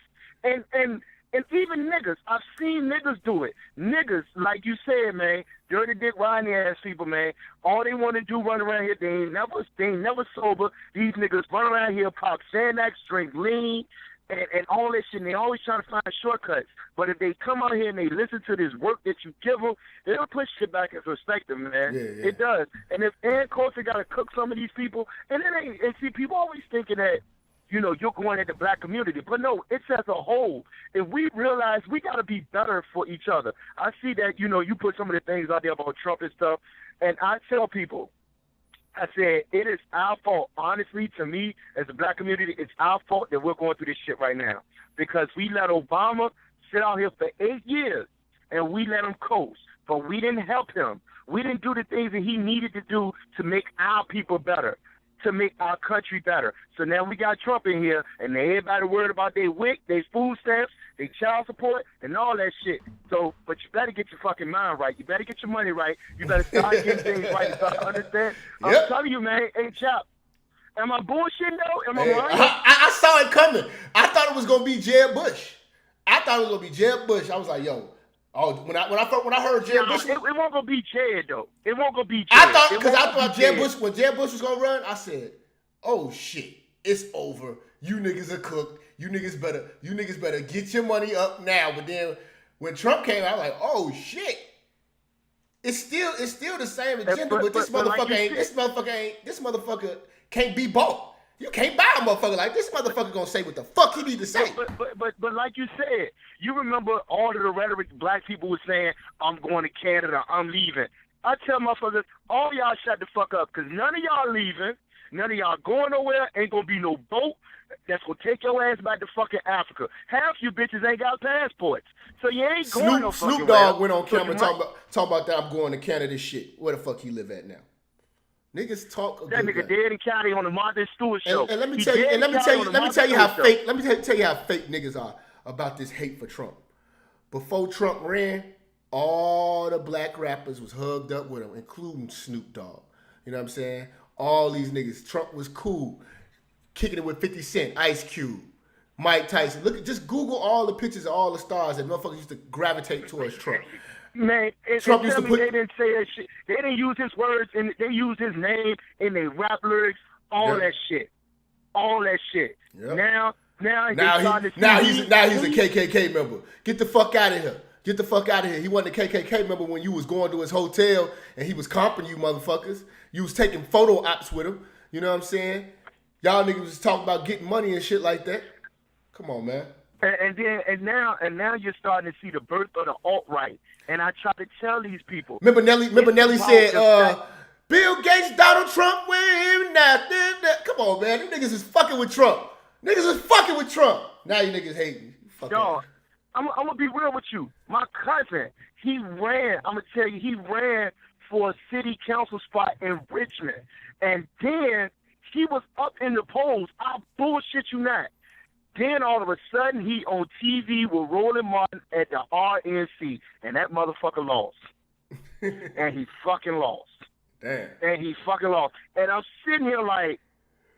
And even niggas, I've seen niggas do it. Niggas, like you said, man, dirty dick riding ass people, man. All they want to do run around here, they ain't never sober. These niggas run around here, pop Xanax, drink lean, and all that shit, and they always trying to find shortcuts. But if they come out here and they listen to this work that you give them, it'll push shit back in perspective, man. Yeah. It does. And if Coulter got to cook some of these people, and see, people always thinking that, you know, you're going at the black community. But no, it's as a whole. If we realize we got to be better for each other. I see that, you know, you put some of the things out there about Trump and stuff, and I tell people, I said, it is our fault. Honestly, to me, as a black community, it's our fault that we're going through this shit right now. Because we let Obama sit out here for 8 years, and we let him coast. But we didn't help him. We didn't do the things that he needed to do to make our people better, to make our country better. So now we got Trump in here, and everybody worried about their WIC, their food stamps, their child support, and all that shit. So, but you better get your fucking mind right. You better get your money right. You better start getting things right. You better understand. Yep. I'm telling you, man. Hey, Jap, am I bullshitting though? Am I lying? I saw it coming. I thought it was gonna be Jeb Bush. I was like, yo. Oh, when I heard Jeb Bush, it won't go be Jed though. It won't go be Jed. I thought Jeb Bush, when Jeb Bush was gonna run, I said, oh shit, it's over. You niggas are cooked. You niggas better get your money up now. But then when Trump came out, I was like, oh shit. It's still the same agenda, but this motherfucker can't be bought. You can't buy a motherfucker like this. Motherfucker gonna say what the fuck he need to say. But like you said, you remember all of the rhetoric black people were saying, I'm going to Canada, I'm leaving. I tell motherfuckers, all y'all shut the fuck up, because none of y'all leaving, none of y'all going nowhere, ain't gonna be no boat that's gonna take your ass back to fucking Africa. Half you bitches ain't got passports. So you ain't going no fucking Snoop Dogg went on camera talking about that I'm going to Canada shit. Where the fuck he live at now? Niggas talk. That nigga dead in Cali on the Martha Stewart show. And let me tell you how fake niggas are about this hate for Trump. Before Trump ran, all the black rappers was hugged up with him, including Snoop Dogg. You know what I'm saying? All these niggas. Trump was cool, kicking it with 50 Cent, Ice Cube, Mike Tyson. Just Google all the pictures of all the stars that motherfuckers used to gravitate towards Trump. Man, Trump used to put. They didn't say that shit. They didn't use his words, and they used his name in their rap lyrics. All that shit. Yep. Now he's a KKK member. Get the fuck out of here. He wasn't a KKK member when you was going to his hotel and he was comping you motherfuckers. You was taking photo ops with him. You know what I'm saying? Y'all niggas was talking about getting money and shit like that. Come on, man. And now you're starting to see the birth of the alt-right. And I try to tell these people. Remember Nelly said, Bill Gates, Donald Trump, we're not. Come on, man. These niggas is fucking with Trump. Now you niggas hating. Dog, I'm going to be real with you. My cousin, he ran for a city council spot in Richmond. And then he was up in the polls. I bullshit you not. Then all of a sudden, he on TV with Roland Martin at the RNC, and that motherfucker lost. And he fucking lost. Damn. And I'm sitting here like,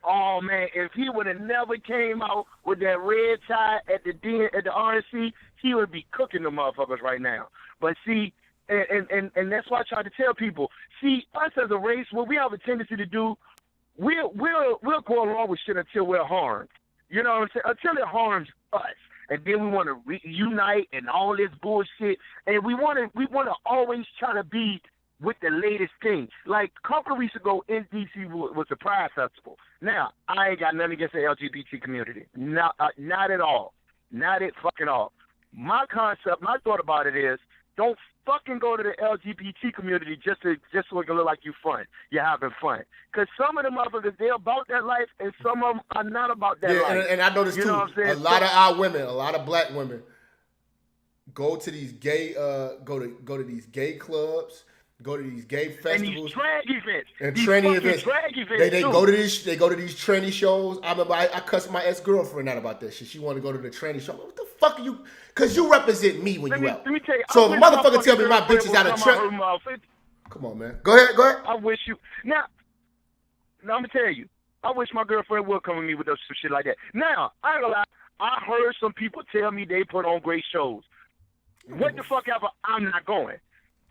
oh man, if he would have never came out with that red tie at the RNC, he would be cooking the motherfuckers right now. But see, and that's why I try to tell people, see, us as a race, what we have a tendency to do, we'll go along with shit until we're harmed. You know what I'm saying? Until it harms us. And then we want to reunite and all this bullshit. And we want to always try to be with the latest thing. Like a couple of weeks ago in D.C. was the Pride Festival. Now, I ain't got nothing against the LGBT community. Not at all. Not at fucking all. My concept, my thought about it is, don't fucking go to the LGBT community just so it can look like you're having fun. Because some of the motherfuckers, they're about that life, and some of them are not about that life. And I noticed too, a lot of our women, a lot of black women, go to these gay, go to these gay clubs, go to these gay festivals, and these drag events, They go to these tranny shows. I remember I cussed my ex-girlfriend out about that shit. She wanted to go to the tranny show. What the fuck are you? Because you represent me when you out. Let me tell you. So if a motherfucker tell me my bitch is out of tranny, come on, man. Go ahead. I wish you now. I'm gonna tell you. I wish my girlfriend would come with me with some shit like that. Now I ain't gonna lie. I heard some people tell me they put on great shows. What the fuck ever? I'm not going.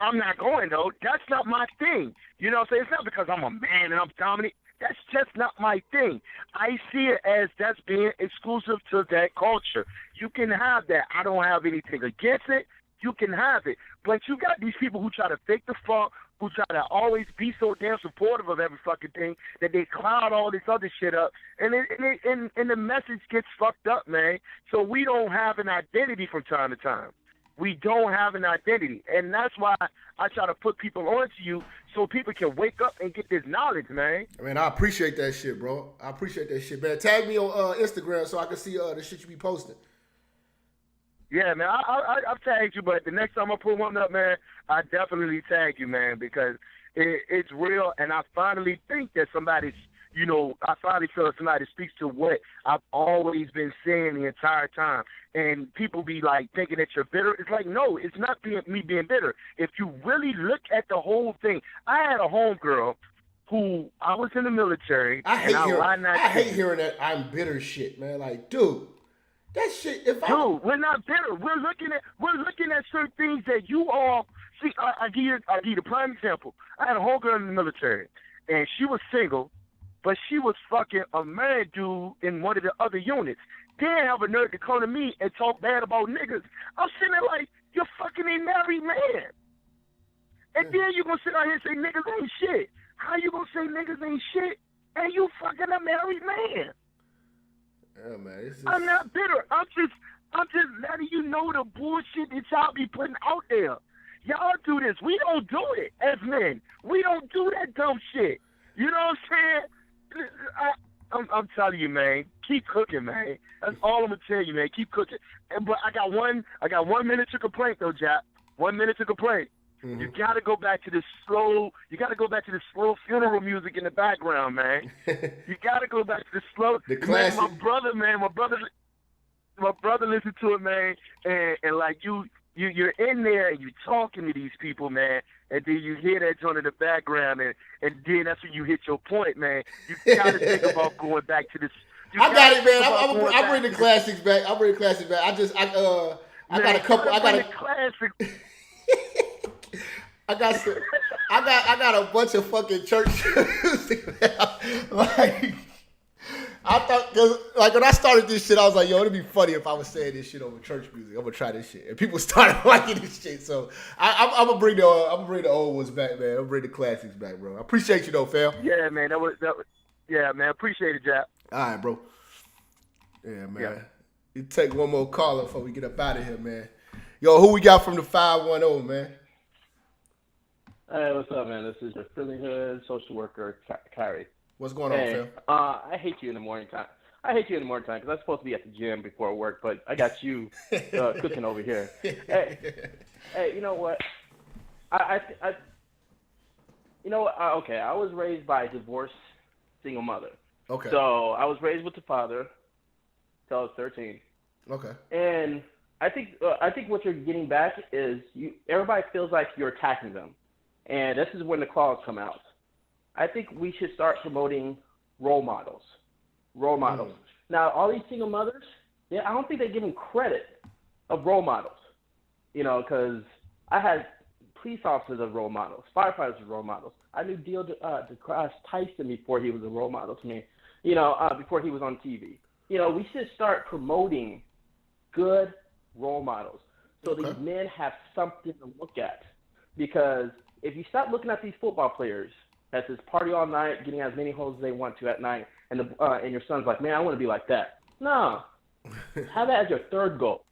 I'm not going though. That's not my thing. You know what I'm saying? It's not because I'm a man and I'm dominant. That's just not my thing. I see it as that's being exclusive to that culture. You can have that. I don't have anything against it. You can have it. But you got these people who try to fake the funk, who try to always be so damn supportive of every fucking thing that they cloud all this other shit up. And the message gets fucked up, man. So we don't have an identity from time to time. We don't have an identity. And that's why I try to put people onto you so people can wake up and get this knowledge, man. Man, I appreciate that shit, bro. I appreciate that shit, man. Tag me on Instagram so I can see the shit you be posting. Yeah, man, I've tagged you, but the next time I put one up, man, I definitely tag you, man, because it's real, and I finally think that somebody's, I finally feel somebody speaks to what I've always been saying the entire time. And people be like thinking that you're bitter. It's like, no, it's not me being bitter. If you really look at the whole thing, I had a homegirl who I was in the military. I hate hearing that I'm bitter shit, man. Like, dude. That shit. Dude, we're not bitter. We're looking at certain things that you all see. I give you the prime example. I had a whole girl in the military, and she was single, but she was fucking a married dude in one of the other units. Then have a nerve to come to me and talk bad about niggas. I'm sitting there like, you're fucking a married man, and then you gonna sit out here and say niggas ain't shit. How you gonna say niggas ain't shit and you fucking a married man? Yeah, man, I'm not bitter. I'm just letting you know the bullshit that y'all be putting out there. Y'all do this. We don't do it as men. We don't do that dumb shit. You know what I'm saying? I'm telling you, man. Keep cooking, man. That's all I'm gonna tell you, man. Keep cooking. But I got 1 minute to complaint though, Jap. 1 minute to complaint. Mm-hmm. You gotta go back to the slow. You gotta go back to the slow funeral music in the background, man. You gotta go back to the slow. The classic. Man, my brother listened to it, man, and like you're in there and you're talking to these people, man, and then you hear that joint in the background, and then that's when you hit your point, man. You gotta think about going back to this. I got it, man. I bring the classics back. I got a couple. I got a classic. I got a bunch of fucking church music. Like, I thought, cause like when I started this shit, I was like, yo, it'd be funny if I was saying this shit over church music. I'm gonna try this shit, and people started liking this shit. So I'm gonna bring the old ones back, man. I'm gonna bring the classics back, bro. I appreciate you though, fam. Yeah, man. That was yeah, man. Appreciate it, Jap. All right, bro. Yeah, man. Yeah. You take one more caller before we get up out of here, man. Yo, who we got from the 510, man? Hey, what's up, man? This is your Philly Hood social worker, Kyrie. What's going on, fam? I hate you in the morning time. Because I'm supposed to be at the gym before work, but I got you cooking over here. Hey, you know what? Okay, I was raised by a divorced single mother. Okay. So I was raised with the father till I was 13. Okay. And I think what you're getting back is everybody feels like you're attacking them. And this is when the claws come out. I think we should start promoting role models. Now, all these single mothers, I don't think they give them credit of role models. Because I had police officers as role models, firefighters as role models. I knew Neil deGrasse Tyson before he was a role model to me, before he was on TV. We should start promoting good role models so these men have something to look at. Because if you start looking at these football players that just party all night, getting as many hoes as they want to at night, and your son's like, man, I want to be like that. No. Have that as your third goal.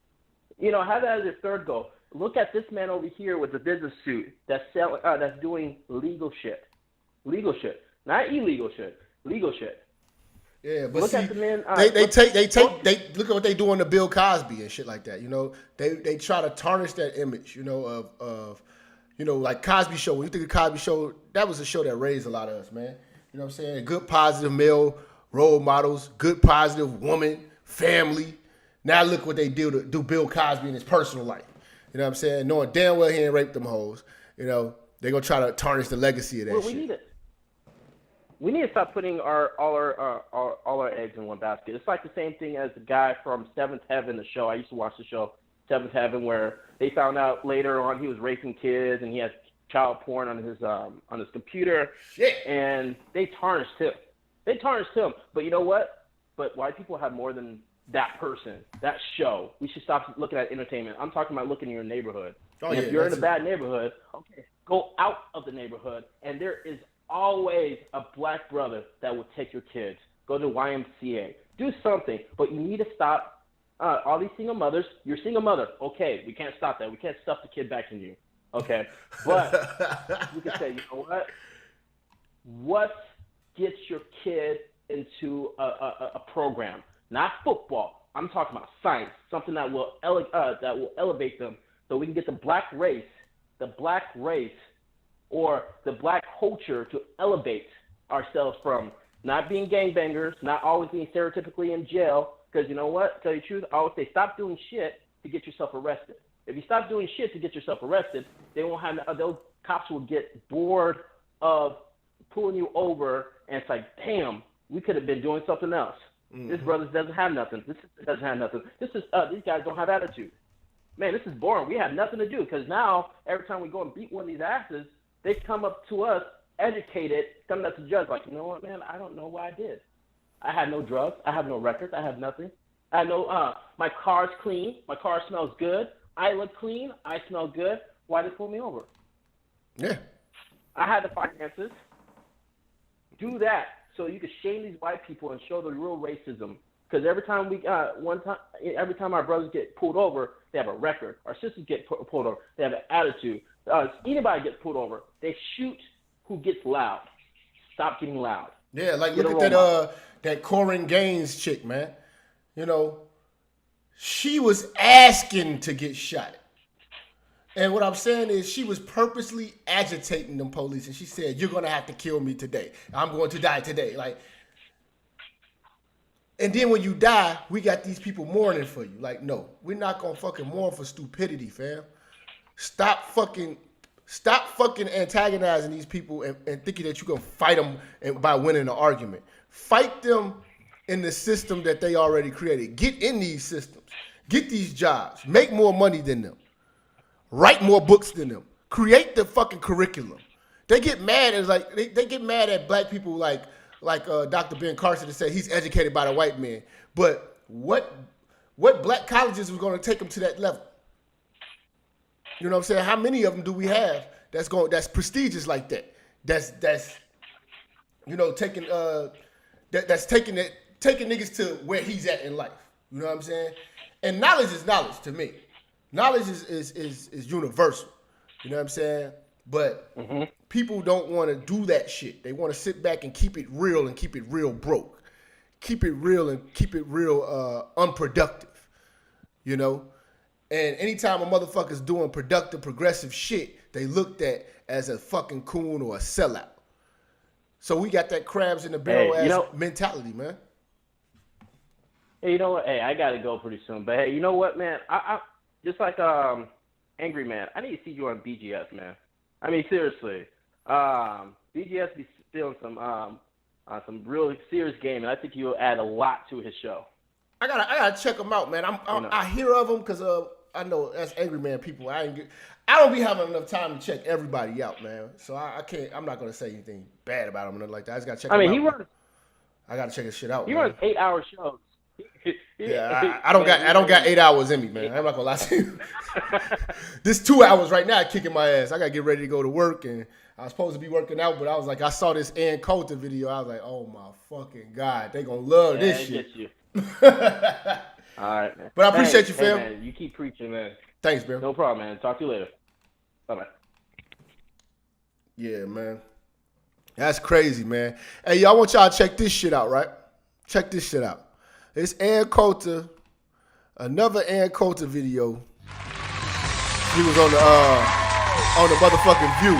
Have that as your third goal. Look at this man over here with the business suit that's doing legal shit. Not illegal shit. Legal shit. Yeah, but look see, at the men, they look at what they doing to Bill Cosby and shit like that. They try to tarnish that image, of like Cosby Show. When you think of Cosby Show, that was a show that raised a lot of us, man. You know what I'm saying? Good positive male role models, good positive woman, family. Now look what they do to do Bill Cosby in his personal life. You know what I'm saying? Knowing damn well he ain't raped them hoes. They're gonna try to tarnish the legacy of that shit. We need to stop putting all our eggs in one basket. It's like the same thing as the guy from Seventh Heaven, the show. I used to watch the show Seventh Heaven, where they found out later on he was raping kids and he had child porn on his computer. Shit. And they tarnished him. They tarnished him. But you know what? But white people have more than that person, that show. We should stop looking at entertainment. I'm talking about looking in your neighborhood. And if you're in a bad neighborhood, okay, go out of the neighborhood, and there is always a black brother that will take your kids. Go to YMCA. Do something. But you need to stop all these single mothers. You're a single mother. Okay, we can't stop that. We can't stuff the kid back in you. Okay? But you can say, you know what? What gets your kid into a program? Not football. I'm talking about science, something that will elevate them, so we can get the black race, or the black culture to elevate ourselves from not being gangbangers, not always being stereotypically in jail. Because you know what? Tell you the truth, I always say stop doing shit to get yourself arrested. If you stop doing shit to get yourself arrested, they won't have those cops will get bored of pulling you over, and it's like, damn, we could have been doing something else. Mm-hmm. This brother doesn't have nothing. This doesn't have nothing. These guys don't have attitude. Man, this is boring. We have nothing to do because now every time we go and beat one of these asses, they come up to us, educated, coming up to the judge like, you know what, man, I don't know what I did. I had no drugs. I have no records. I have nothing. I know my car's clean. My car smells good. I look clean. I smell good. Why did they pull me over? Yeah. I had the finances. Do that so you can shame these white people and show the real racism. Because every time our brothers get pulled over, they have a record. Our sisters get pulled over, they have an attitude. Anybody gets pulled over, they shoot who gets loud. Stop getting loud. Yeah, like look at that Corinne Gaines chick, man. You know, she was asking to get shot. And what I'm saying is she was purposely agitating them police. And she said, you're going to have to kill me today. I'm going to die today. Like, and then when you die, we got these people mourning for you. Like, no, we're not going to fucking mourn for stupidity, fam. Stop fucking antagonizing these people and thinking that you can fight them by winning the argument. Fight them in the system that they already created. Get in these systems. Get these jobs. Make more money than them. Write more books than them. Create the fucking curriculum. They get mad as like they get mad at black people like Dr. Ben Carson to say he's educated by the white man. But what black colleges was going to take them to that level? You know what I'm saying? How many of them do we have that's prestigious like that? That's taking niggas to where he's at in life. You know what I'm saying? And knowledge is knowledge to me. Knowledge is universal. You know what I'm saying? But people don't want to do that shit. They want to sit back and keep it real and keep it real broke. Keep it real and keep it real unproductive. You know? And anytime a motherfucker's doing productive, progressive shit, they looked at as a fucking coon or a sellout. So we got that crabs in the barrel mentality, man. Hey, you know what? Hey, I got to go pretty soon. But hey, you know what, man? I just like Angry Man, I need to see you on BGS, man. I mean, seriously. BGS be spilling some really serious game, and I think you'll add a lot to his show. I gotta check them out, man. I hear of them because I know as Angry Man people. I don't be having enough time to check everybody out, man. So I can't. I'm not gonna say anything bad about him or nothing like that. I just gotta check. I gotta check his shit out. He runs 8-hour shows. Yeah, I don't got 8 hours in me, man. I'm not gonna lie to you. This 2 hours right now kicking my ass. I gotta get ready to go to work, and I was supposed to be working out, but I was like, I saw this Coulter video. I was like, oh my fucking God, they gonna love this shit. You. All right, man. But I appreciate you, fam. Man, you keep preaching, man. Thanks, man. No problem, man. Talk to you later. Bye-bye. Yeah, man. That's crazy, man. Hey, y'all want y'all to check this shit out, right? Check this shit out. It's Coulter, another Coulter video. He was on the motherfucking View.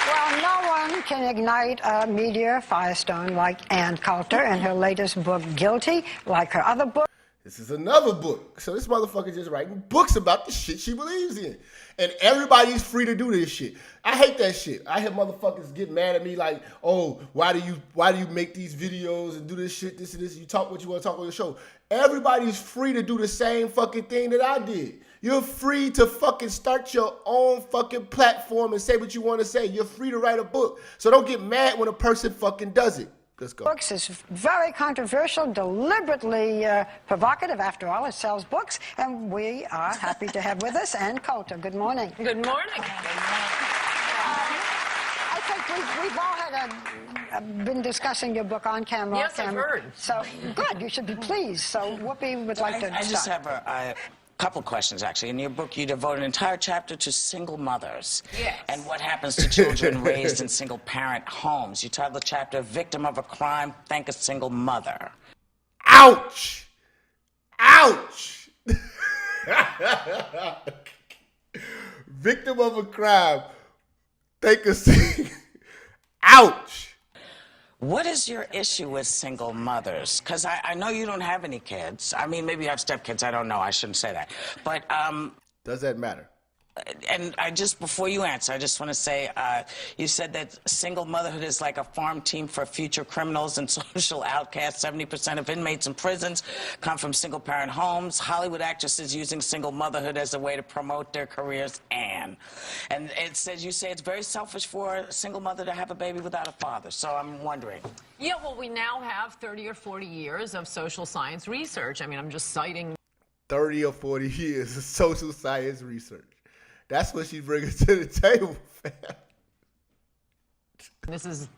Well, no one can ignite a media firestorm like Coulter and her latest book, Guilty, like her other book. This is another book. So this motherfucker just writing books about the shit she believes in. And everybody's free to do this shit. I hate that shit. I hear motherfuckers get mad at me like, oh, why do you make these videos and do this shit, this and this? You talk what you want to talk on your show. Everybody's free to do the same fucking thing that I did. You're free to fucking start your own fucking platform and say what you want to say. You're free to write a book. So don't get mad when a person fucking does it. Let's go. Books is very controversial, deliberately provocative. After all, it sells books, and we are happy to have with us Ann Coulter. Good morning. Good morning. I think we've all been discussing your book on camera. Yes, I've heard. So good, you should be pleased. So Whoopi would like to I just start. have a couple questions, actually. In your book, you devote an entire chapter to single mothers. Yes. And what happens to children raised in single-parent homes. You title the chapter, Victim of a Crime, Thank a Single Mother. Ouch! Ouch! Victim of a crime, thank a single... Ouch! What is your issue with single mothers? Because I know you don't have any kids. I mean, maybe you have stepkids. I don't know. I shouldn't say that. But does that matter? And before you answer, I just want to say, you said that single motherhood is like a farm team for future criminals and social outcasts. 70% of inmates in prisons come from single-parent homes. Hollywood actresses using single motherhood as a way to promote their careers. And it says, you say it's very selfish for a single mother to have a baby without a father. So I'm wondering. Yeah, well, we now have 30 or 40 years of social science research. I mean, I'm just citing 30 or 40 years of social science research. That's what she's bringing to the table, fam. This is,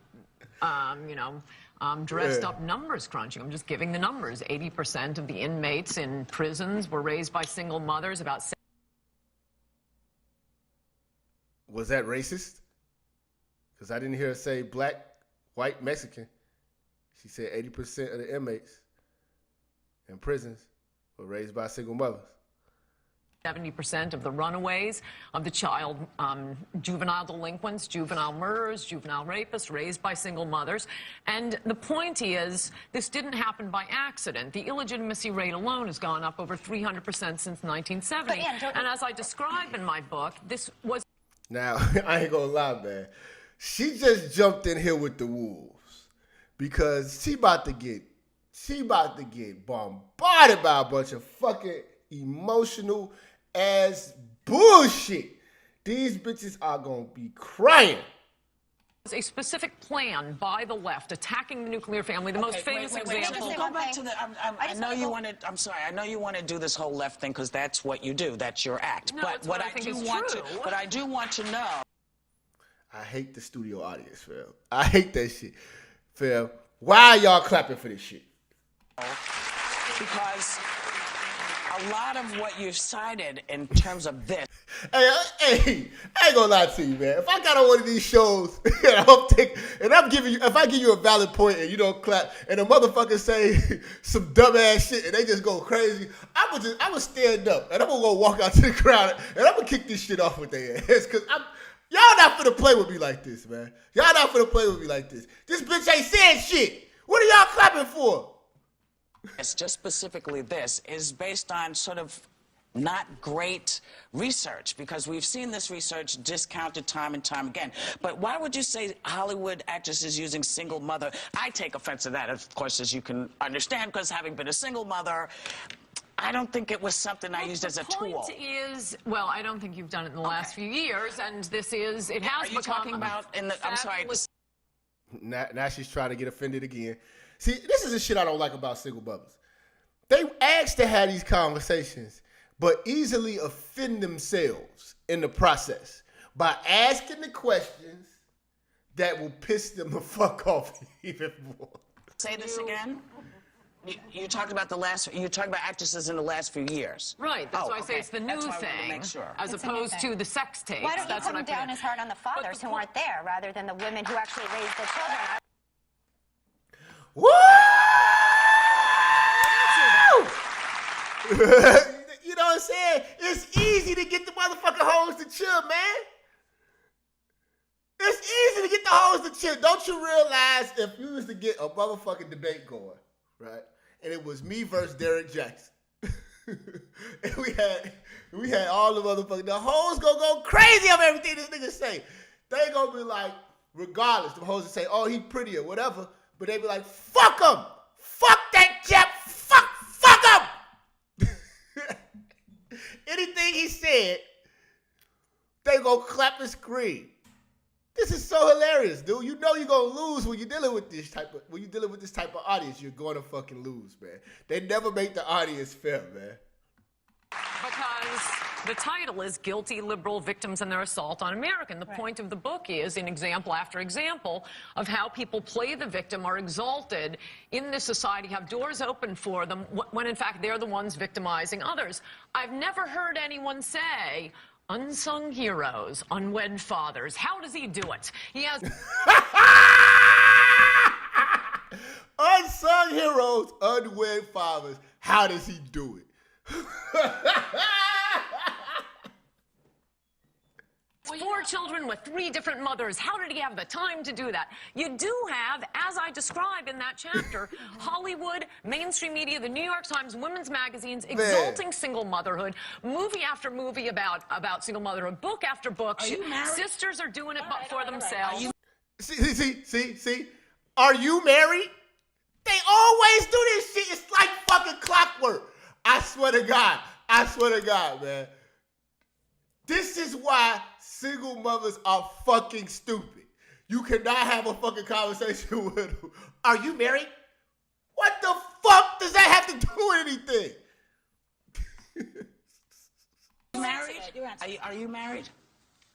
dressed up numbers crunching. I'm just giving the numbers. 80% of the inmates in prisons were raised by single mothers. Was that racist? Because I didn't hear her say black, white, Mexican. She said 80% of the inmates in prisons were raised by single mothers. 70% of the runaways of the child juvenile delinquents, juvenile murderers, juvenile rapists raised by single mothers. And the point is, this didn't happen by accident. The illegitimacy rate alone has gone up over 300% since 1970. And as I describe in my book, this was... Now, I ain't gonna lie, man. She just jumped in here with the wolves because she about to get bombarded by a bunch of fucking emotional ass bullshit. These bitches are gonna be crying. A specific plan by the left attacking the nuclear family. The most famous example. Go back to the. I know you want to. I'm sorry. I know you want to do this whole left thing because that's what you do. That's your act. No, but what I do want to know. I hate the studio audience, fam. I hate that shit, fam. Why are y'all clapping for this shit? Because a lot of what you've cited in terms of this. Hey, I ain't gonna lie to you, man. If I got on one of these shows and I'm giving you, if I give you a valid point and you don't clap, and a motherfucker say some dumbass shit and they just go crazy, I'ma stand up and I'm gonna go walk out to the crowd and I'm gonna kick this shit off with their ass because y'all not finna play with me like this, man. Y'all not finna play with me like this. This bitch ain't saying shit. What are y'all clapping for? It's just specifically this is based on sort of not great research because we've seen this research discounted time and time again. But why would you say Hollywood actresses using single mother? I take offense to that, of course, as you can understand, because having been a single mother, I don't think it was something I used as a tool. The point is, well, I don't think you've done it in the last few years, and this is, it has become... Are you talking about in the, I'm sorry. Now she's trying to get offended again. See, this is the shit I don't like about single mothers. They ask to have these conversations, but easily offend themselves in the process by asking the questions that will piss them the fuck off even more. Say this again? You talked about actresses in the last few years. Right, that's why I say it's the new thing, as opposed to the sex tapes. Why don't you come down as hard on the fathers who aren't there rather than the women who actually raised the children? Woo! You know what I'm saying? It's easy to get the motherfucking hoes to chill, man. It's easy to get the hoes to chill. Don't you realize if you used to get a motherfucking debate going, right? And it was me versus Derek Jackson. And we had all the motherfuckers. The hoes gonna go crazy of everything this nigga say. They gonna be like, regardless, the hoes will say, oh, he pretty or whatever. But they be like, fuck him! Fuck that Jap! Fuck him! anything he said, they gonna clap and scream. This is so hilarious, dude. You know you're gonna lose when you're dealing with this type of audience. You're gonna fucking lose, man. They never make the audience fair, man. Because the title is Guilty Liberal Victims and Their Assault on America. The point of the book is, in example after example, of how people play the victim, are exalted in this society, have doors open for them, when in fact they're the ones victimizing others. I've never heard anyone say, unsung heroes, unwed fathers. How does he do it? He has... Unsung heroes, unwed fathers. How does he do it? 4 children with 3 different mothers. How did he have the time to do that? You do have, as I describe in that chapter, Hollywood, mainstream media, the New York Times, women's magazines, exalting single motherhood, movie after movie about single motherhood, book after book. Sisters are doing it for themselves. See? Are you married? They always do this shit. It's like fucking clockwork. I swear to God, man. This is why single mothers are fucking stupid. You cannot have a fucking conversation with them. Are you married? What the fuck does that have to do with anything? Married? Are you married?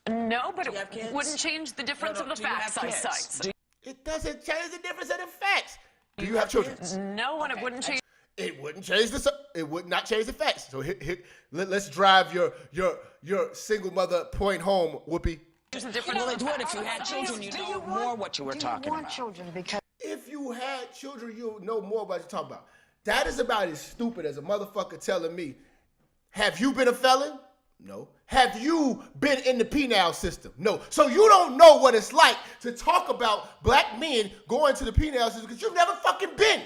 No, but it wouldn't change the difference of the facts I cite. It doesn't change the difference of the facts. Do you have children? No, and it wouldn't change. It wouldn't change it would not change the facts. So let's drive your single mother point home, Whoopi. Well, it would. If you had children, you'd know more what you were talking about. Children because if you had children, you'll know more about what you're talking about. That is about as stupid as a motherfucker telling me, have you been a felon? No. Have you been in the penal system? No. So you don't know what it's like to talk about black men going to the penal system because you've never fucking been.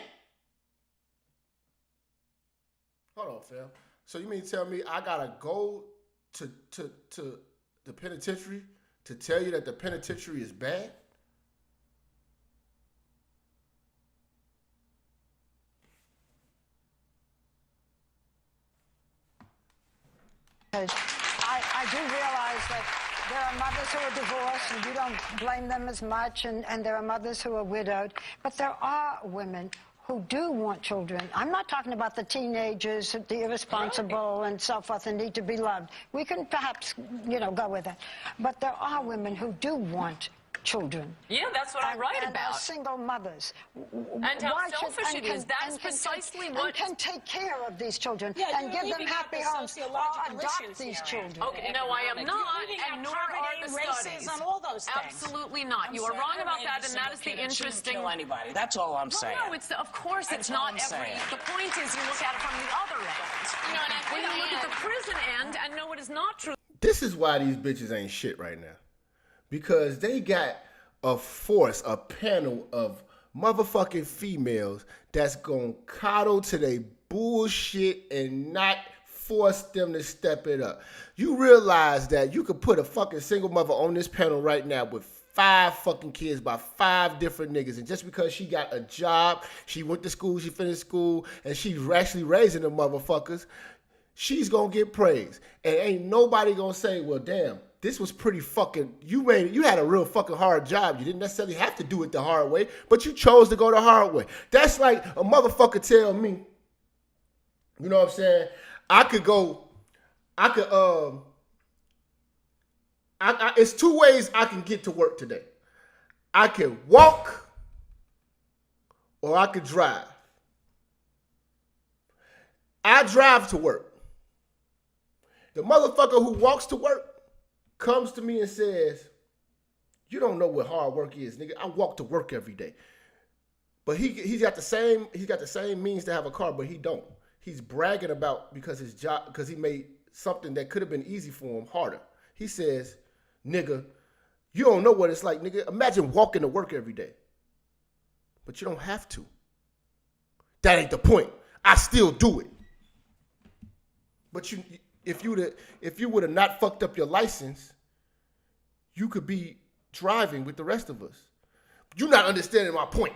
Hold on, fam. So you mean to tell me I gotta go to the penitentiary to tell you that the penitentiary is bad? I do realize that there are mothers who are divorced and you don't blame them as much, and there are mothers who are widowed, but there are women who do want children. I'm not talking about the teenagers, the irresponsible and so forth, and need to be loved. We can perhaps, go with that. But there are women who do want children. Yeah, that's what I write and about. Are single mothers. And how selfish it is. That's precisely what... And can take care of these children and give them happy homes or adopt these children. Okay, no, I am not, and nor are the studies. On all those things. Absolutely not. You are wrong about that, and that is the interesting... Kill anybody. That's all I'm saying. No, of course it's not every... The point is you look at it from the other end. When you look at the prison end and know it is not true. This is why these bitches ain't shit right now. Because they got a panel of motherfucking females that's gonna coddle to their bullshit and not force them to step it up. You realize that you could put a fucking single mother on this panel right now with 5 fucking kids by 5 different niggas, and just because she got a job, she went to school, she finished school, and she's actually raising them motherfuckers, she's gonna get praise. And ain't nobody gonna say, well, damn, this was pretty fucking, you had a real fucking hard job. You didn't necessarily have to do it the hard way, but you chose to go the hard way. That's like a motherfucker tell me, you know what I'm saying? It's 2 ways I can get to work today. I can walk or I could drive. I drive to work. The motherfucker who walks to work comes to me and says, you don't know what hard work is, nigga. I walk to work every day. But he's got the same means to have a car, but he don't. He's bragging about because he made something that could have been easy for him harder. He says, nigga, you don't know what it's like, nigga. Imagine walking to work every day. But you don't have to. That ain't the point. I still do it. But if you would have not fucked up your license, you could be driving with the rest of us. You're not understanding my point.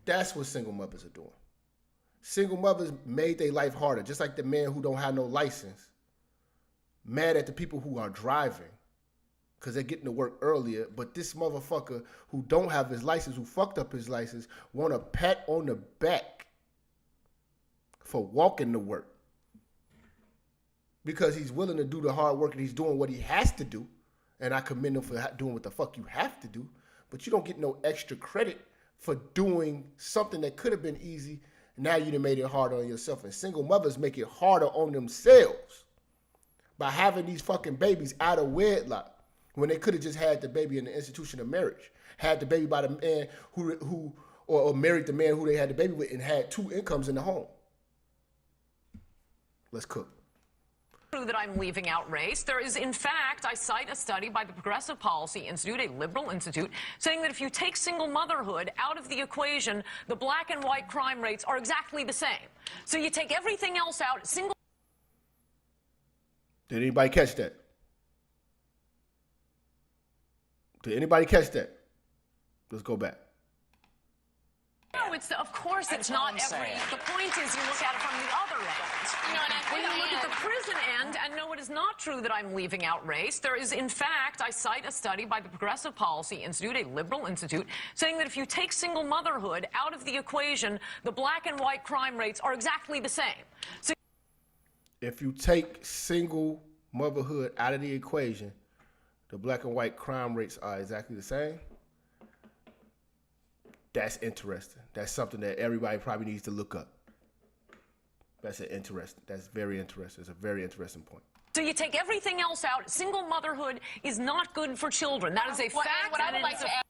That's what single mothers are doing. Single mothers made their life harder, just like the men who don't have no license. Mad at the people who are driving because they're getting to work earlier. But this motherfucker who don't have his license, who fucked up his license, want a pat on the back for walking to work. Because he's willing to do the hard work and he's doing what he has to do. And I commend him for doing what the fuck you have to do. But you don't get no extra credit for doing something that could have been easy. Now you done made it harder on yourself. And single mothers make it harder on themselves by having these fucking babies out of wedlock when they could have just had the baby in the institution of marriage. Had the baby by the man who or married the man who they had the baby with and had 2 incomes in the home. Let's cook. True that I'm leaving out race. There is, in fact, I cite a study by the Progressive Policy Institute, a liberal institute, saying that if you take single motherhood out of the equation, the black and white crime rates are exactly the same. So you take everything else out, single... Did anybody catch that? Did anybody catch that? Let's go back. No, it's of course it's not every. The point is you look at it from the other end. You know, when you look at the prison end, and no, it is not true that I'm leaving out race. There is, in fact, I cite a study by the Progressive Policy Institute, a liberal institute, saying that if you take single motherhood out of the equation, the black and white crime rates are exactly the same. So if you take single motherhood out of the equation, the black and white crime rates are exactly the same. That's interesting. That's something that everybody probably needs to look up. That's very interesting. It's a very interesting point. So you take everything else out. Single motherhood is not good for children. That is a fact. What I would like to add.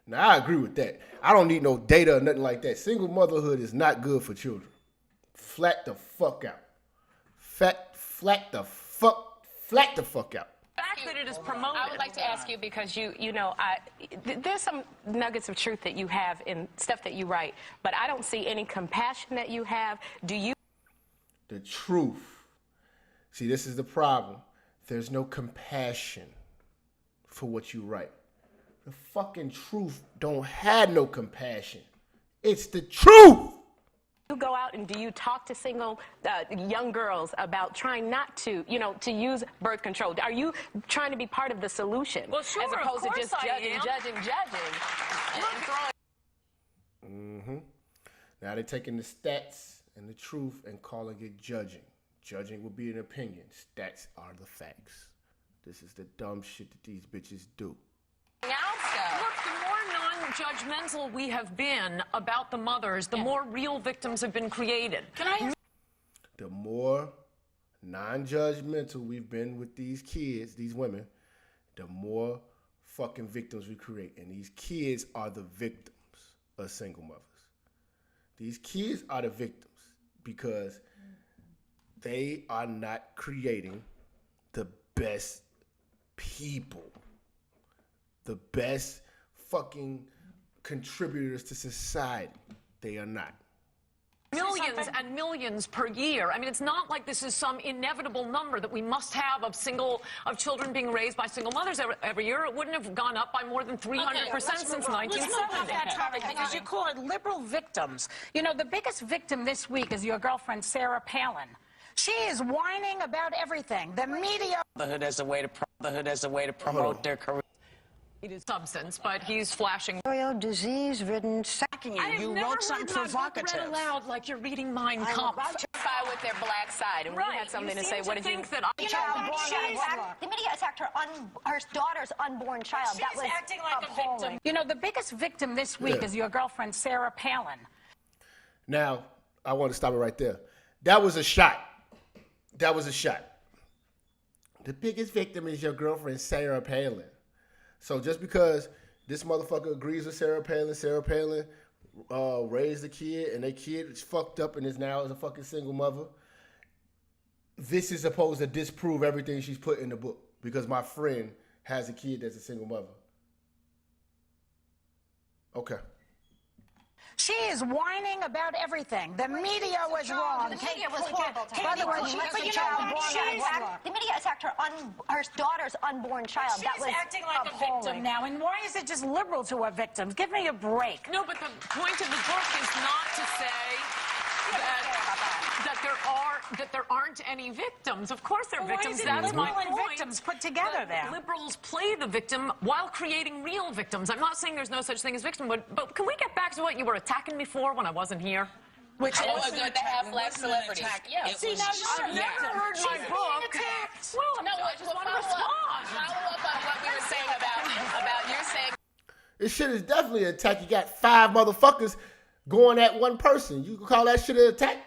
Now, I agree with that. I don't need no data or nothing like that. Single motherhood is not good for children. Flat the fuck out. Flat the fuck out. That it is promoted. I would like to ask you because you know, there's some nuggets of truth that you have in stuff that you write, but I don't see any compassion that you have. Do you? The truth. See, this is the problem. There's no compassion for what you write. The fucking truth don't have no compassion. It's the truth. You go out and do you talk to single young girls about trying not to, you know, to use birth control? Are you trying to be part of the solution? Well, sure, as opposed of to course just I judging. Mm-hmm. Now they're taking the stats and the truth and calling it judging. Judging will be an opinion. Stats are the facts. This is the dumb shit that these bitches do. Look, the more non-judgmental we have been about the mothers, the more real victims have been created. The more non-judgmental we've been with these kids, these women, the more fucking victims we create. And these kids are the victims of single mothers. These kids are the victims because they are not creating the best people. The best fucking contributors to society. They are not. Millions and millions per year. I mean, it's not like this is some inevitable number that we must have of children being raised by single mothers every year. It wouldn't have gone up by more than 300% since 1970. Let's move off that topic because you call it liberal victims. You know, the biggest victim this week is your girlfriend, Sarah Palin. She is whining about everything. The media... Motherhood as a way to promote their career. It is substance, but he's flashing. Disease-ridden sacking You wrote something provocative. Read aloud like you're reading Mein Kampf. With their black side, and we had something to say. What did you think? That the media attacked her daughter's unborn child. She's that was acting like a victim. You know, the biggest victim this week is your girlfriend, Sarah Palin. Now, I want to stop it right there. That was a shot. That was a shot. The biggest victim is your girlfriend, Sarah Palin. So just because this motherfucker agrees with Sarah Palin raised a kid, and their kid is fucked up and is now a fucking single mother, this is supposed to disprove everything she's put in the book because my friend has a kid that's a single mother. Okay. She is whining about everything. The media was wrong. The media was horrible. By the way, she has a child born out of wedlock. The media attacked her daughter's unborn child. She's acting like a victim now. And why is it just liberals who are victims? Give me a break. No, but the point of the book is not to say that that there aren't any victims. Of course there are victims. That's That's my liberal and point. victims put together there. Liberals play the victim while creating real victims. I'm not saying there's no such thing as victim, but can we get back to what you were attacking me for when I wasn't here? Which it was good to have black celebrities. Yeah. See, now I've never heard my book. Well, no, I just want to respond. Follow up on what we were saying about you're saying. This shit is definitely an attack. You got 5 motherfuckers going at one person. You can call that shit an attack?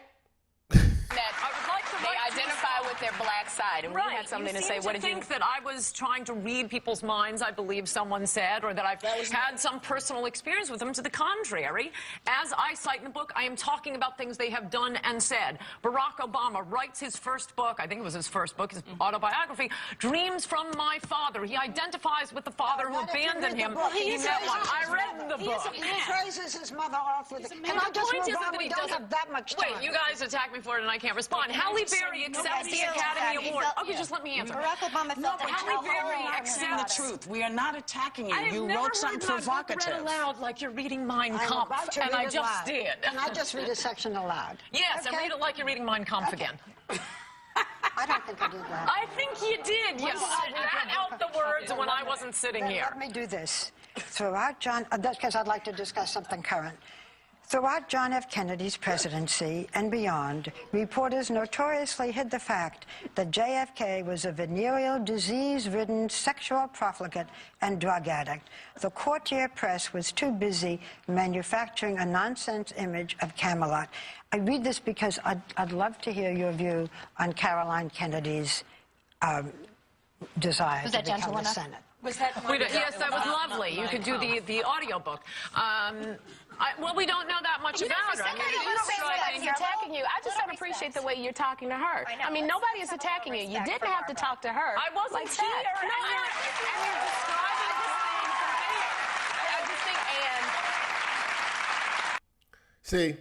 They identify with their black side, and we had something to say. What did you think that I was trying to read people's minds, I believe someone said, or that I've had some personal experience with them? To the contrary, as I cite in the book, I am talking about things they have done and said. Barack Obama writes his first book, I think it was his first book, his autobiography, Dreams from My Father. He identifies with the father who abandoned him. He met one. I read the book. He praises his mother off with it. Can I just move on? We don't have that much time. Wait, you guys attack me for it and I can't respond. Halle Berry accepts the Academy Award. Okay, just let me answer. Barack Obama felt Halle Berry accepts the truth. We are not attacking you. I have You never wrote something heard my book provocative. read aloud like you're reading Mein Kampf, and I just did. Can I just read a section aloud? Yes, and read it like you're reading Mein Kampf again. I don't think I did that. I think you did. You spat out the words when I wasn't sitting here. Let me do this. Throughout John, that's because I'd like to discuss something current. Throughout John F. Kennedy's presidency and beyond, reporters notoriously hid the fact that JFK was a venereal, disease-ridden sexual profligate and drug addict. The courtier press was too busy manufacturing a nonsense image of Camelot. I read this because I'd love to hear your view on Caroline Kennedy's desire to become the Senate. Yes, that was lovely. You could do the audio book. Well, we don't know that much about her. He's attacking you. I just don't appreciate the way you're talking to her. I mean, nobody is attacking you. You didn't have to talk to her. I wasn't like here. that. And you're describing See,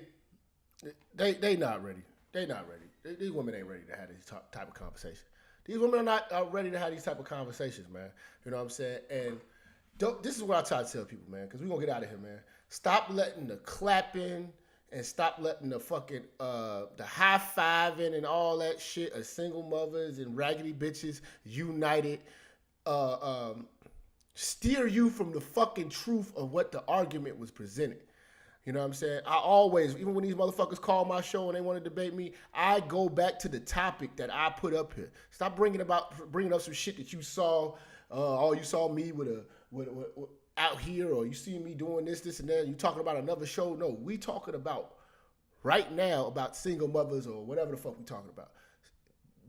they not ready. They not ready. These women ain't ready to have this type of conversation. These women are not ready to have these type of conversations, man. You know what I'm saying? And this is what I try to tell people, man, because we're going to get out of here, man. Stop letting the clapping and stop letting the fucking, the high-fiving and all that shit of single mothers and raggedy bitches united steer you from the fucking truth of what the argument was presented. You know what I'm saying? I always, even when these motherfuckers call my show and they want to debate me, I go back to the topic that I put up here. Stop bringing up some shit that you saw. You saw me with out here, or you see me doing this, and that. You talking about another show? No, we talking about right now about single mothers or whatever the fuck we talking about.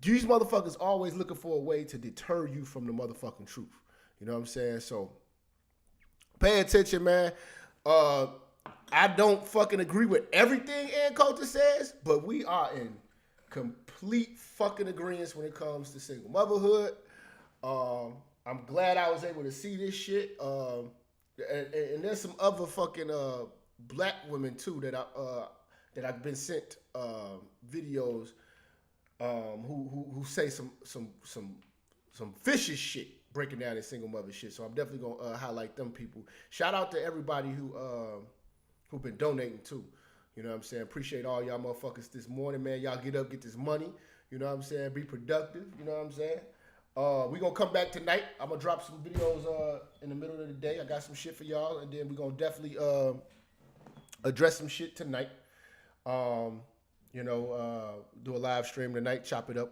These motherfuckers always looking for a way to deter you from the motherfucking truth. You know what I'm saying? So pay attention, man. I don't fucking agree with everything Coulter says, but we are in complete fucking agreement when it comes to single motherhood. I'm glad I was able to see this shit. And there's some other fucking black women too that I've been sent videos who say some fishy shit breaking down this single mother shit. So I'm definitely gonna highlight them people. Shout out to everybody who've been donating too. You know what I'm saying? Appreciate all y'all motherfuckers this morning, man. Y'all get up, get this money. You know what I'm saying? Be productive. You know what I'm saying? We're going to come back tonight. I'm going to drop some videos in the middle of the day. I got some shit for y'all. And then we're going to definitely address some shit tonight. Do a live stream tonight. Chop it up.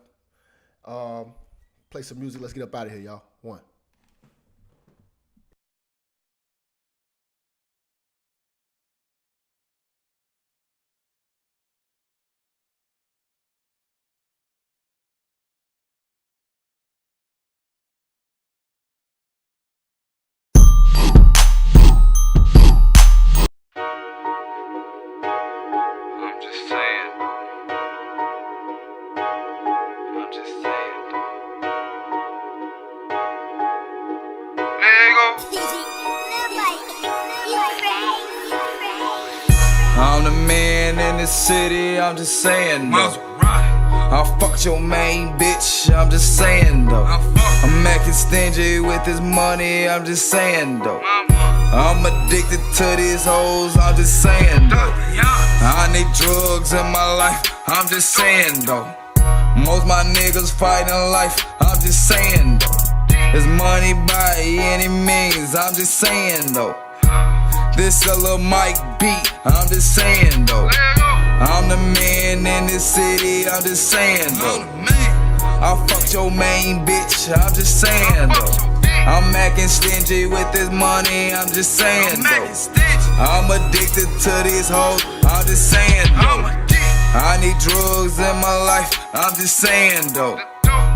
Play some music. Let's get up out of here, y'all. One. I'm the man in the city, I'm just saying though. I fucked your main bitch, I'm just saying though. I'm acting stingy with this money, I'm just saying though. I'm addicted to these hoes, I'm just saying though. I need drugs in my life, I'm just saying though. Most my niggas fighting life, I'm just saying though. It's money by any means, I'm just saying though. This a little mic beat, I'm just saying though. I'm the man in this city, I'm just saying though. I fucked your main bitch, I'm just saying though. I'm acting stingy with this money, I'm just saying though. I'm addicted to these hoes, I'm just saying though. I need drugs in my life, I'm just saying though.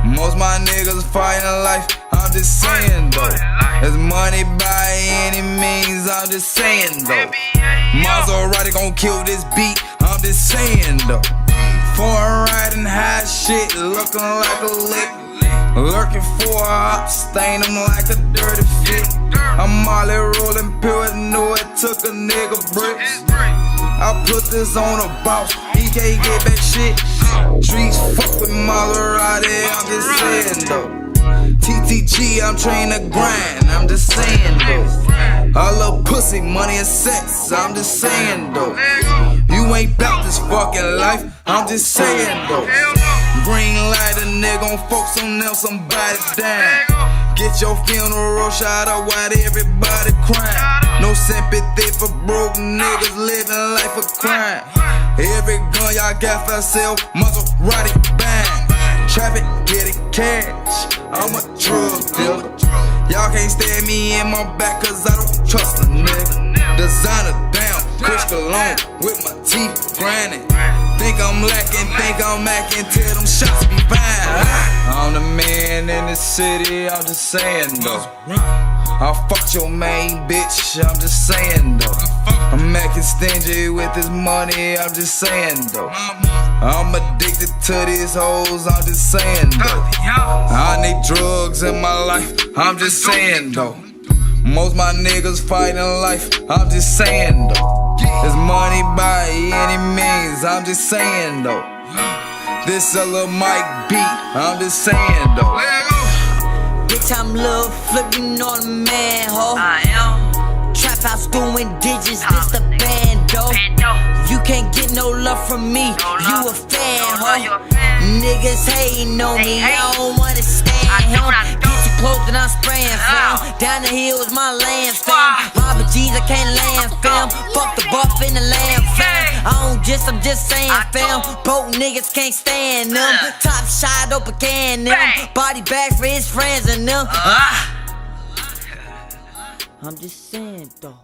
Most my niggas fighting life, I'm just saying though. There's money by any means, I'm just saying though. Maserati gon' kill this beat, I'm just saying though. Foreign riding high shit, looking like a lick. Lurking for a hop, stain them like a dirty fit. I'm Molly rolling pills, knew it took a nigga bricks. I put this on a boss, he can't get back shit. Streets fuck with Maserati, I'm just saying though. TTG, I'm trained to grind, I'm just saying though. I love pussy, money and sex, I'm just saying though. You ain't bout this fucking life, I'm just saying though. Green light, a nigga gon' focus on them, somebody dying. Get your funeral shot up while everybody crying. No sympathy for broke niggas living life of crime. Every gun y'all got for sale, Maserati bang. Trap it, get it cash, I'm a drug dealer. Y'all can't stab me in my back cause I don't trust a nigga. Designer down, Chris Cologne with my teeth grinding. Think I'm macking till them shots be fine. I'm the man in the city, I'm just saying though. I fucked your main bitch, I'm just saying though. I'm acting stingy with this money, I'm just saying though. I'm addicted to these hoes, I'm just saying though. I need drugs in my life, I'm just saying though. Most my niggas fighting life, I'm just saying though. There's money by any means, I'm just saying though. This a little mic beat, I'm just saying though. Bitch, I'm Lil Flip, you know the man, ho. I am. Trap house doing digits, this the bando. You can't get no love from me, you a fan, ho. Niggas hating on me, I don't wanna stand him. Get you close and I'm spraying, fam. Down the hill is my land, fam. Robert G's, I can't land, fam. Fuck the buff in the land, fam. I'm just saying, fam. Broke niggas can't stand them. Top shot, open can them. Body bags for his friends and them. I'm just saying, though.